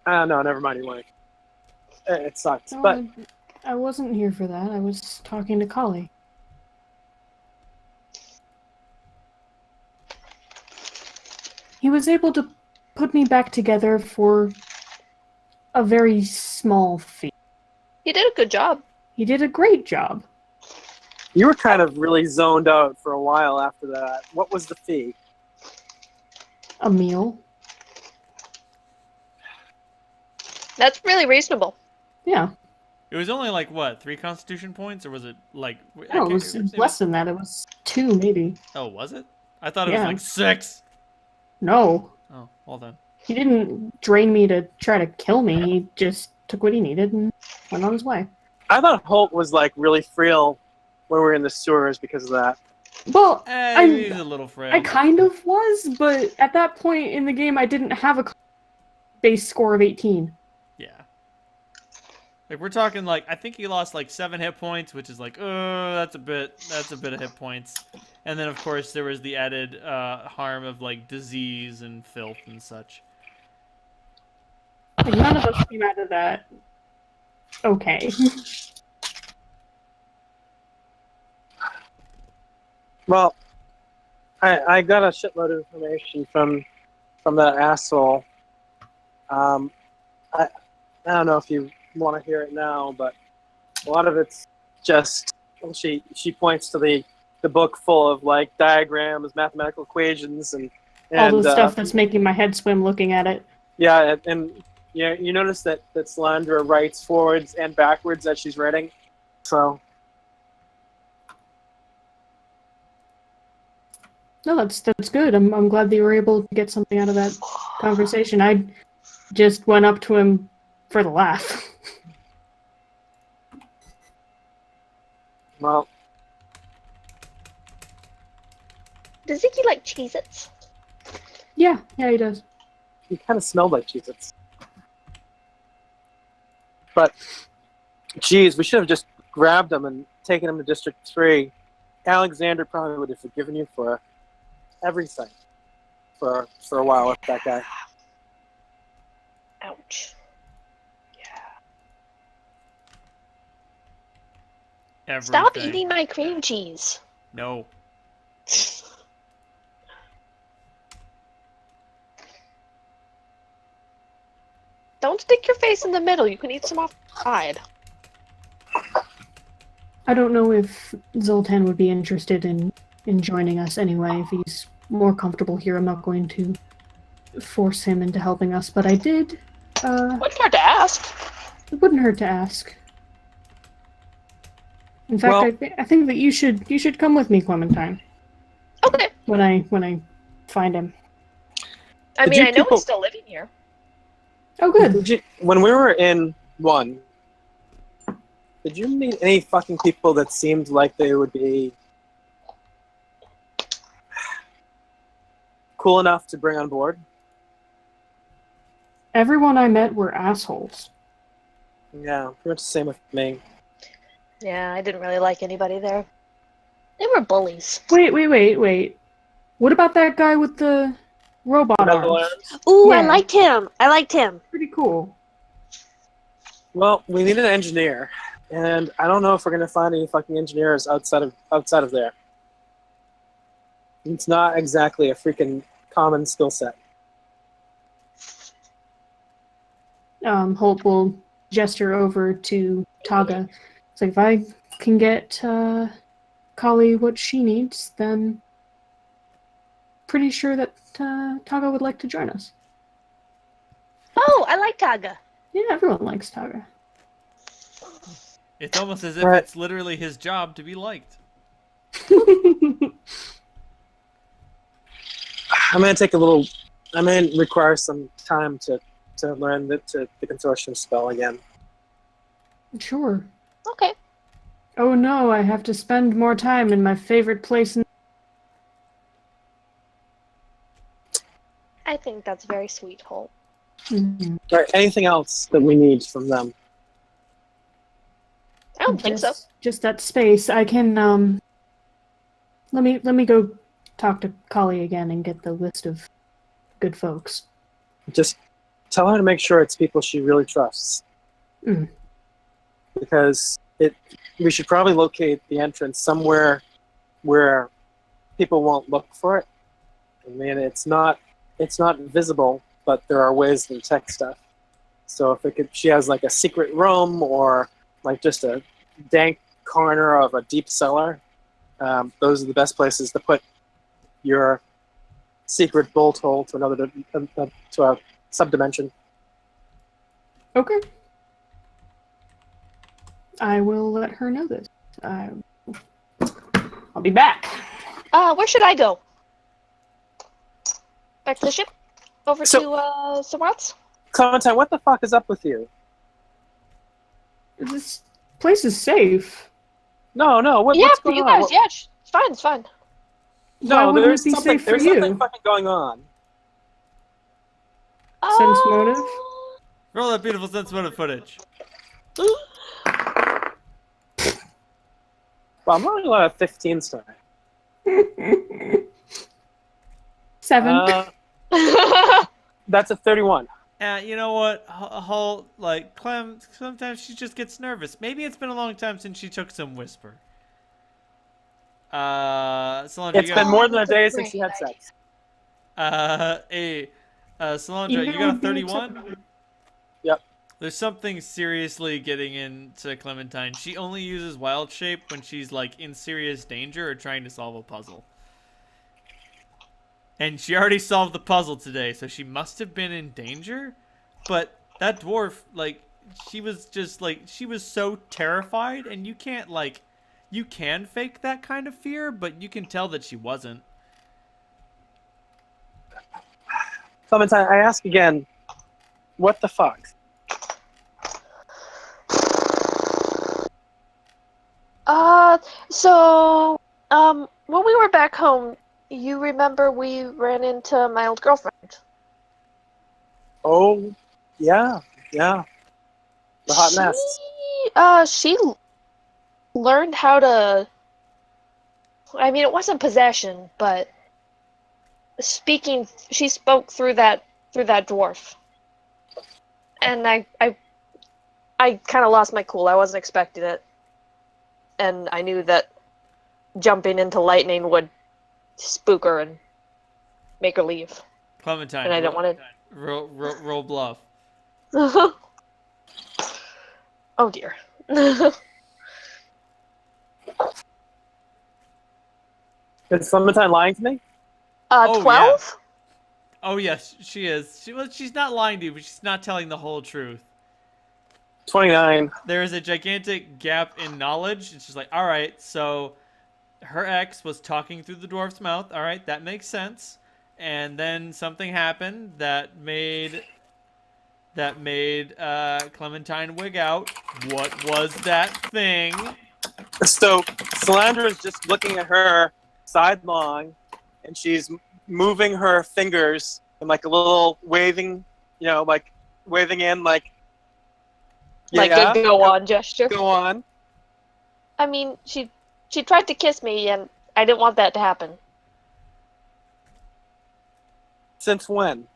No, never mind. You won't. It sucks,
No,
but
I wasn't here for that. I was talking to Kali. He was able to put me back together for a very small fee.
You did a good job.
He did a great job.
you were kind of really zoned out for a while after that. What was the fee?
A meal.
That's really reasonable.
Yeah.
It was only like what, 3 Constitution points, or was it like? I
No,
can't-
it was less than that. It was 2, maybe.
Oh, was it? I thought it was
Yeah.
like 6.
No.
Oh, well then.
He didn't drain me to try to kill me. He just took what he needed and went on his way.
I thought Holt was like really frail when we were in the sewers because of that.
Well,
He's a little frail.
I kind of was, but at that point in the game, I didn't have a base score of 18.
Yeah. Like we're talking like I think he lost like 7 hit points, which is like that's a bit of hit points. And then of course there was the added harm of like disease and filth and such.
Like, none of us came out of that okay.
Well, I got a shitload of information from that asshole. I don't know if you want to hear it now, but a lot of it's just she points to the book full of like diagrams, mathematical equations, and
All the stuff that's making my head swim looking at it.
Yeah, and yeah, you notice that Slandra writes forwards and backwards as she's writing. So
No, that's good. I'm glad that you were able to get something out of that conversation. I just went up to him for the laugh.
well,
Does Ziki like Cheez-Its?
Yeah, he does.
he kind of smelled like Cheez-Its. But geez, we should have just grabbed him and taken him to District 3. Alexander probably would have forgiven you for everything for a while with that guy.
Ouch.
Everything.
Stop eating my cream cheese.
No.
Don't stick your face in the middle. You can eat some off the side.
I don't know if Zoltan would be interested in joining us anyway. If he's more comfortable here, I'm not going to force him into helping us, but I did.
Wouldn't hurt to ask.
It wouldn't hurt to ask. In fact,
Well-
I think that you should come with me, Clementine,
Okay.
when I find him.
I
Did
mean,
you
I know
people-
he's still living here.
Oh, good.
When we were in 1, did you meet any fucking people that seemed like they would be cool enough to bring on board?
Everyone I met were assholes.
Yeah, pretty much the same with me.
Yeah, I didn't really like anybody there. They were bullies.
Wait. What about that guy with the robot arms?
Ooh,
Yeah.
I liked him.
Pretty cool.
Well, we need an engineer, and I don't know if we're gonna find any fucking engineers outside of there. It's not exactly a freaking common skill set.
Holt will gesture over to Taga. It's like, if I can get Kali what she needs, then pretty sure that Taga would like to join us.
Oh, I like Taga.
Yeah, everyone likes Taga.
It's almost as if
Right.
it's literally his job to be liked.
I'm gonna require some time to learn the consortium spell again.
Sure.
Okay.
Oh no, I have to spend more time in my favorite place.
I think that's very sweet, Holt.
Mhm.
All right, anything else that we need from them?
I don't think so.
Just that space. I can let me go talk to Kali again and get the list of good folks.
Just tell her to make sure it's people she really trusts.
Mm.
Because we should probably locate the entrance somewhere where people won't look for it. I mean, it's not visible, but there are ways to detect stuff. So if she has like a secret room or like just a dank corner of a deep cellar, those are the best places to put your secret bolt hole to another to a subdimension.
Okay. I will let her know this. I'll be back.
Where should I go? Back to the ship? Over
So-
to somewhere else?
Clementine, what the fuck is up with you?
This place is safe.
No, what's
For
going
you
on?
guys, yeah, it's fine, it's fine.
No,
Why wouldn't
there's
it be
something.
safe for
There's
you?
something fucking going on.
Sense motive?
Roll that beautiful sense motive footage.
Well, I'm only on a 15 star.
7.
That's a 31.
You know what? Whole like Clem. Sometimes she just gets nervous. Maybe it's been a long time since she took some whisper. Solandra,
It's
you
been
got,
more than a day
That's a
since she had
great
sex.
Solandra,
Even
you got a
would be
31.
acceptable.
Yep.
There's something seriously getting into Clementine. She only uses wild shape when she's like in serious danger or trying to solve a puzzle. And she already solved the puzzle today, so she must have been in danger. But that dwarf, like, she was just like, she was so terrified, and you can't like, you can fake that kind of fear, but you can tell that she wasn't.
Clementine, I ask again, what the fuck?
When we were back home, you remember we ran into my old girlfriend.
Oh, yeah. The hot mess.
She learned how to. I mean, it wasn't possession, but she spoke through that dwarf, and I kind of lost my cool. I wasn't expecting it, and I knew that jumping into lightning would spook her and make her leave,
Clementine,
and I didn't want
roll bluff.
to. Oh dear.
Is Clementine lying to me?
Oh,
12?
Oh yes, she is. She's not lying to you, but she's not telling the whole truth.
29.
There is a gigantic gap in knowledge. It's just like, all right, so her ex was talking through the dwarf's mouth. All right, that makes sense. And then something happened that made Clementine wig out. What was that thing?
So Solandra is just looking at her sidelong, and she's moving her fingers in like a little waving, like waving in, like
Like a go on gesture.
Go on.
I mean, she tried to kiss me, and I didn't want that to happen.
Since when?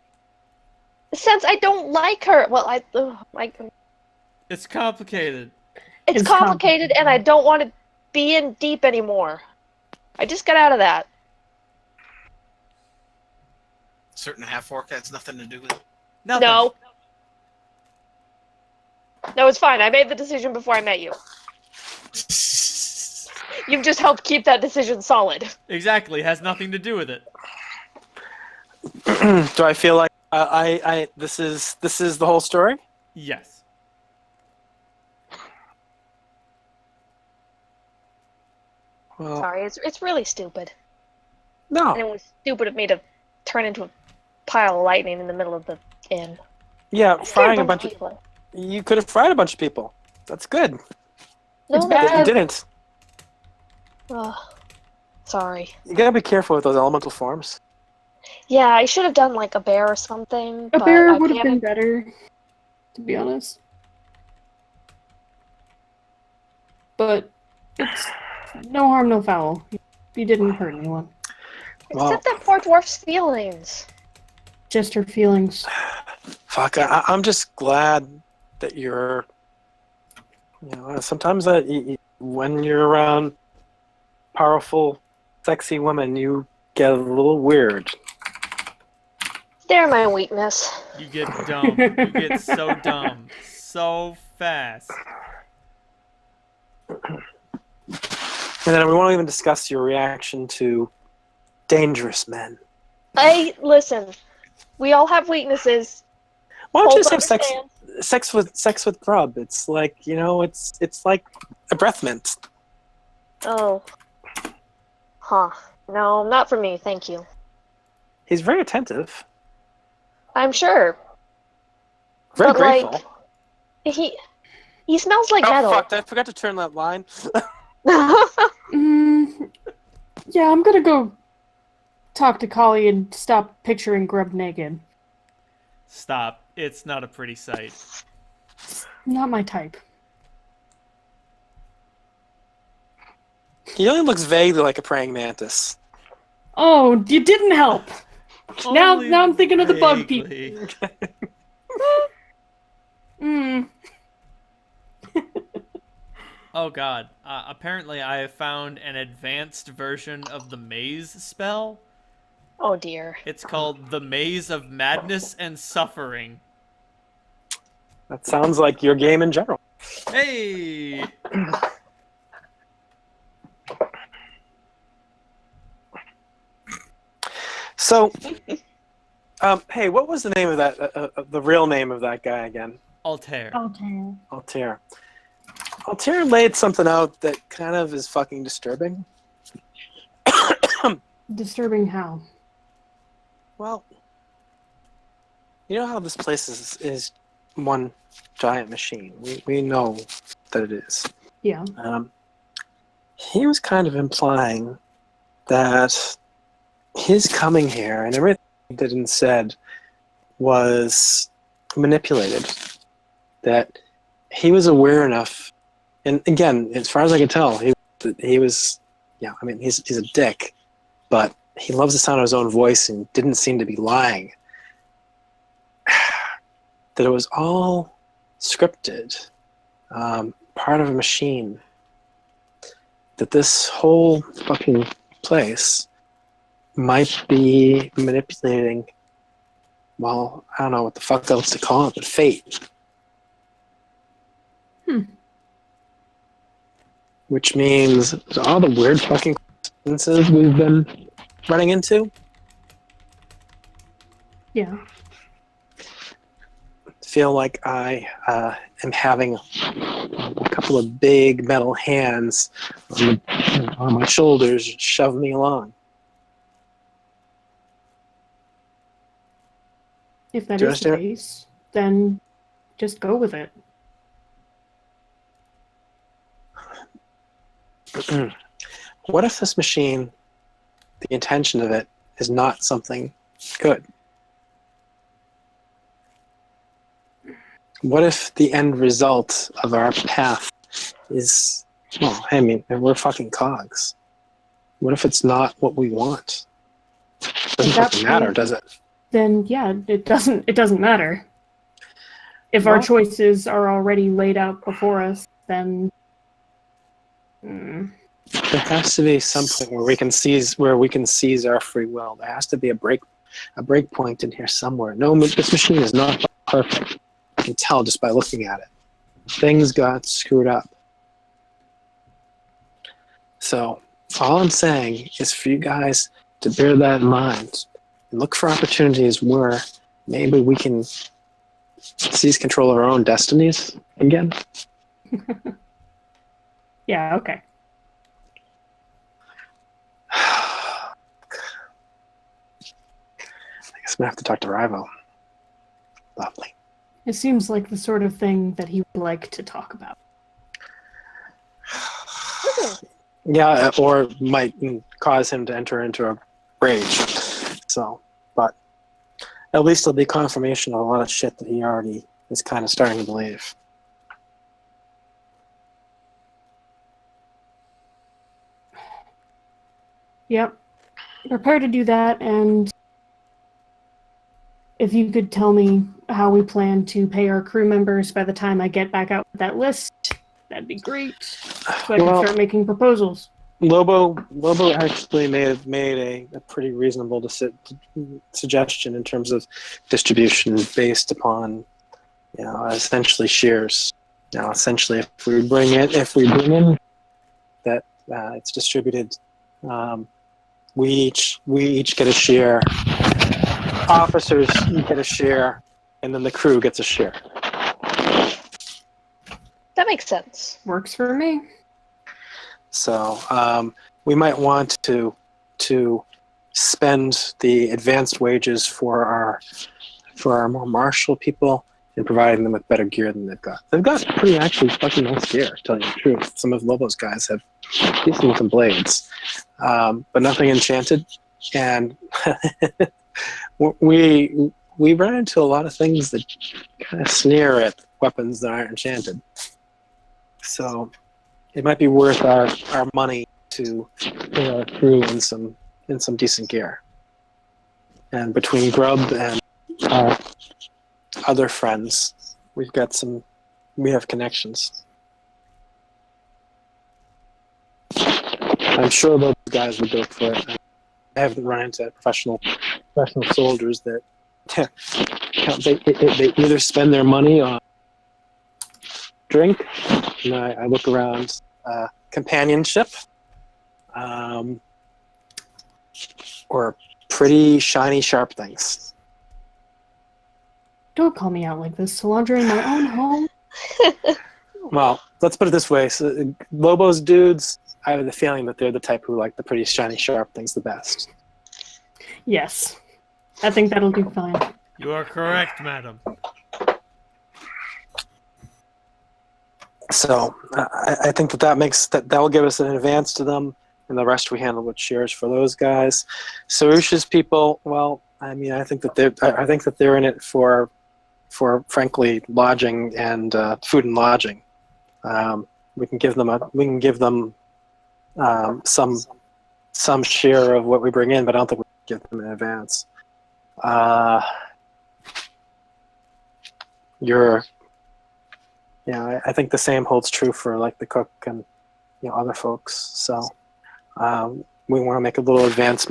Since I don't like her. Well,
It's complicated.
it's complicated, and I don't want to be in deep anymore. I just got out of that.
Certain half orc has nothing to do with it.
Nothing.
No, it's fine. I made the decision before I met you. You've just helped keep that decision solid.
Exactly. Has nothing to do with it.
Do I feel like this is the whole story?
Yes.
Well,
Sorry, it's really stupid.
no.
And it was stupid of me to turn into a pile of lightning in the middle of the inn.
Yeah,
I scared
frying a bunch of.
people.
You could have fried a bunch of people. That's good.
No,
It's
But
that's
you
bad.
didn't.
Sorry.
You gotta be careful with those elemental forms.
Yeah, I should have done like a bear or something.
A
but
bear
I
would have been
panicked.
better, to be honest. But it's no harm, no foul. You didn't hurt anyone.
Well,
Except that poor dwarf's feelings.
Just her feelings.
fuck. I'm just glad that you're. You know, sometimes when you're around powerful, sexy women, you get a little weird.
They're my weakness.
You get dumb. You get so dumb. So fast.
And then we won't even discuss your reaction to dangerous men.
Listen. We all have weaknesses.
Why don't you
Hope
just have
understands.
sex with grub? It's like, you know, it's like a breath mint.
Oh. Huh. No, not for me, thank you.
He's very attentive,
I'm sure.
very
But,
grateful.
like, he smells like
Oh
metal.
fuck! I forgot to turn that line.
Yeah, I'm gonna go talk to Kali and stop picturing Grub naked.
Stop. It's not a pretty sight.
Not my type.
He only looks vaguely like a praying mantis.
Oh, you didn't help. Now
Only
I'm thinking of the bug people.
vaguely. Oh god. Apparently I have found an advanced version of the maze spell.
Oh dear.
It's called the Maze of Madness and Suffering.
That sounds like your game in general.
Hey!
So, hey, what was the name of that? The real name of that guy again?
Altair.
Okay.
Altair. Altair laid something out that kind of is fucking disturbing.
Disturbing how?
Well, you know how this place is one giant machine. We know that it is.
Yeah.
He was kind of implying that his coming here and everything he did and said was manipulated. That he was aware enough, and again, as far as I can tell, he was, yeah. I mean, he's a dick, but he loves the sound of his own voice and didn't seem to be lying. That it was all scripted, part of a machine. That this whole fucking place might be manipulating, well, I don't know what the fuck else to call it, but fate. Which means all the weird fucking coincidences we've been running into.
Yeah.
Feel like I am having a couple of big metal hands on my shoulders shove me along.
If that
Do you
is the
understand?
case, then just go with it.
What if this machine, the intention of it, is not something good? What if the end result of our path is, well, I mean, we're fucking cogs. What if it's not what we want? Doesn't
that
fucking matter,
point-
does it?
Then yeah, it doesn't matter. If our
Well-
choices are already laid out before us, then
There has to be some point where we can seize our free will. There has to be a break point in here somewhere. No, this machine is not perfect. I can tell just by looking at it. Things got screwed up. So all I'm saying is for you guys to bear that in mind and look for opportunities where maybe we can seize control of our own destinies again.
yeah, okay.
I guess I'm gonna have to talk to Rival. Lovely.
It seems like the sort of thing that he would like to talk about.
Yeah, or might cause him to enter into a rage. So at least it'll be confirmation of a lot of shit that he already is kind of starting to believe.
Yep. Prepare to do that, and if you could tell me how we plan to pay our crew members by the time I get back out with that list, that'd be great. So I can start making proposals.
Lobo actually made a pretty reasonable suggestion in terms of distribution based upon, essentially shares. Essentially, if we bring in that it's distributed, we each get a share. Officers get a share, and then the crew gets a share.
That makes sense.
Works for me.
So we might want to spend the advanced wages for our more martial people and providing them with better gear than they've got. They've got pretty actually fucking nice gear, to tell you the truth. Some of Lobo's guys have decent looking blades, but nothing enchanted. And we run into a lot of things that kind of sneer at weapons that aren't enchanted. So it might be worth our money to pay our crew in some decent gear. And between Grub and our other friends, we have connections. I'm sure those guys would go for it. I haven't run into professional soldiers that they either spend their money on drink, and I look around companionship, or pretty shiny sharp things.
Don't call me out like this, Solandra, in my own home.
Well, let's put it this way. So, Lobo's dudes, I have the feeling that they're the type who like the pretty shiny sharp things the best.
Yes. I think that'll do fine.
You are correct, madam.
So I think that will give us an advance to them, and the rest we handle with shares for those guys. Sarusha's people, well, I mean, I think that they're in it for frankly lodging and food and lodging. We can give them some share of what we bring in, but I don't think we can give them in advance. I think the same holds true for like the cook and other folks. So we want to make a little advance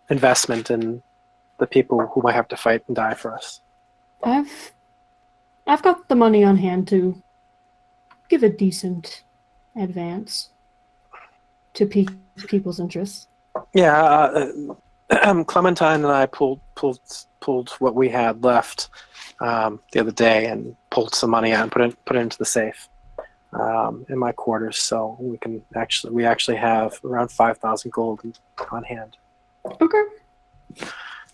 investment in the people who might have to fight and die for us.
I've got the money on hand to give a decent advance to pique people's interests.
Yeah, Clementine and I pulled what we had left the other day and pulled some money out and put it into the safe in my quarters. So we actually have around 5,000 gold on hand.
Okay.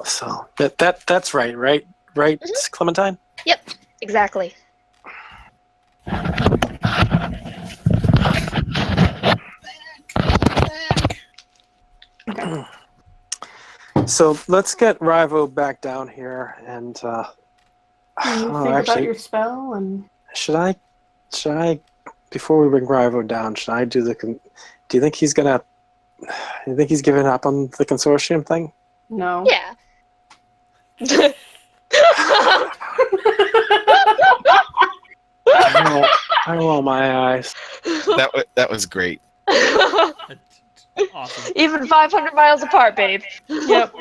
So that's right, mm-hmm. Clementine?
Yep, exactly.
Okay.
So let's get Rivo back down here and
about your spell and
should I before we bring Rivo down, should I do do you think he's giving up on the consortium thing?
No. Yeah.
I roll my eyes.
That was great.
Awesome.
Even 500 miles apart, babe.
Yep.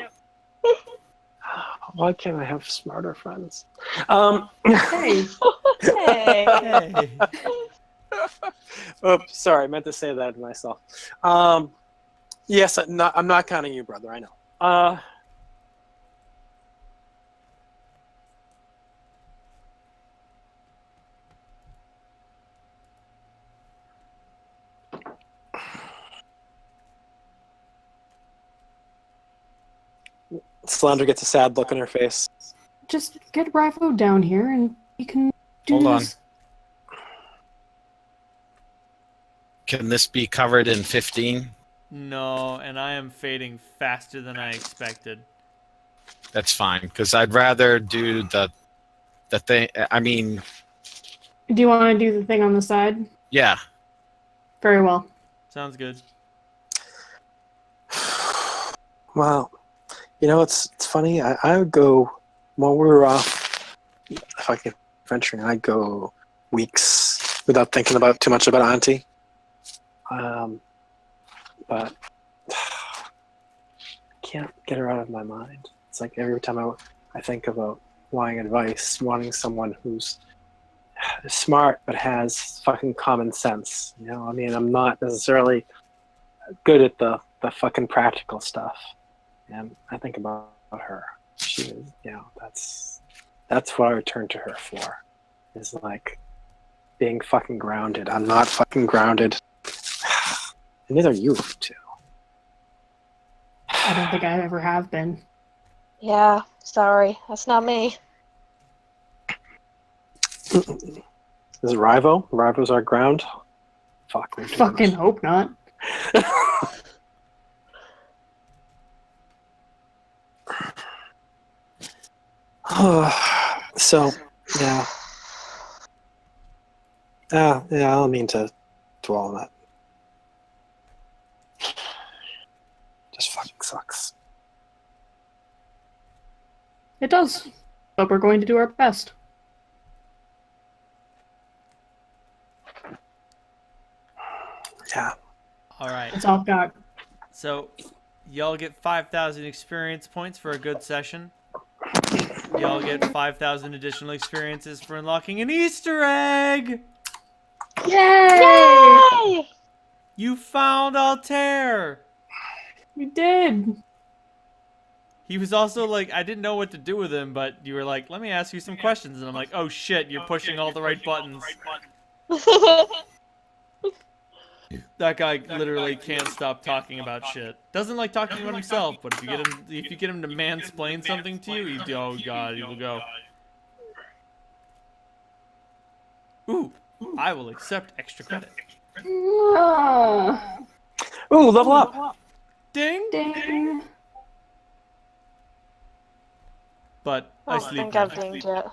Why can't I have smarter friends?
Hey.
Hey.
Oops, sorry, I meant to say that to myself. Yes, I'm not counting you, brother. I know. Slender gets a sad look on her face.
Just get Rivo down here and you can do
Hold on.
this.
Can this be covered in 15?
No, and I am fading faster than I expected.
that's fine. Because I'd rather do the thing. I mean,
Do you want to do the thing on the side?
yeah.
Very well.
Sounds good.
Well, it's funny. I would go while we were off. If I could venturing, I'd go weeks without thinking about too much about Auntie. But I can't get her out of my mind. It's like every time I think about wanting advice, wanting someone who's smart but has fucking common sense. I mean, I'm not necessarily good at the fucking practical stuff, and I think about her. She is, that's what I would turn to her for. Is like being fucking grounded. I'm not fucking grounded. And neither are you two.
I don't think I ever have been.
Yeah, sorry. That's not me.
Is it Rivo? Rivo's our ground? Fuck.
Fucking hope not.
So, yeah. Yeah, I don't mean to dwell on that. Just fucking sucks.
It does. But we're going to do our best.
Yeah.
All right.
That's all I've got.
So, y'all get 5,000 experience points for a good session. Y'all get 5,000 additional experiences for unlocking an Easter egg!
Yay!
Yay!
You found Altair!
We did.
He was also like, I didn't know what to do with him, but you were like, let me ask you some questions. And I'm like, oh shit, you're pushing all the right buttons. That guy literally can't stop talking about shit. Doesn't like talking about himself, but if you get him to mansplain something to you, oh god, he will go. Ooh, I will accept extra credit.
Ah,
Ooh, level up!
Ding!
dang.
But
I
I
don't
sleep
think
now.
I've dinged yet.